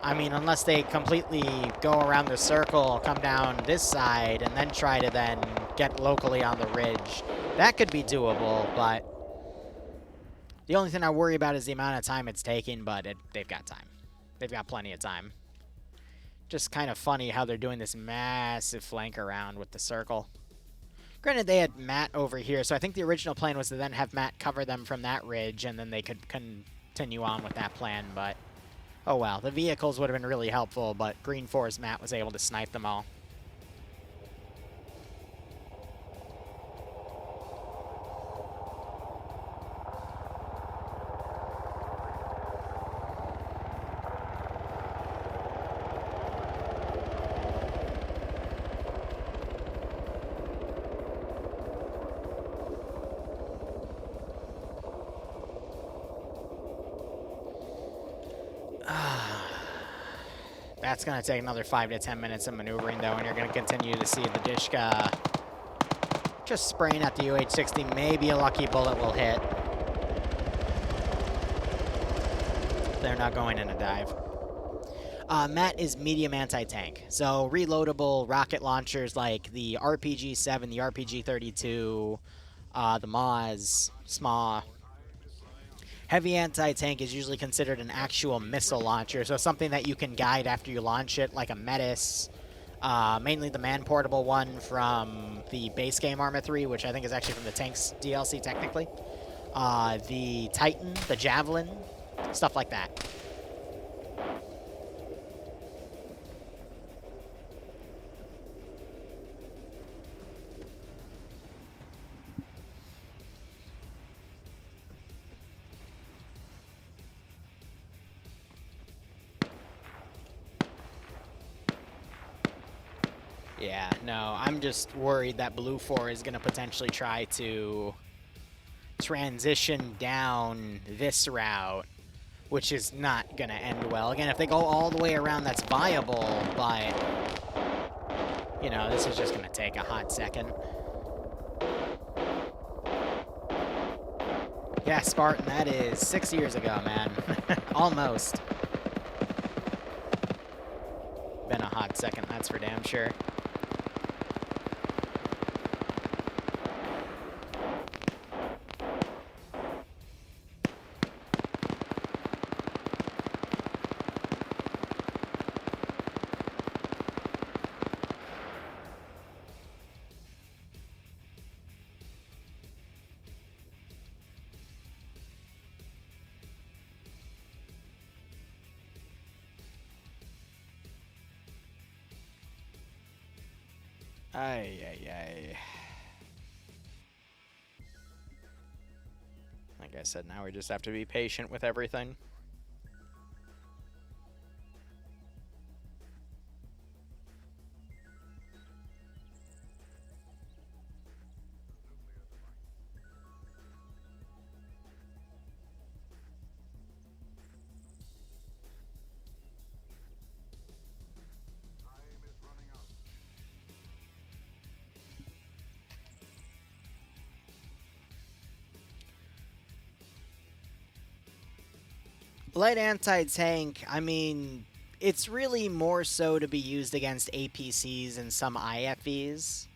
Speaker 1: I mean, unless they completely go around the circle, come down this side, and then try to then get locally on the ridge, that could be doable, but the only thing I worry about is the amount of time it's taking, but they've got time. They've got plenty of time. Just kind of funny how they're doing this massive flank around with the circle. Granted, they had Matt over here, so I think the original plan was to then have Matt cover them from that ridge, and then they could continue on with that plan, but... oh well, the vehicles would have been really helpful, but Green 4's Matt was able to snipe them all. That's going to take another 5 to 10 minutes of maneuvering, though, and you're going to continue to see the Dishka just spraying at the UH-60. Maybe a lucky bullet will hit. They're not going in a dive. Matt is medium anti-tank, so reloadable rocket launchers like the RPG-7, the RPG-32, the Maz, SMA. Heavy anti-tank is usually considered an actual missile launcher, so something that you can guide after you launch it, like a Metis, mainly the man-portable one from the base game Arma 3, which I think is actually from the Tanks DLC, technically. The Titan, the Javelin, stuff like that. Yeah, no, I'm just worried that Blue 4 is going to potentially try to transition down this route, which is not going to end well. Again, if they go all the way around, that's viable, but, you know, this is just going to take a hot second. Yeah, Spartan, that is 6 years ago, man. Almost. Been a hot second, that's for damn sure. Ay, ay, ay. Like I said, now we just have to be patient with everything. Light anti-tank, I mean, it's really more so to be used against APCs and some IFVs.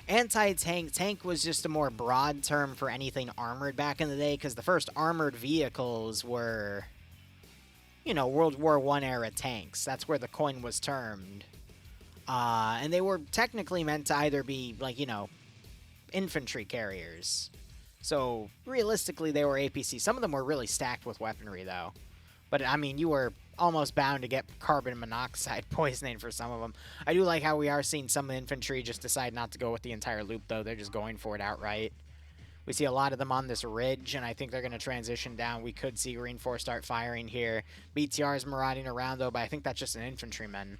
Speaker 1: Anti-tank was just a more broad term for anything armored back in the day, because the first armored vehicles were, you know, World War I era tanks. That's where the coin was termed. And they were technically meant to either be, like, you know, infantry carriers. So, realistically, they were APC. Some of them were really stacked with weaponry, though. But, I mean, you were almost bound to get carbon monoxide poisoning for some of them. I do like how we are seeing some infantry just decide not to go with the entire loop, though. They're just going for it outright. We see a lot of them on this ridge, and I think they're going to transition down. We could see Green Force start firing here. BTR is marauding around, though, but I think that's just an infantryman.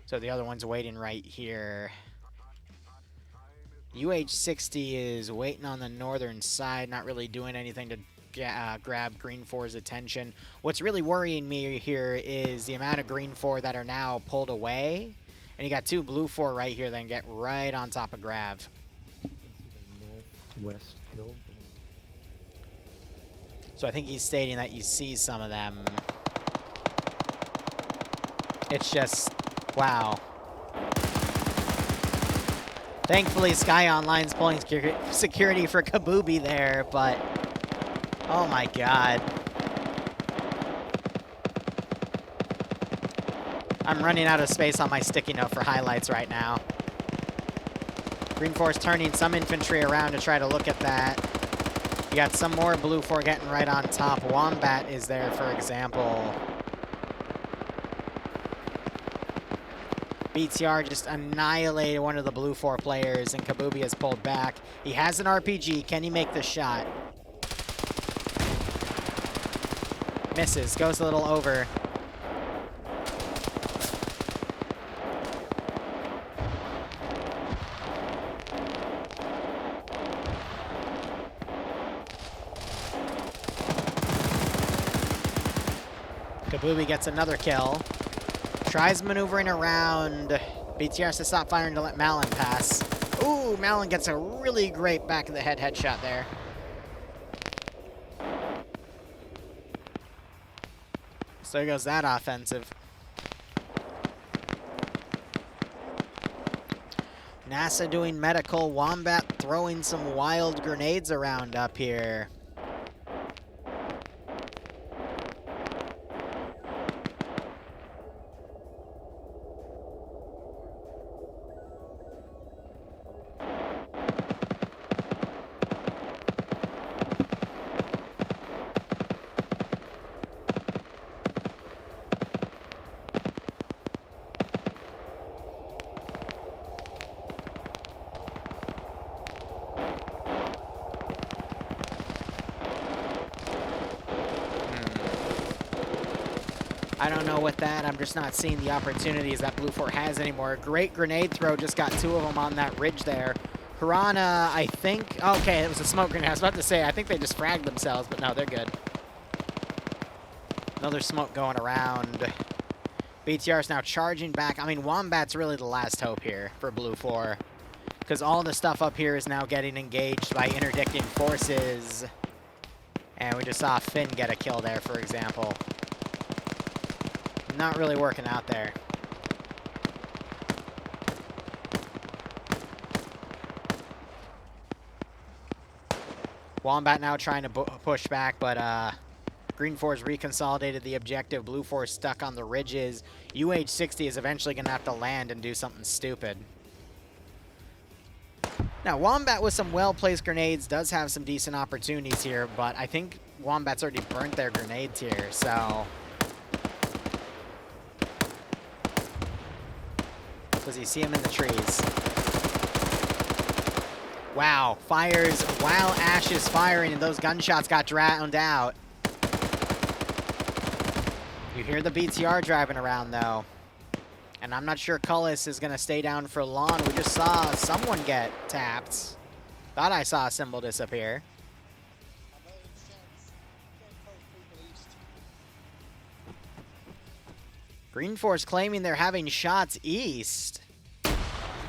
Speaker 1: So the other one's waiting right here. UH-60 is waiting on the northern side, not really doing anything to grab Green 4's attention. What's really worrying me here is the amount of Green 4 that are now pulled away. And you got 2 Blue 4 right here that can get right on top of Grav.
Speaker 8: Northwest hill.
Speaker 1: So I think he's stating that you see some of them. It's just, wow. Thankfully, Sky Online's pulling security for Kabubi there, but oh my god. I'm running out of space on my sticky note for highlights right now. Green 4's turning some infantry around to try to look at that. You got some more Blue 4 getting right on top. Wombat is there, for example. BTR just annihilated one of the Blue 4 players, and Kabubi has pulled back. He has an RPG. Can he make the shot? Misses. Goes a little over. Kabubi gets another kill. Tries maneuvering around. BTR has to stop firing to let Malin pass. Ooh, Malin gets a really great back of the head headshot there. So there goes that offensive. NASA doing medical. Wombat throwing some wild grenades around up here. I don't know with that. I'm just not seeing the opportunities that Blue 4 has anymore. Great grenade throw. Just got 2 of them on that ridge there. Piranha, I think... Okay, it was a smoke grenade. I was about to say, I think they just fragged themselves, but no, they're good. Another smoke going around. BTR's now charging back. I mean, Wombat's really the last hope here for Blue 4. Because all the stuff up here is now getting engaged by interdicting forces. And we just saw Finn get a kill there, for example. Not really working out there. Wombat now trying to push back, but Green 4's reconsolidated the objective. Blue 4 stuck on the ridges. UH-60 is eventually going to have to land and do something stupid. Now, Wombat with some well-placed grenades does have some decent opportunities here, but I think Wombat's already burnt their grenades here, so... Does he see him in the trees? Wow, fires while Ash is firing, and those gunshots got drowned out. You hear the BTR driving around, though. And I'm not sure Cullis is going to stay down for long. We just saw someone get tapped. Thought I saw a symbol disappear. Green Force claiming they're having shots east.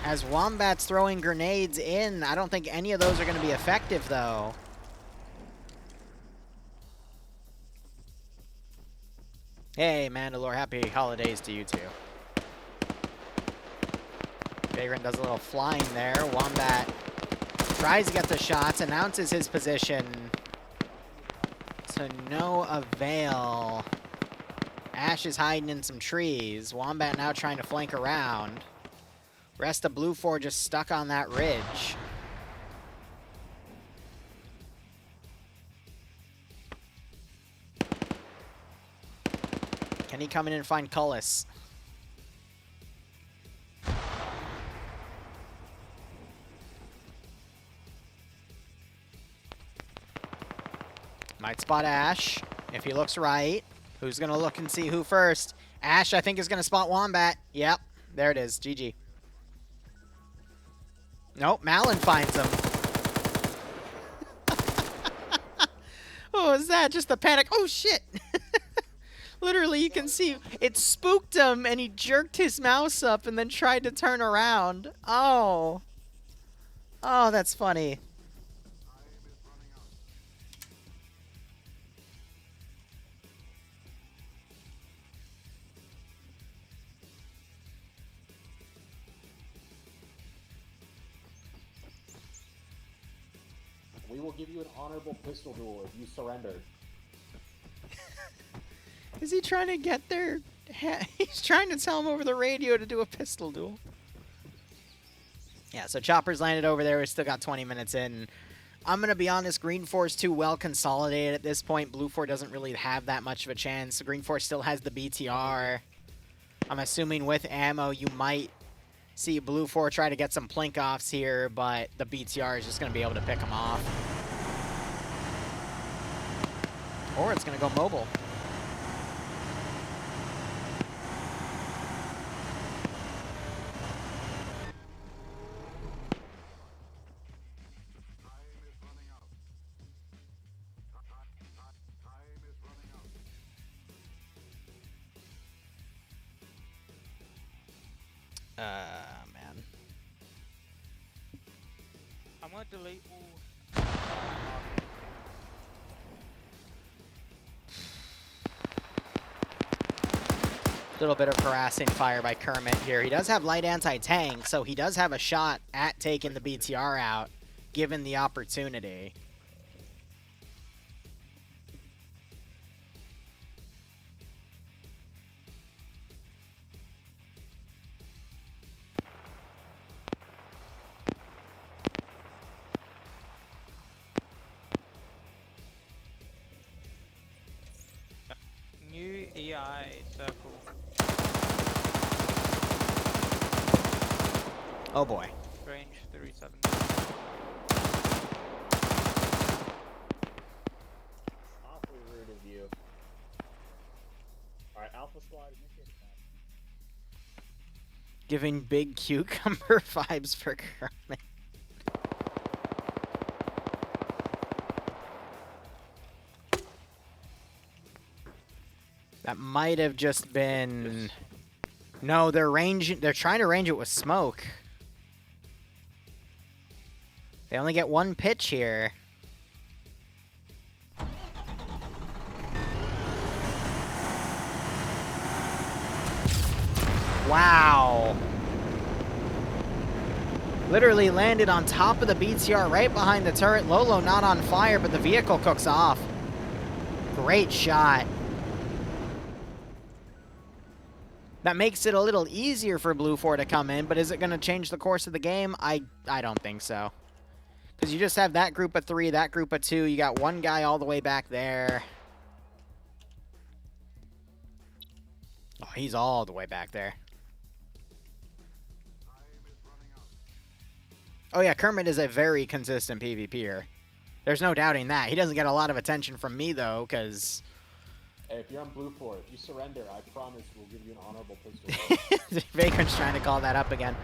Speaker 1: As Wombat's throwing grenades in. I don't think any of those are going to be effective, though. Hey, Mandalore, happy holidays to you, too. Vagrant does a little flying there. Wombat tries to get the shots, announces his position. To no avail. Ash is hiding in some trees. Wombat now trying to flank around. Rest of Blue 4 just stuck on that ridge. Can he come in and find Cullis? Might spot Ash if he looks right. Who's going to look and see who first? Ash, I think, is going to spot Wombat. Yep, there it is. GG. Nope, Malin finds him. What was that? Just the panic. Oh, shit. Literally, you can see it spooked him, and he jerked his mouse up and then tried to turn around. Oh. Oh, that's funny.
Speaker 7: We will give you an honorable pistol duel if you surrender.
Speaker 1: Is he trying to get there? He's trying to tell him over the radio to do a pistol duel. Yeah, so Chopper's landed over there. We still got 20 minutes in. I'm going to be honest, Green Force too well consolidated at this point. Blue 4 doesn't really have that much of a chance. Green Force still has the BTR. I'm assuming with ammo, you might see Blue 4 try to get some plink-offs here, but the BTR is just going to be able to pick them off. Or it's going to go mobile. Man.
Speaker 9: I'm gonna delete all.
Speaker 1: Little bit of harassing fire by Kermit here. He does have light anti-tank, so he does have a shot at taking the BTR out, given the opportunity.
Speaker 9: New EI circle.
Speaker 1: Oh boy.
Speaker 9: Range 37.
Speaker 10: Awfully rude of you. Alright, Alpha Squad, initiate attack.
Speaker 1: Giving big cucumber vibes for Kermit. That might have just been... No, they're trying to range it with smoke. They only get one pitch here. Wow. Literally landed on top of the BTR right behind the turret. Lolo not on fire, but the vehicle cooks off. Great shot. That makes it a little easier for Blue 4 to come in, but is it going to change the course of the game? I don't think so. Because you just have that group of 3, that group of 2. You got one guy all the way back there. Oh, he's all the way back there. Oh yeah, Kermit is a very consistent PvPer. There's no doubting that. He doesn't get a lot of attention from me, though, because...
Speaker 7: Hey, if you're on Blue 4, if you surrender, I promise we'll give you an honorable pistol.
Speaker 1: Vagrant's trying to call that up again.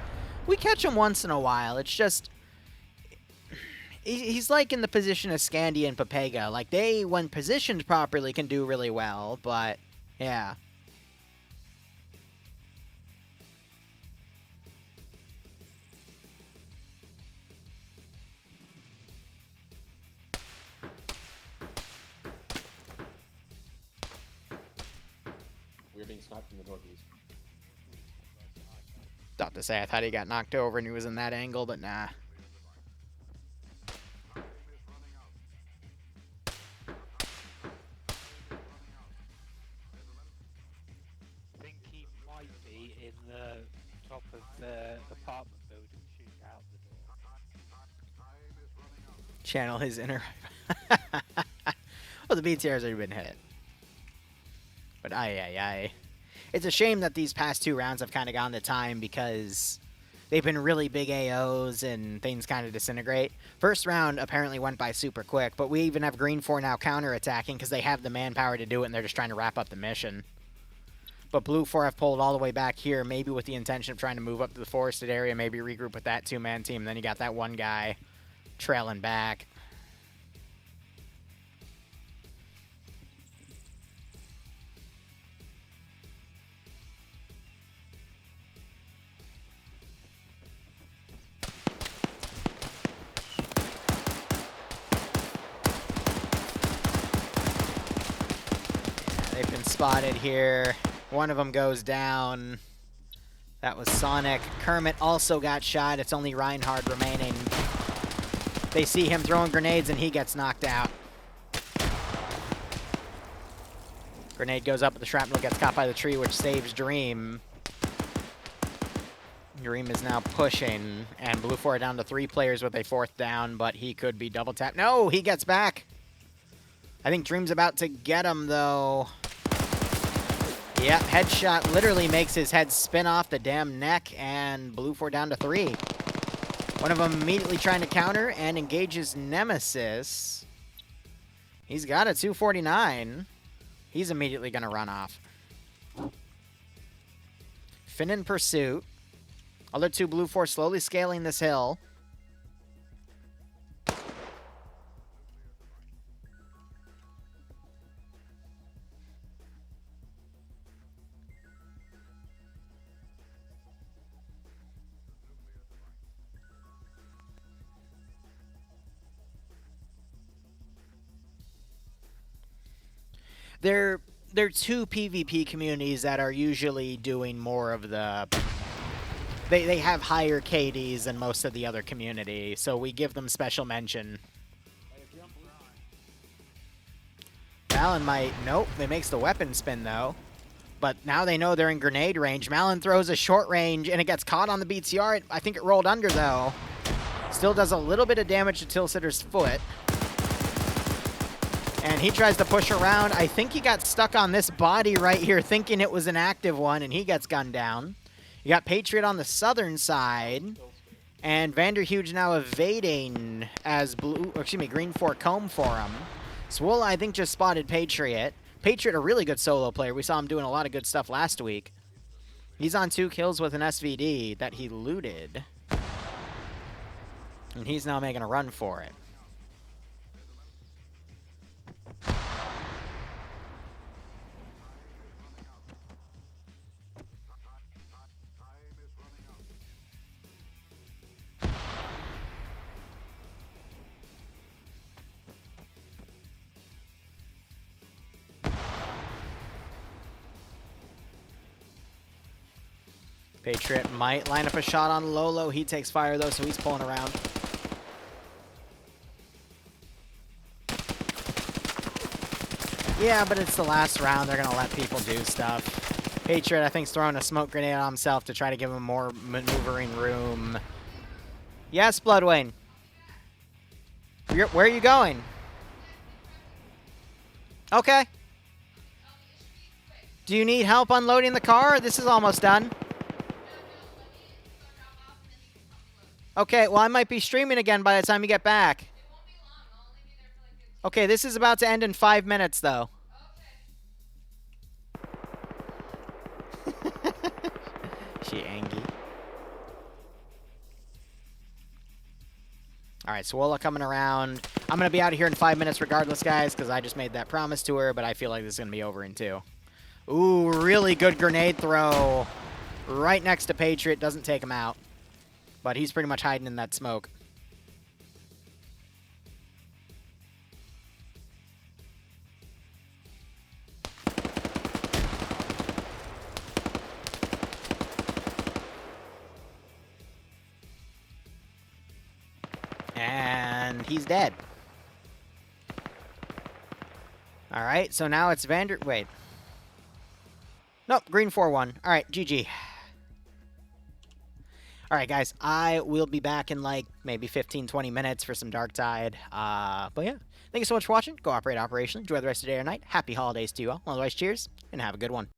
Speaker 1: We catch him once in a while. It's just... He's like in the position of Scandia and Papega. Like, they, when positioned properly, can do really well, but... Yeah.
Speaker 7: We're being sniped from the northeast.
Speaker 1: Thought to say, I thought he got knocked over and he was in that angle, but nah.
Speaker 9: I think he might be in the top of the apartment building shooting out the door.
Speaker 1: Channel his inner... Well, the BTR's already been hit. But aye. It's a shame that these past 2 rounds have kind of gone to time because they've been really big AOs and things kind of disintegrate. First round apparently went by super quick, but we even have Green 4 now counterattacking because they have the manpower to do it and they're just trying to wrap up the mission. But Blue 4 have pulled all the way back here, maybe with the intention of trying to move up to the forested area, maybe regroup with that 2-man team. Then you got that one guy trailing back. They've been spotted here. One of them goes down. That was Sonic. Kermit also got shot. It's only Reinhard remaining. They see him throwing grenades and he gets knocked out. Grenade goes up, but the shrapnel gets caught by the tree, which saves Dream. Dream is now pushing, and Blue 4 down to 3 players with a 4th down, but he could be double tapped. No, he gets back. I think Dream's about to get him, though. Yep, headshot literally makes his head spin off the damn neck, and Blue 4 down to 3. One of them immediately trying to counter and engages Nemesis. He's got a 249. He's immediately going to run off. Finn in pursuit. Other 2 Blue 4 slowly scaling this hill. They're 2 PvP communities that are usually doing more of the... They have higher KDs than most of the other community, so we give them special mention. Malin might... Nope, they makes the weapon spin, though. But now they know they're in grenade range. Malin throws a short range, and it gets caught on the BTR. I think it rolled under, though. Still does a little bit of damage to Tilsitter's foot. And he tries to push around. I think he got stuck on this body right here, thinking it was an active one, and he gets gunned down. You got Patriot on the southern side, and Vanderhuge now evading as Green 4 comb for him. Swola, I think, just spotted Patriot. Patriot, a really good solo player. We saw him doing a lot of good stuff last week. He's on 2 kills with an SVD that he looted. And he's now making a run for it. Patriot might line up a shot on Lolo. He takes fire, though, so he's pulling around. Yeah, but it's the last round. They're going to let people do stuff. Patriot, I think, is throwing a smoke grenade on himself to try to give him more maneuvering room. Yes, Bloodwayne. Where are you going? Okay. Do you need help unloading the car? This is almost done. Okay, well, I might be streaming again by the time you get back. Okay, this is about to end in 5 minutes, though. She angry. All right, Swola coming around. I'm going to be out of here in 5 minutes regardless, guys, because I just made that promise to her, but I feel like this is going to be over in 2. Ooh, really good grenade throw. Right next to Patriot. Doesn't take him out. But he's pretty much hiding in that smoke. And he's dead. All right, so now it's Wait. Nope, green 4-1. All right, GG. All right, guys, I will be back in like maybe 15, 20 minutes for some Dark Tide. But yeah, thank you so much for watching. Go operate operationally. Enjoy the rest of the day or night. Happy holidays to you all. Otherwise, cheers, and have a good one.